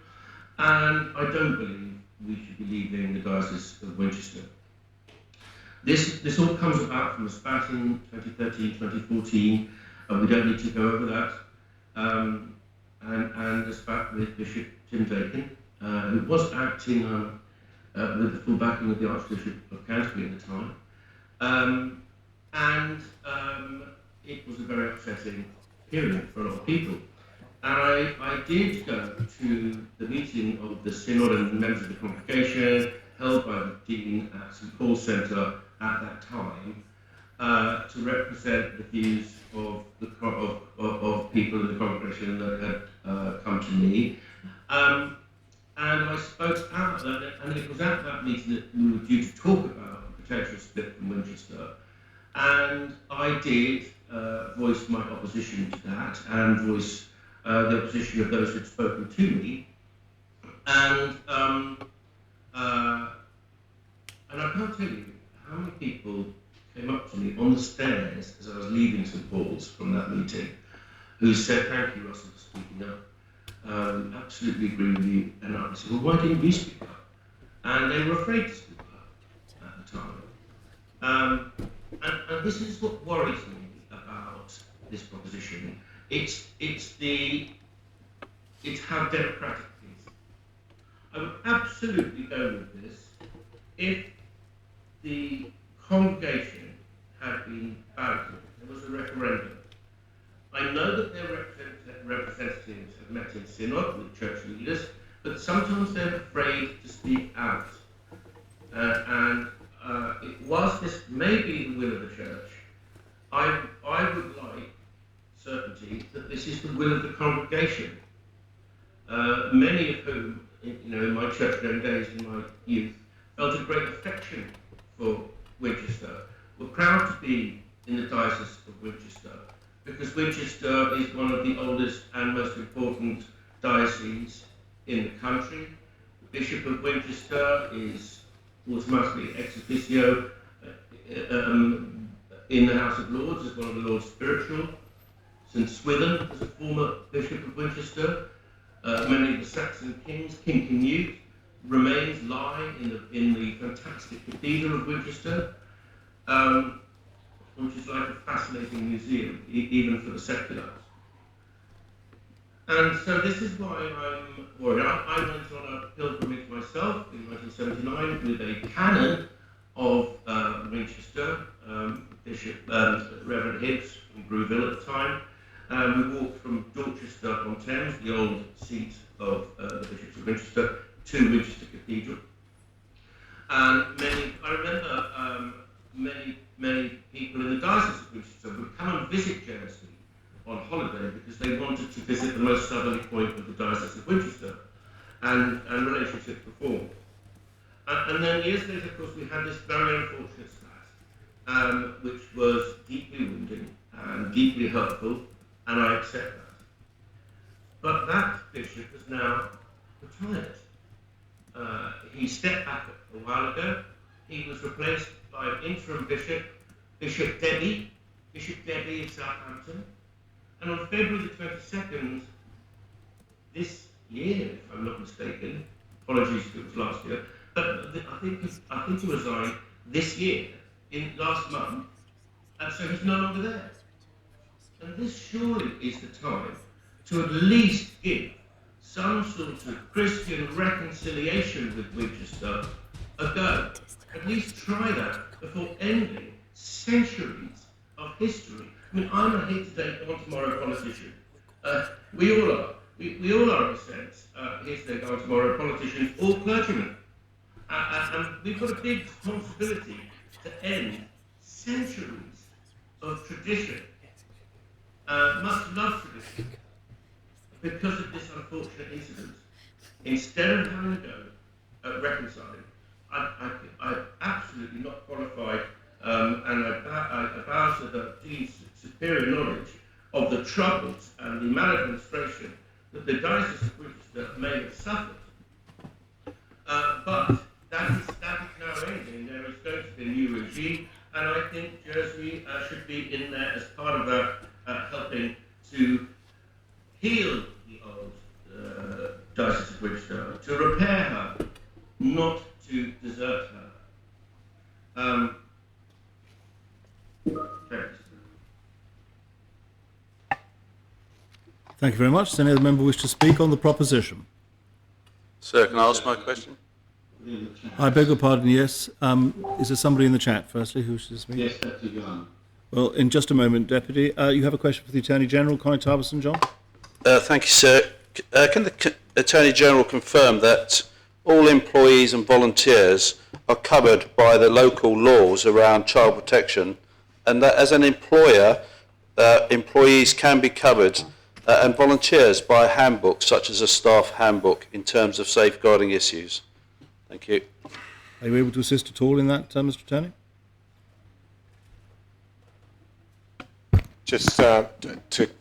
And I don't believe we should be leaving the Diocese of Winchester. This all comes about from a spat in 2013, 2014. We don't need to go over that. And a spat with Bishop Tim Dakin, who was acting with the full backing of the Archbishop of Canterbury at the time. It was a very upsetting period for a lot of people. And I did go to the meeting of the Synod and members of the congregation held by the Dean at St Paul's Centre at that time to represent the views of people in the congregation that had come to me. And I spoke out at that, and it was at that meeting that we were due to talk about a potential split from Winchester. And I did voice my opposition to that and voice the opposition of those who had spoken to me. And I can't tell you how many people came up to me on the stairs as I was leaving St Paul's from that meeting, who said, "Thank you, Russell, for speaking up. Absolutely agree with you." And I said, "Well, why didn't you speak up?" And they were afraid to speak up at the time. And this is what worries me about this proposition. It's how democratic it is. I would absolutely go with this if the congregation had been balloted. There was a referendum. I know that their representatives have met in synod with church leaders, but sometimes they're afraid to speak out. Whilst this may be the will of the church, I would like certainty that this is the will of the congregation. Many of whom, in my church-going days in my youth, felt a great affection for Winchester, were proud to be in the Diocese of Winchester, because Winchester is one of the oldest and most important dioceses in the country. The Bishop of Winchester is automatically ex officio in the House of Lords as one of the Lords Spiritual. St Swithin is a former Bishop of Winchester. Many of the Saxon kings, King Canute, remains lie in the fantastic Cathedral of Winchester, which is like a fascinating museum, even for the seculars. And so this is why I'm worried. I went on a pilgrimage myself in 1979 with a canon of Winchester, Bishop Reverend Hibbs from Brewville at the time. We walked from Dorchester-on-Thames, the old seat of the Bishops of Winchester, to Winchester Cathedral. And I remember many people in the Diocese of Winchester would come and visit Jersey on holiday because they wanted to visit the most southerly point of the Diocese of Winchester and relationships were formed. And then years later, of course, we had this very unfortunate spat, which was deeply wounding and deeply hurtful, and I accept that. But that bishop is now retired. He stepped back a while ago. He was replaced by an interim bishop, Bishop Debbie of Southampton. And on February the 22nd, this year, if I'm not mistaken, apologies if it was last year, but I think he resigned this year, last month, and so he's no longer there. And this surely is the time to at least give some sort of Christian reconciliation with Winchester a go. At least try that before ending centuries of history. I mean, I'm a here today, gone tomorrow politician. We all are. we all are, in a sense, here today, gone tomorrow, politicians or clergymen. And we've got a big responsibility to end centuries of tradition, much loved tradition, because of this unfortunate incident. Instead of having a go at reconciling, I'm absolutely not qualified, and I bow to the Dean's superior knowledge of the troubles and the maladministration that the Diocese of Winchester may have suffered. But that is now ending. There is going to be a new regime, and I think Jersey should be in there as part of that, helping to heal the old Diocese of Winchester, to repair her, not to desert her. Thank you very much. Does any other member wish to speak on the proposition? Sir, can I ask my question? I beg your pardon, yes. Is there somebody in the chat, firstly, who wishes to speak? Yes, Deputy John. Well, in just a moment, Deputy. You have a question for the Attorney General, Connie Tarbison, John? Thank you, sir. Can the Attorney General confirm that all employees and volunteers are covered by the local laws around child protection, and that as an employer, employees can be covered and volunteers by a handbook, such as a staff handbook, in terms of safeguarding issues? Thank you. Are you able to assist at all in that, Mr. Attorney? Just to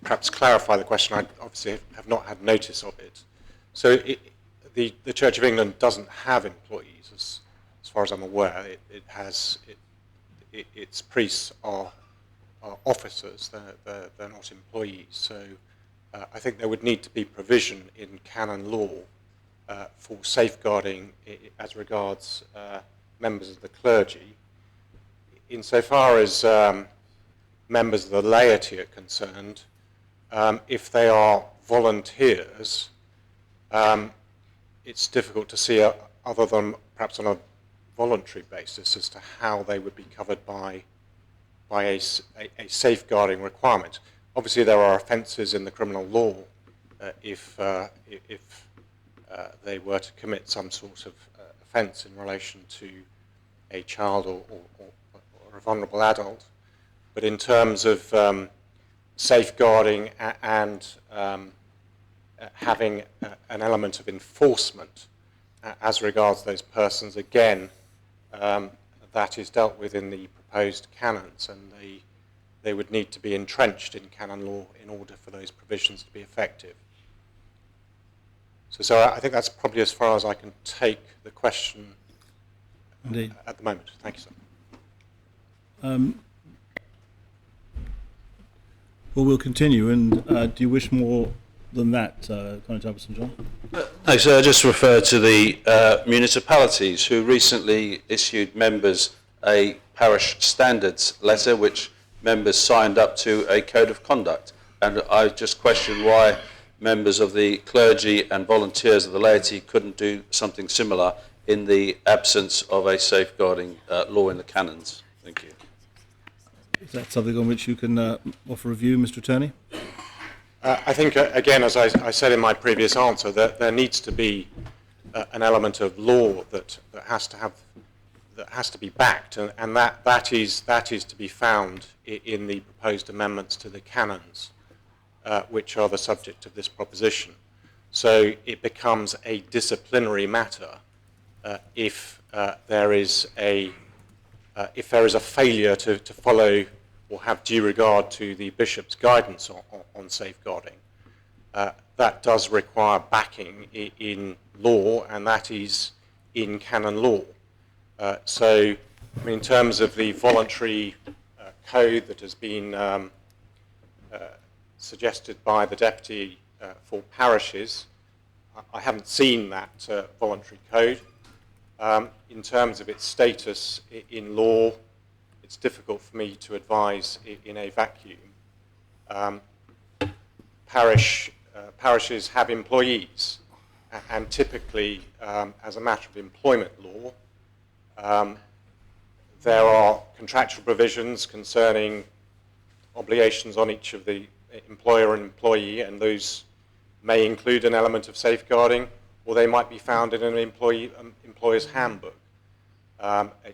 perhaps clarify the question, I obviously have not had notice of it. So the Church of England doesn't have employees, as far as I'm aware. Its priests are officers, they're not employees. So I think there would need to be provision in canon law for safeguarding as regards members of the clergy. Insofar as members of the laity are concerned, if they are volunteers, it's difficult to see, other than perhaps on a voluntary basis, as to how they would be covered by a safeguarding requirement. Obviously, there are offences in the criminal law if they were to commit some sort of offence in relation to a child or a vulnerable adult. But in terms of safeguarding and having an element of enforcement as regards those persons, again, that is dealt with in the proposed canons, and they would need to be entrenched in canon law in order for those provisions to be effective. So I think that's probably as far as I can take the question at the moment. Thank you, sir. Well, we'll continue. And do you wish more than that, Connie Tarbison, John? No, sir, I just refer to the municipalities who recently issued members a parish standards letter, which members signed up to a code of conduct. And I just question why members of the clergy and volunteers of the laity couldn't do something similar in the absence of a safeguarding law in the canons. Thank you. Is that something on which you can offer a view, Mr. Attorney? I think, again, as I said in my previous answer, that there needs to be an element of law that has to be backed, and that is to be found in the proposed amendments to the canons, which are the subject of this proposition. So it becomes a disciplinary matter if there is a failure to follow or have due regard to the bishop's guidance on safeguarding. That does require backing in law, and that is in canon law. So, I mean, in terms of the voluntary code that has been suggested by the Deputy for parishes, I haven't seen that voluntary code. In terms of its status in law, it's difficult for me to advise in a vacuum. Parishes have employees, and typically, as a matter of employment law, there are contractual provisions concerning obligations on each of the employer and employee, and those may include an element of safeguarding, or they might be found in an employer's handbook,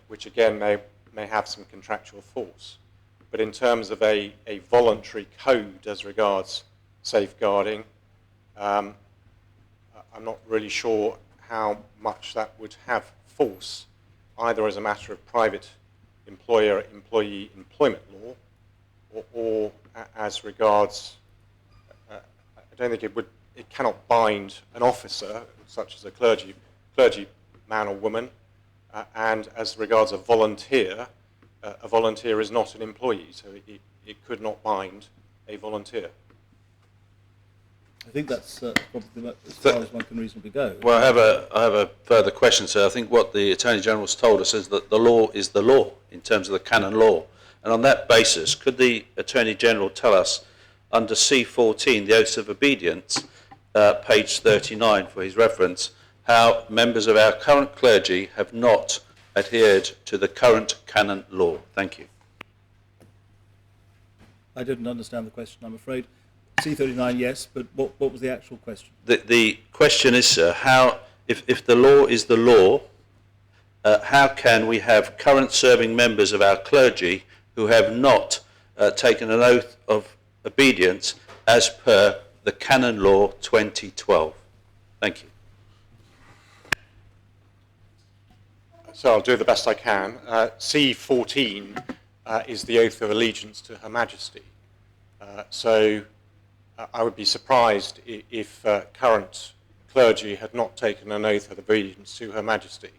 which again may have some contractual force. But in terms of a voluntary code as regards safeguarding, I'm not really sure how much that would have force, either as a matter of private employer-employee employment law, or as regards, I don't think it cannot bind an officer, such as a clergy man or woman, and as regards a volunteer is not an employee, so it could not bind a volunteer. I think that's probably as far as one can reasonably go. Well, I have a further question, sir. I think what the Attorney General's told us is that the law is the law in terms of the canon law. And on that basis, could the Attorney General tell us, under C14, the Oaths of Obedience, page 39 for his reference, how members of our current clergy have not adhered to the current canon law? Thank you. I didn't understand the question, I'm afraid. C39, yes, but what was the actual question? The question is, sir, how, if the law is the law, how can we have current serving members of our clergy who have not taken an oath of obedience as per the Canon Law 2012? Thank you. So I'll do the best I can. C14 is the oath of allegiance to Her Majesty. So I would be surprised if current clergy had not taken an oath of obedience to Her Majesty.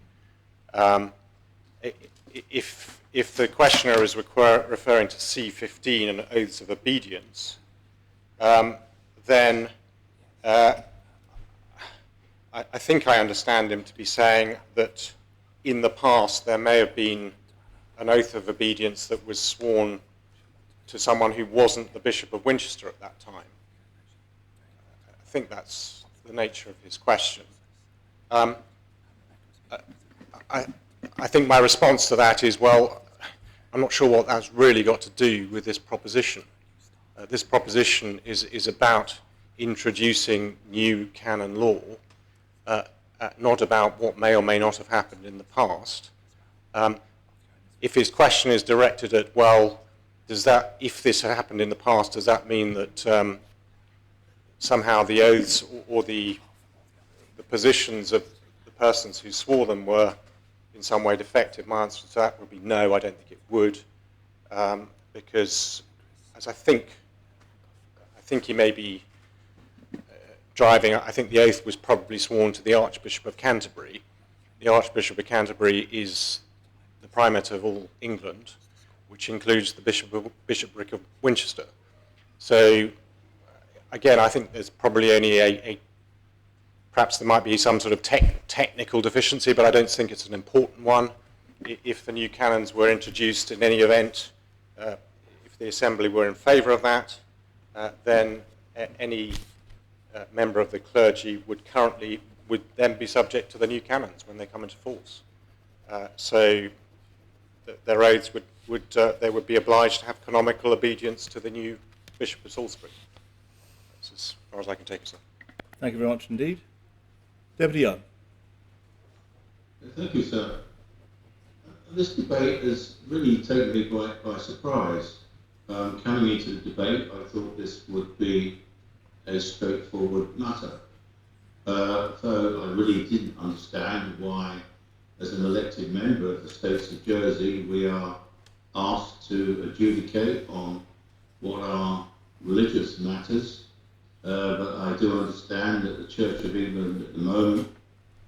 If the questioner is referring to C15 and oaths of obedience, then I think I understand him to be saying that in the past there may have been an oath of obedience that was sworn to someone who wasn't the Bishop of Winchester at that time. I think that's the nature of his question. I think my response to that is, well, I'm not sure what that's really got to do with this proposition. This proposition is about introducing new canon law, not about what may or may not have happened in the past. If his question is directed at, well, if this had happened in the past, does that mean that somehow the oaths or the positions of the persons who swore them were in some way defective? My answer to that would be no, I don't think it would, because as I think he may be driving, I think the oath was probably sworn to the Archbishop of Canterbury. The Archbishop of Canterbury is the primate of all England, which includes the Bishopric of Winchester. So again, I think there's probably only perhaps there might be some sort of technical deficiency, but I don't think it's an important one. If the new canons were introduced in any event, if the Assembly were in favour of that, then any member of the clergy would then be subject to the new canons when they come into force. So their oaths they would be obliged to have canonical obedience to the new Bishop of Salisbury. That's as far as I can take it, sir. Thank you very much indeed. Deputy Young. Thank you, sir. This debate has really taken me by surprise. Coming into the debate, I thought this would be a straightforward matter. So I really didn't understand why, as an elected member of the States of Jersey, we are asked to adjudicate on what are religious matters. But I do understand that the Church of England at the moment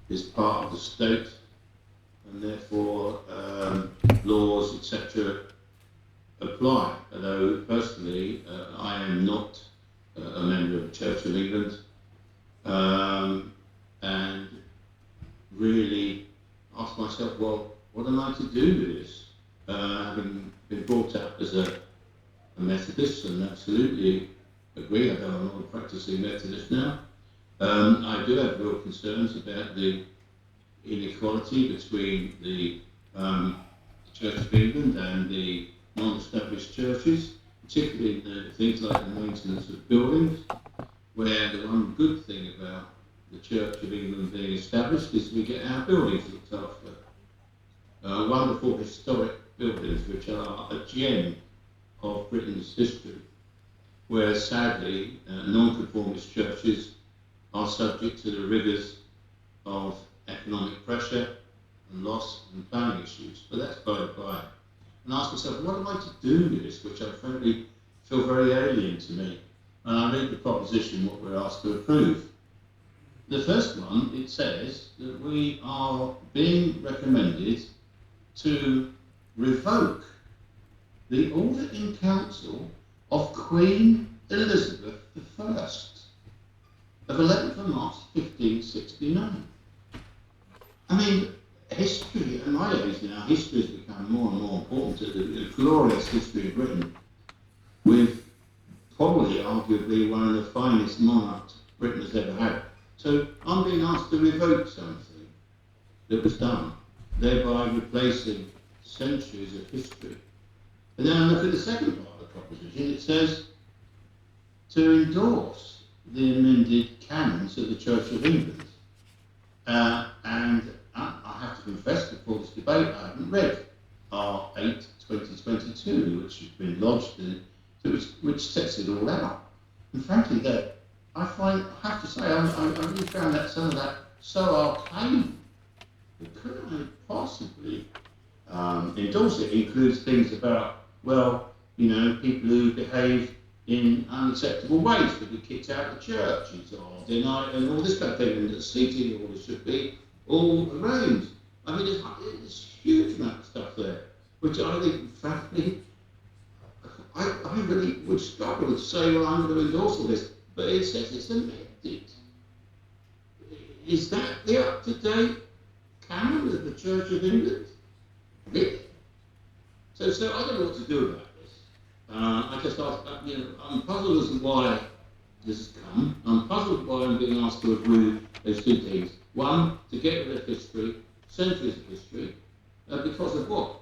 is part of the state, and therefore laws, etc., apply. Although personally, I am not a member of the Church of England, and really ask myself, well, what am I to do with this? Having been brought up as a Methodist, and absolutely agree, although I'm not a practicing Methodist now, I do have real concerns about the inequality between the Church of England and the non-established churches, particularly things like the maintenance of buildings. where the one good thing about the Church of England being established is we get our buildings looked after. Wonderful historic buildings which are a gem of Britain's history, where sadly non-conformist churches are subject to the rigours of economic pressure and loss and planning issues. But that's by the by. And ask myself, what am I to do with this, which I frankly feel very alien to me? And I read the proposition, what we're asked to approve. The first one, it says that we are being recommended to revoke the order in council of Queen Elizabeth I of 11th of March 1569. I mean, history, at my age now, history has become more and more important to the glorious history of Britain, with probably arguably one of the finest monarchs Britain has ever had. So I'm being asked to revoke something that was done, thereby replacing centuries of history. And then I look at the second part of the proposition. It says to endorse the amended canons of the Church of England. And I have to confess, before this debate, I haven't read R8 2022, which has been lodged, which sets it all out. And frankly, I have to say, I really found that some of that so arcane. Could I possibly endorse it? It includes things about, well, you know, people who behave in unacceptable ways could be kicked out of the churches or denied, and all this kind of thing, and that seating orders should be all arranged. I mean, there's a huge amount of stuff there, which I think, frankly, I really would struggle to say, well, I'm going to endorse all this, but it says it's amended. Is that the up-to-date canon of the Church of England? Really? So I don't know what to do about this. I just ask, I'm puzzled as to why this has come. I'm puzzled why I'm being asked to approve those two things. One, to get rid of history, centuries of history, because of what?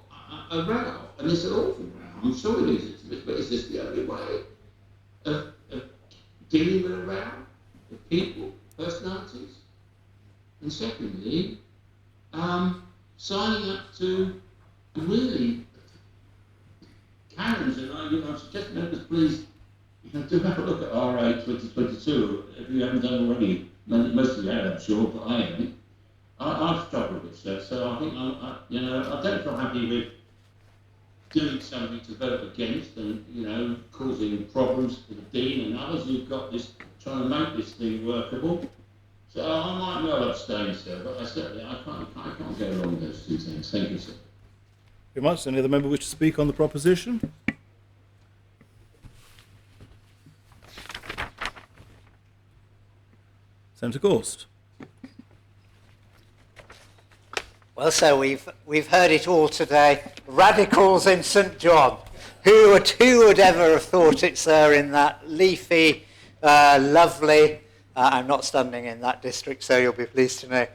A row. And it's an awful row. I'm sure it is. But is this the only way of dealing with a row? Of people, personalities? And secondly, signing up to really canons, and I suggest members please do have a look at R8 2022 if you haven't done already. Most of you have, I'm sure, but I haven't. I've struggled with that, so I think I don't feel happy with doing something to vote against and causing problems for the Dean and others who've got this, trying to make this thing workable. So I might well abstain, sir, but I can't go along with those two things. Thank you, sir. Very much. Any other member wish to speak on the proposition? Senator Gorst. Well, so we've heard it all today. Radicals in St John. Who would ever have thought it, sir, in that leafy, lovely, I'm not standing in that district, so you'll be pleased to know,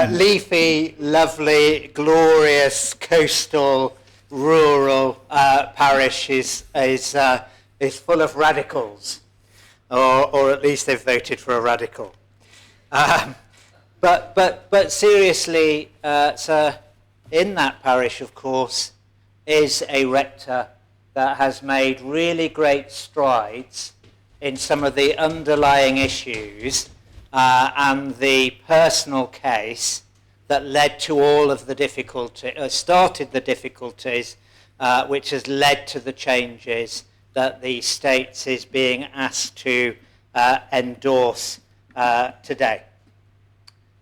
leafy, lovely, glorious, coastal, rural parish is full of radicals, or at least they've voted for a radical. But seriously, sir, in that parish, of course, is a rector that has made really great strides in some of the underlying issues and the personal case that led to all of the difficulty, started the difficulties, which has led to the changes that the States is being asked to endorse today.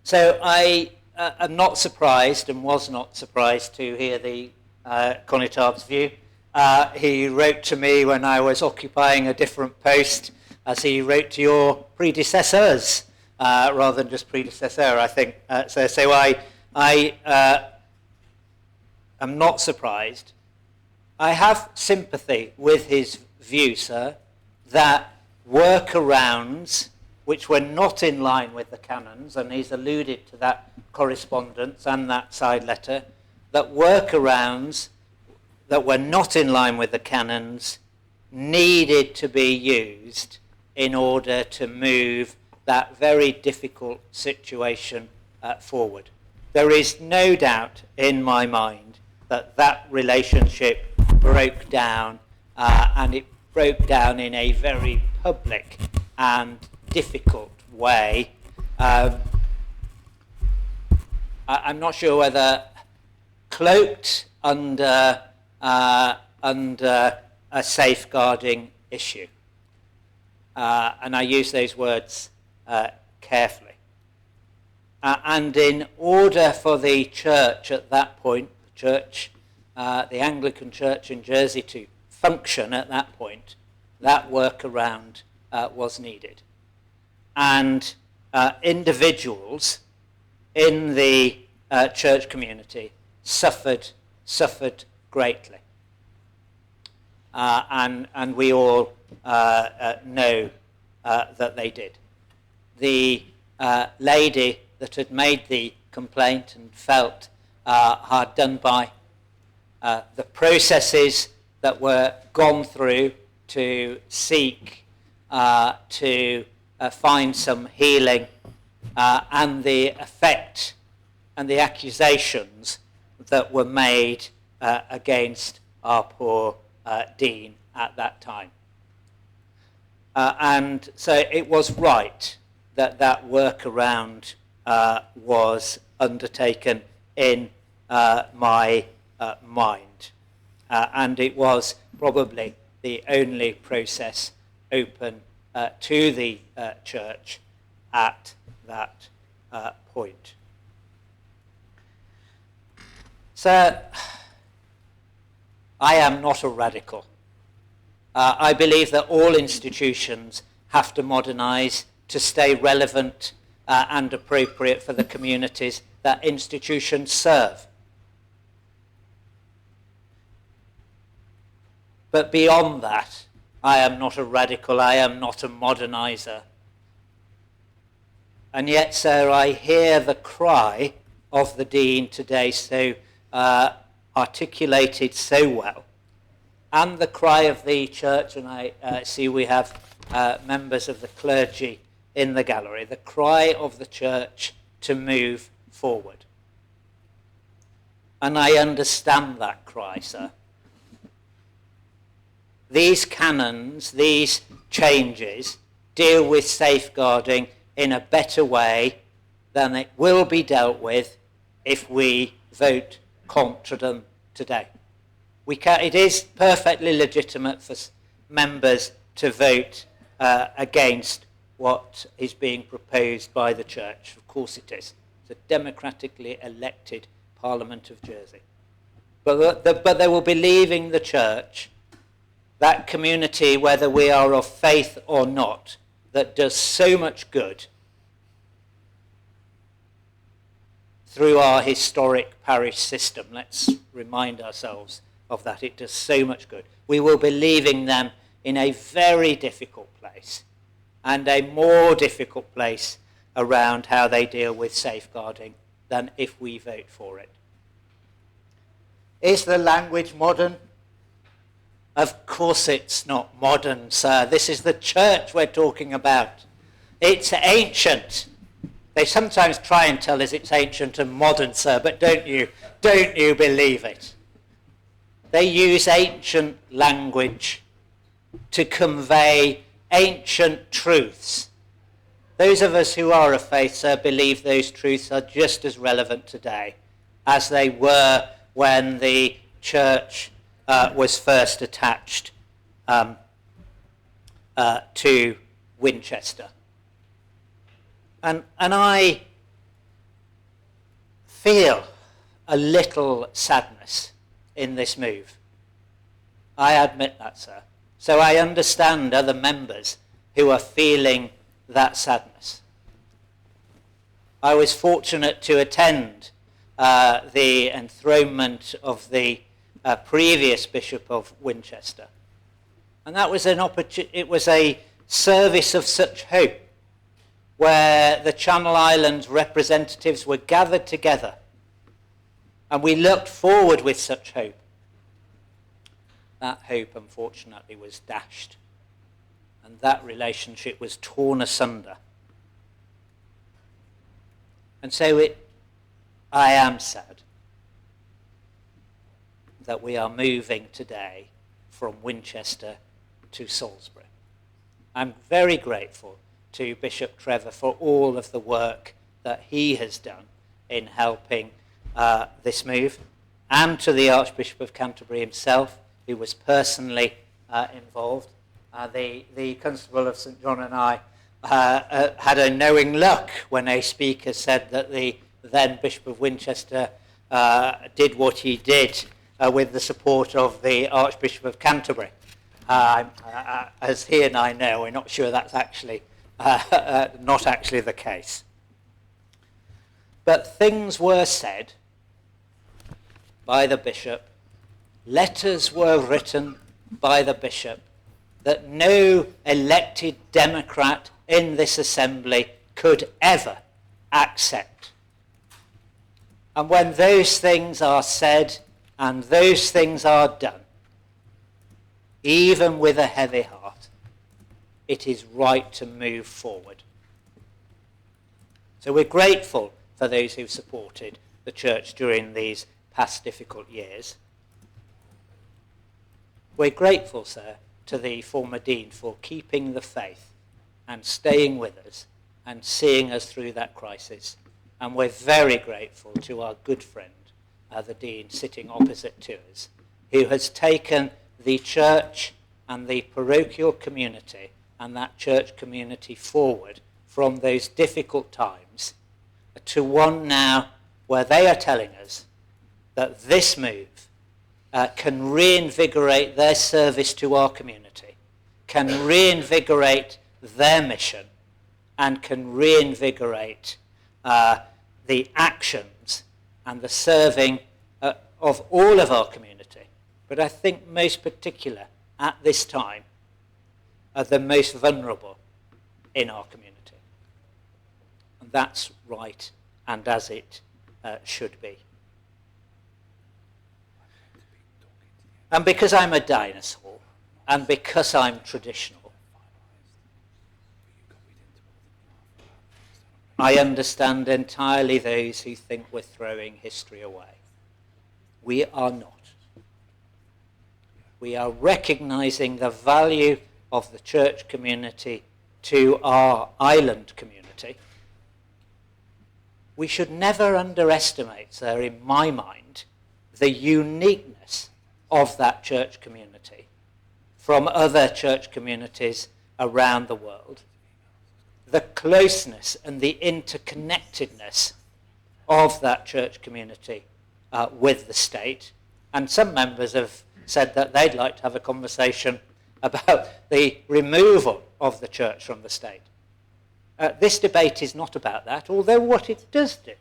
So I am not surprised and was not surprised to hear the Conitarb's view. He wrote to me when I was occupying a different post, as he wrote to your predecessors, rather than just predecessor, I think. So I am not surprised. I have sympathy with his view, sir, that workarounds which were not in line with the canons, and he's alluded to that correspondence and that side letter, that workarounds that were not in line with the canons needed to be used in order to move that very difficult situation forward. There is no doubt in my mind that that relationship broke down, and it broke down in a very public and difficult way. I'm not sure whether cloaked under a safeguarding issue. And I use those words carefully. And in order for the church at that point, the Anglican Church in Jersey to function at that point, that workaround was needed. And individuals in the church community suffered greatly. And we all know that they did. The lady that had made the complaint and felt hard done by, the processes that were gone through to seek to find some healing, and the effect and the accusations that were made against our poor dean at that time. And so it was right that that workaround was undertaken in my mind. And it was probably the only process open to the church at that point. So, I am not a radical. I believe that all institutions have to modernise to stay relevant and appropriate for the communities that institutions serve. But beyond that, I am not a radical, I am not a moderniser. And yet, sir, I hear the cry of the Dean today so articulated so well, and the cry of the church, and I see we have members of the clergy in the gallery, the cry of the church to move forward. And I understand that cry, sir. These canons, these changes, deal with safeguarding in a better way than it will be dealt with if we vote contra them today. It is perfectly legitimate for members to vote against what is being proposed by the church. Of course it is. It's a democratically elected Parliament of Jersey. But they will be leaving the church, that community, whether we are of faith or not, that does so much good through our historic parish system. Let's remind ourselves of that. It does so much good. We will be leaving them in a very difficult place, and a more difficult place around how they deal with safeguarding than if we vote for it. Is the language modern? Of course it's not modern, sir. This is the church we're talking about. It's ancient. They sometimes try and tell us it's ancient and modern, sir, but don't you believe it. They use ancient language to convey ancient truths. Those of us who are of faith, sir, believe those truths are just as relevant today as they were when the church was first attached to Winchester. And I feel a little sadness in this move. I admit that, sir. So I understand other members who are feeling that sadness. I was fortunate to attend the enthronement of the previous Bishop of Winchester. And that was it was a service of such hope, where the Channel Islands representatives were gathered together, and we looked forward with such hope. That hope, unfortunately, was dashed and that relationship was torn asunder. And so I am sad that we are moving today from Winchester to Salisbury. I'm very grateful to Bishop Trevor for all of the work that he has done in helping this move, and to the Archbishop of Canterbury himself, who was personally involved. The Constable of St John and I had a knowing look when a speaker said that the then Bishop of Winchester did what he did with the support of the Archbishop of Canterbury. As he and I know, we're not sure that's actually not actually the case. But things were said by the bishop, letters were written by the bishop that no elected Democrat in this assembly could ever accept. And when those things are said and those things are done, even with a heavy heart, it is right to move forward. So we're grateful for those who've supported the church during these past difficult years. We're grateful, sir, to the former Dean for keeping the faith and staying with us and seeing us through that crisis. And we're very grateful to our good friend, the Dean sitting opposite to us, who has taken the church and the parochial community and that church community forward from those difficult times to one now where they are telling us that this move can reinvigorate their service to our community, can reinvigorate their mission, and can reinvigorate the actions and the serving of all of our community. But I think most particular at this time are the most vulnerable in our community. And that's right, and as it should be. And because I'm a dinosaur, and because I'm traditional, I understand entirely those who think we're throwing history away. We are not. We are recognizing the value of the church community to our island community. We should never underestimate, sir, in my mind, the uniqueness of that church community from other church communities around the world. The closeness and the interconnectedness of that church community with the state. And some members have said that they'd like to have a conversation about the removal of the church from the state. This debate is not about that, although what it does do,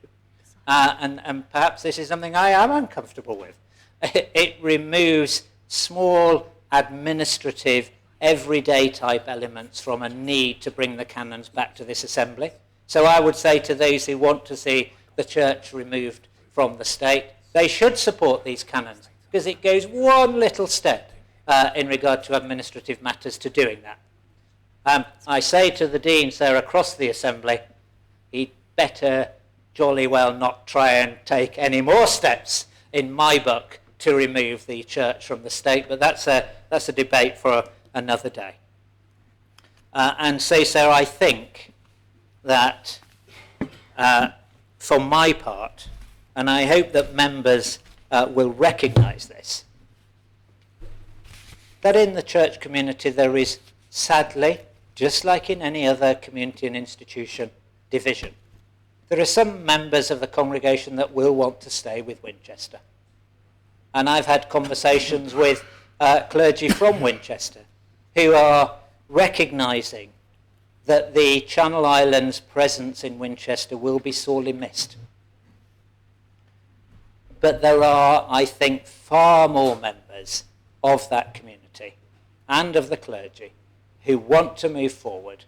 and perhaps this is something I am uncomfortable with, it removes small, administrative, everyday type elements from a need to bring the canons back to this assembly. So I would say to those who want to see the church removed from the state, they should support these canons, because it goes one little step in regard to administrative matters to doing that. I say to the Dean, sir, across the assembly, he'd better jolly well not try and take any more steps, in my book, to remove the church from the state, but that's a debate for another day. And so, sir, I think that for my part, and I hope that members will recognise this, that in the church community there is, sadly, just like in any other community and institution, division. There are some members of the congregation that will want to stay with Winchester. And I've had conversations with clergy from Winchester who are recognising that the Channel Islands' presence in Winchester will be sorely missed. But there are, I think, far more members of that community and of the clergy who want to move forward,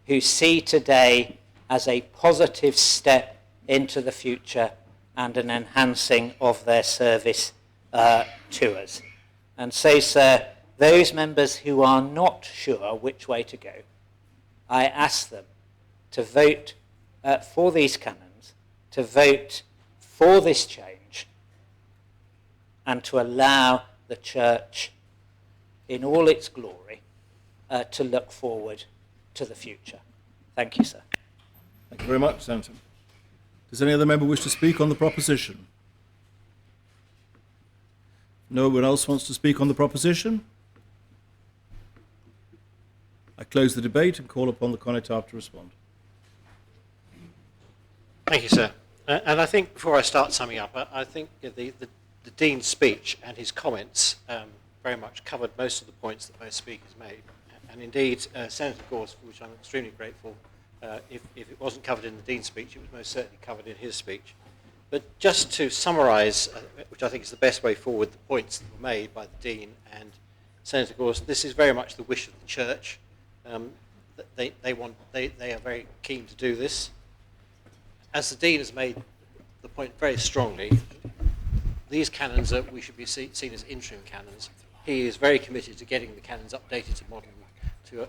who see today as a positive step into the future and an enhancing of their service to us. And so, sir, those members who are not sure which way to go, I ask them to vote for these canons, to vote for this change, and to allow the church in all its glory to look forward to the future. Thank you, sir. Thank you very much, Senator. Does any other member wish to speak on the proposition? No one else wants to speak on the proposition? I close the debate and call upon the Conitav to respond. Thank you, sir. And I think before I start summing up, I think the Dean's speech and his comments very much covered most of the points that both speakers made. And indeed, Senator Gore, for which I'm extremely grateful, if it wasn't covered in the Dean's speech, it was most certainly covered in his speech. But just to summarise, which I think is the best way forward, the points that were made by the Dean and Senator Gore, this is very much the wish of the Church. They are very keen to do this. As the Dean has made the point very strongly, these canons we should be seen as interim canons. He is very committed to getting the canons updated to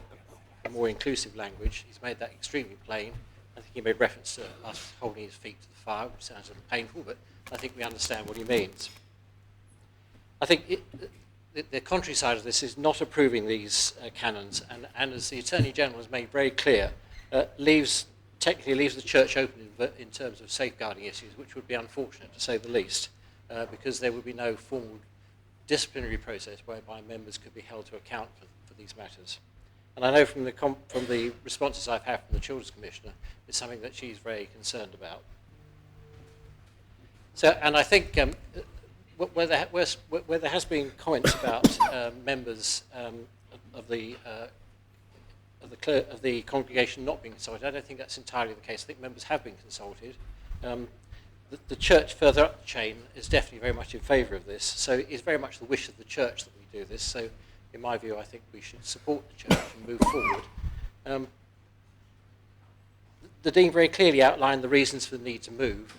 a more inclusive language. He's made that extremely plain. I think he made reference to us holding his feet to the fire, which sounds a little painful, but I think we understand what he means. I think the contrary side of this is not approving these canons, and as the Attorney General has made very clear, technically leaves the Church open in terms of safeguarding issues, which would be unfortunate to say the least, because there would be no formal disciplinary process whereby members could be held to account for these matters. And I know from the responses I've had from the Children's Commissioner, it's something that she's very concerned about. So, and I think where there has been comments about members of the congregation not being consulted, I don't think that's entirely the case. I think members have been consulted. The church further up the chain is definitely very much in favour of this. So it's very much the wish of the church that we do this. So in my view, I think we should support the church and move forward. The Dean very clearly outlined the reasons for the need to move,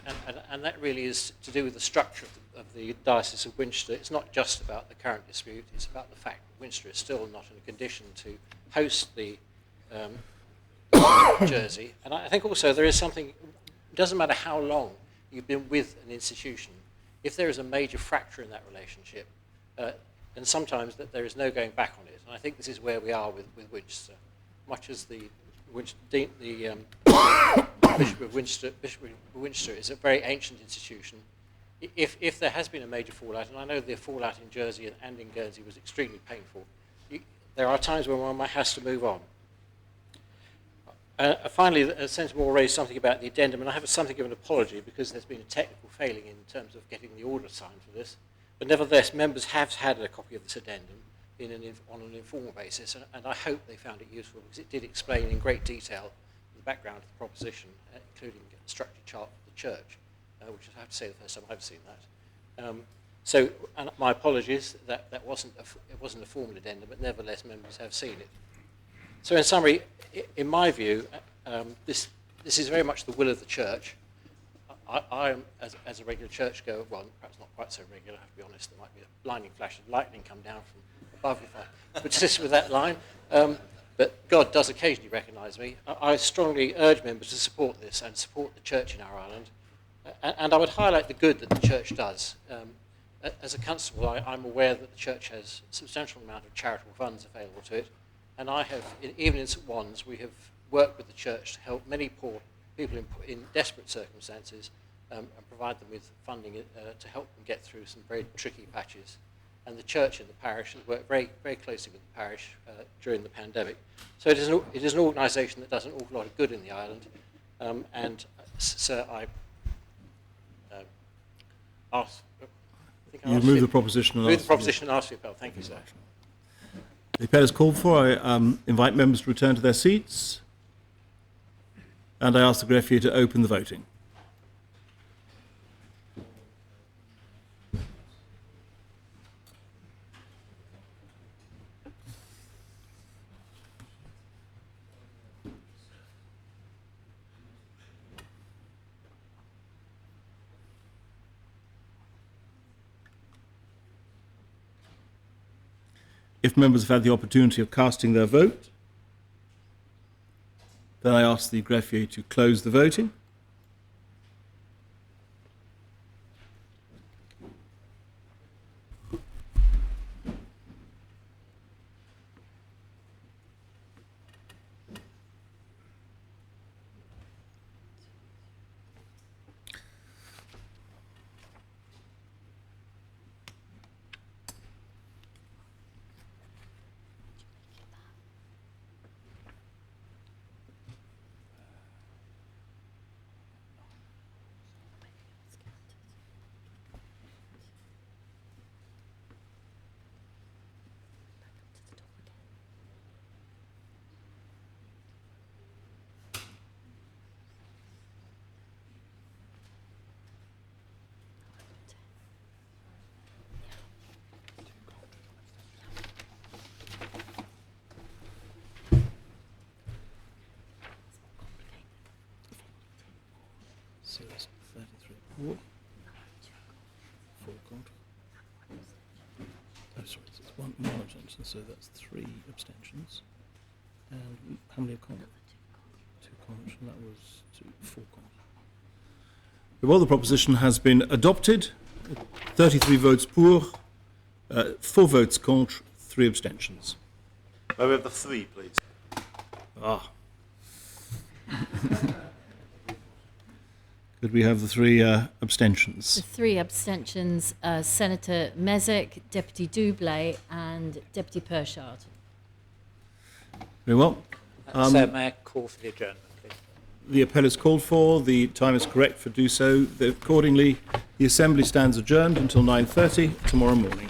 and that really is to do with the structure of the Diocese of Winchester. It's not just about the current dispute, it's about the fact that Winchester is still not in a condition to host the Jersey. And I think also there is something, it doesn't matter how long you've been with an institution, if there is a major fracture in that relationship, and sometimes that there is no going back on it. And I think this is where we are with Winchester. Much as the Bishop of Winchester is a very ancient institution. If there has been a major fallout, and I know the fallout in Jersey and in Guernsey was extremely painful, there are times when one has to move on. Finally, Senator Moore raised something about the addendum, and I have something of an apology because there's been a technical failing in terms of getting the order signed for this. But nevertheless, members have had a copy of this addendum on an informal basis, and I hope they found it useful because it did explain in great detail the background of the proposition, including a structured chart for the church, which I have to say the first time I've seen that. So, and my apologies, it wasn't a formal addendum, but nevertheless, members have seen it. So, in summary, in my view, this is very much the will of the church. I am, as a regular churchgoer, well, perhaps not quite so regular, I have to be honest, there might be a blinding flash of lightning come down from above if I persist with that line. But God does occasionally recognise me. I strongly urge members to support this and support the church in our island. And I would highlight the good that the church does. As a constable, I'm aware that the church has a substantial amount of charitable funds available to it. And I have, even in St. Wands, we have worked with the church to help many poor people in desperate circumstances and provide them with funding to help them get through some very tricky patches. And the church in the parish has worked very, very closely with the parish during the pandemic. So it is an organisation that does an awful lot of good in the island. And, sir, I ask... You move the proposition and move the proposition and ask for your appeal. Thank you, sir. The appeal is called for. I invite members to return to their seats. And I ask the greffier to open the voting. If members have had the opportunity of casting their vote, then I ask the greffier to close the voting. So that's 33 for, 4 contra. Oh, sorry, so it's one abstention, so that's 3 abstentions. And how many contra? 2 contra, and that was 4 contra. Well, the proposition has been adopted. 33 votes pour, 4 votes contre, 3 abstentions. May we have the 3, please? Ah. Could we have the 3 abstentions? The 3 abstentions, Senator Mezek, Deputy Doublé and Deputy Pershard. Very well. Sir, may I call for the adjournment, please? The appel is called for. The time is correct for do so. Accordingly, the Assembly stands adjourned until 9:30 tomorrow morning.